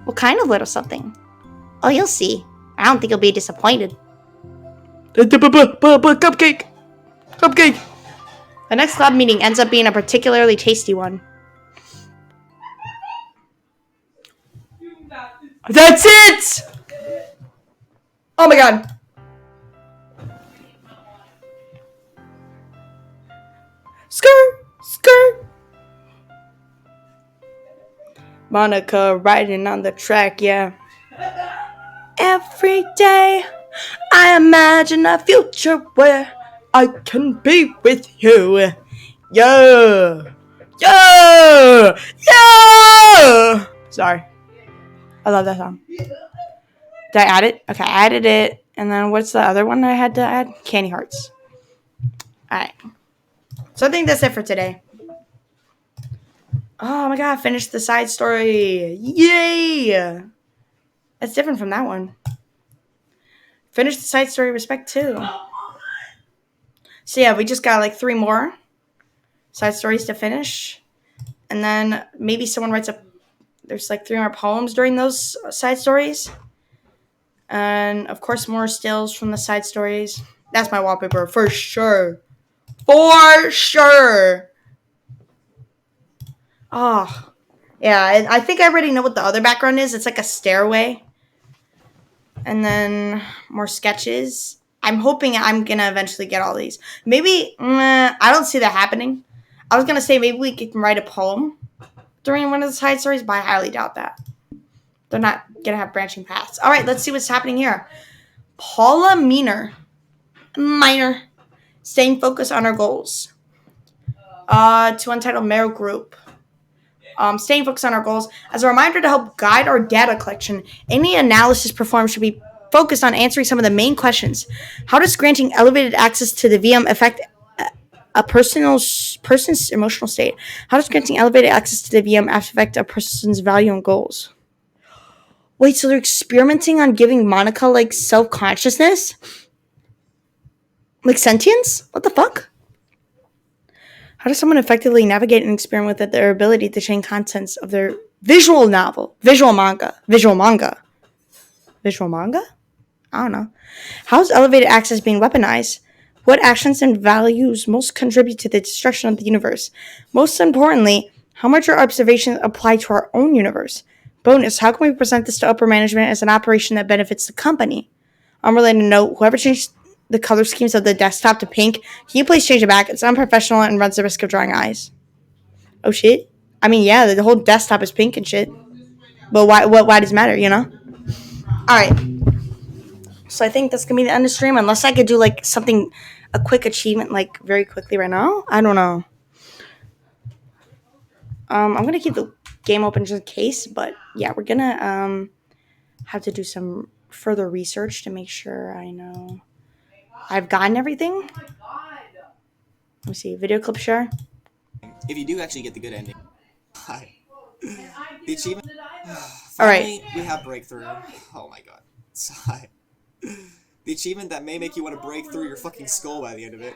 What kind of little something? Oh, you'll see. I don't think you'll be disappointed. Cupcake! The next club meeting ends up being a particularly tasty one. That's it! Oh my god. Skirt! Monica riding on the track, yeah. Every day, I imagine a future where I can be with you. Yeah. Yeah. Yeah. Sorry. I love that song. Did I add it? Okay, I added it. And then what's the other one I had to add? Candy Hearts. Alright. So I think that's it for today. Oh my god, finished the side story. Yay! That's different from that one. Finished the side story Respect 2. So yeah, we just got like 3 more side stories to finish. And then maybe someone writes there's like 3 more poems during those side stories. And of course more stills from the side stories. That's my wallpaper for sure. For sure. Oh. Yeah, I think I already know what the other background is. It's like a stairway. And then more sketches. I'm hoping I'm going to eventually get all these. Maybe, I don't see that happening. I was going to say maybe we can write a poem during one of the side stories, but I highly doubt that. They're not going to have branching paths. All right, let's see what's happening here. Paula Minor. Staying focused on our goals. To Untitled Male Group. Staying focused on our goals. As a reminder to help guide our data collection, any analysis performed should be focused on answering some of the main questions. How does granting elevated access to the VM affect a person's emotional state? How does granting elevated access to the VM affect a person's value and goals? Wait, so they're experimenting on giving Monica, like, self-consciousness? Like sentience? What the fuck? How does someone effectively navigate and experiment with their ability to change contents of their visual manga? I don't know. How is elevated access being weaponized? What actions and values most contribute to the destruction of the universe? Most importantly, how much our observations apply to our own universe? Bonus, how can we present this to upper management as an operation that benefits the company? Unrelated note, whoever changed the color schemes of the desktop to pink, can you please change it back? It's unprofessional and runs the risk of drawing eyes. Oh shit. I mean, yeah, the whole desktop is pink and shit. But why does it matter, you know? Alright. So I think that's gonna be the end of the stream, unless I could do like something, a quick achievement, like very quickly right now. I don't know. I'm gonna keep the game open just in case, but yeah, we're gonna have to do some further research to make sure I know I've gotten everything. Let me see. Video clip share. If you do actually get the good ending. Hi. The achievement. Alright. We have breakthrough. Oh my god. Sigh. The achievement that may make you want to break through your fucking skull by the end of it.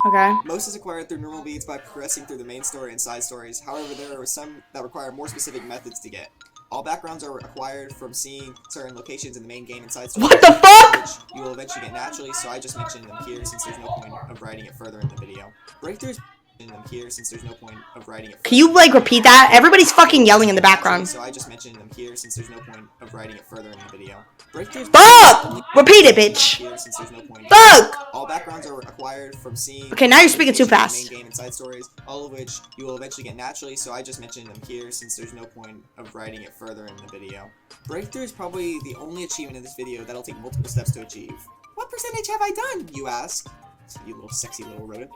Okay. Most is acquired through normal beats by progressing through the main story and side stories. However, there are some that require more specific methods to get. All backgrounds are acquired from seeing certain locations in the main game and side stories. What the fuck? Which you will eventually get naturally, so I just mentioned them here since there's no point of writing it further in the video. Breakthroughs them here since there's no point of writing it. Can you like repeat that? Everybody's fucking yelling in the background. So I just mentioned them here since there's no point of writing it further in the video. Breakthroughs. Fuck! Repeat it, bitch. Here since there's no point. Fuck! All backgrounds are acquired from seeing. Okay, now you're speaking too fast. Main game and side stories, all of which you will eventually get naturally. So I just mentioned them here since there's no point of writing it further in the video. Breakthrough is probably the only achievement in this video that'll take multiple steps to achieve. What percentage have I done? You ask. You little sexy little rodent.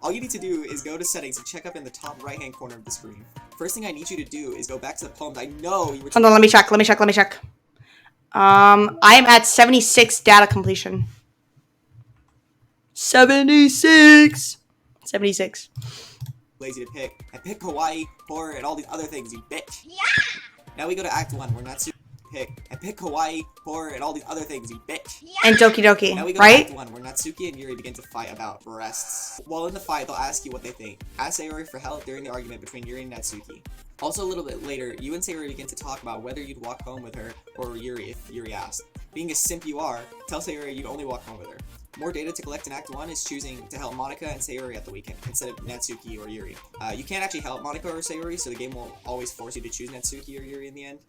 All you need to do is go to settings and check up in the top right hand corner of the screen. First thing I need you to do is go back to the poems. I know you were. Hold on, let me check. I am at 76 data completion. 76. Lazy to pick. I pick Kawaii, horror, and all these other things, you bitch. Yeah! Now we go to Act 1, where Natsuki pick. I pick Kawaii, horror, and all these other things, you bitch. Yeah! And Doki Doki, now we go right? to Act 1, where Natsuki and Yuri begin to fight about breasts. While in the fight, they'll ask you what they think. Ask Sayori for help during the argument between Yuri and Natsuki. Also, a little bit later, you and Sayori begin to talk about whether you'd walk home with her or Yuri if Yuri asked. Being a simp you are, tell Sayori you'd only walk home with her. More data to collect in Act 1 is choosing to help Monica and Sayori at the weekend, instead of Natsuki or Yuri. You can't actually help Monica or Sayori, so the game will always force you to choose Natsuki or Yuri in the end.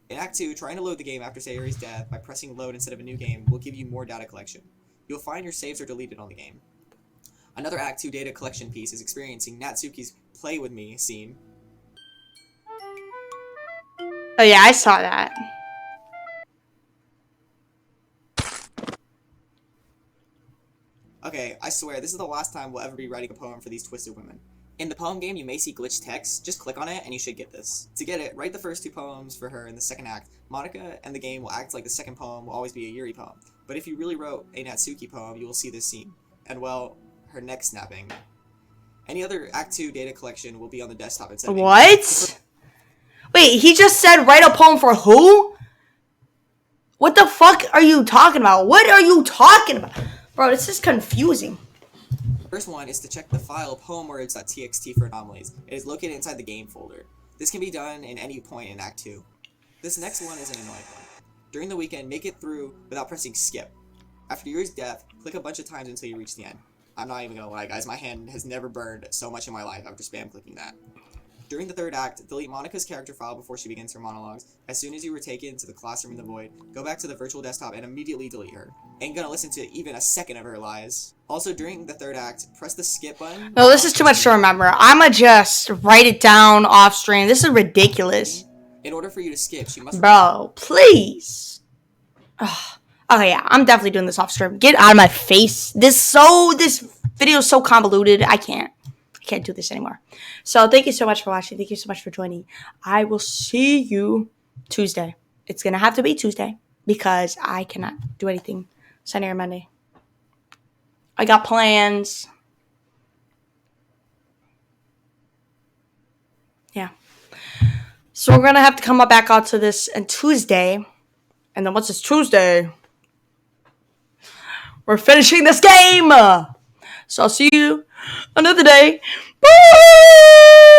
In Act 2, trying to load the game after Sayori's death by pressing load instead of a new game will give you more data collection. You'll find your saves are deleted on the game. Another Act 2 data collection piece is experiencing Natsuki's play with me scene. Oh yeah, I saw that. Okay, I swear, this is the last time we'll ever be writing a poem for these twisted women. In the poem game, you may see glitched text. Just click on it, and you should get this. To get it, write the first 2 poems for her in the second act. Monica and the game will act like the second poem will always be a Yuri poem. But if you really wrote a Natsuki poem, you will see this scene. And, well, her neck snapping. Any other Act 2 data collection will be on the desktop instead of... What? Wait, he just said write a poem for who? What the fuck are you talking about? What are you talking about? Bro, this is confusing. First one is to check the file poemwords.txt for anomalies. It is located inside the game folder. This can be done in any point in Act 2. This next one is an annoying one. During the weekend, make it through without pressing skip. After Yuri's death, click a bunch of times until you reach the end. I'm not even gonna lie, guys, my hand has never burned so much in my life after spam clicking that. During the third act, delete Monica's character file before she begins her monologues. As soon as you were taken to the classroom in the void, go back to the virtual desktop and immediately delete her. Ain't gonna listen to even a second of her lies. Also, during the third act, press the skip button. No, this is too much to remember. I'ma just write it down off stream. This is ridiculous. In order for you to skip, she must... Bro, please. Ugh. Okay, yeah, I'm definitely doing this off stream. Get out of my face. This video is so convoluted. I can't do this anymore. So thank you so much for watching. Thank you so much for joining. I will see you Tuesday. It's gonna have to be Tuesday because I cannot do anything Sunday or Monday. I got plans. Yeah. So we're gonna have to come back out to this on Tuesday. And then once it's Tuesday, we're finishing this game. So I'll see you another day. Bye!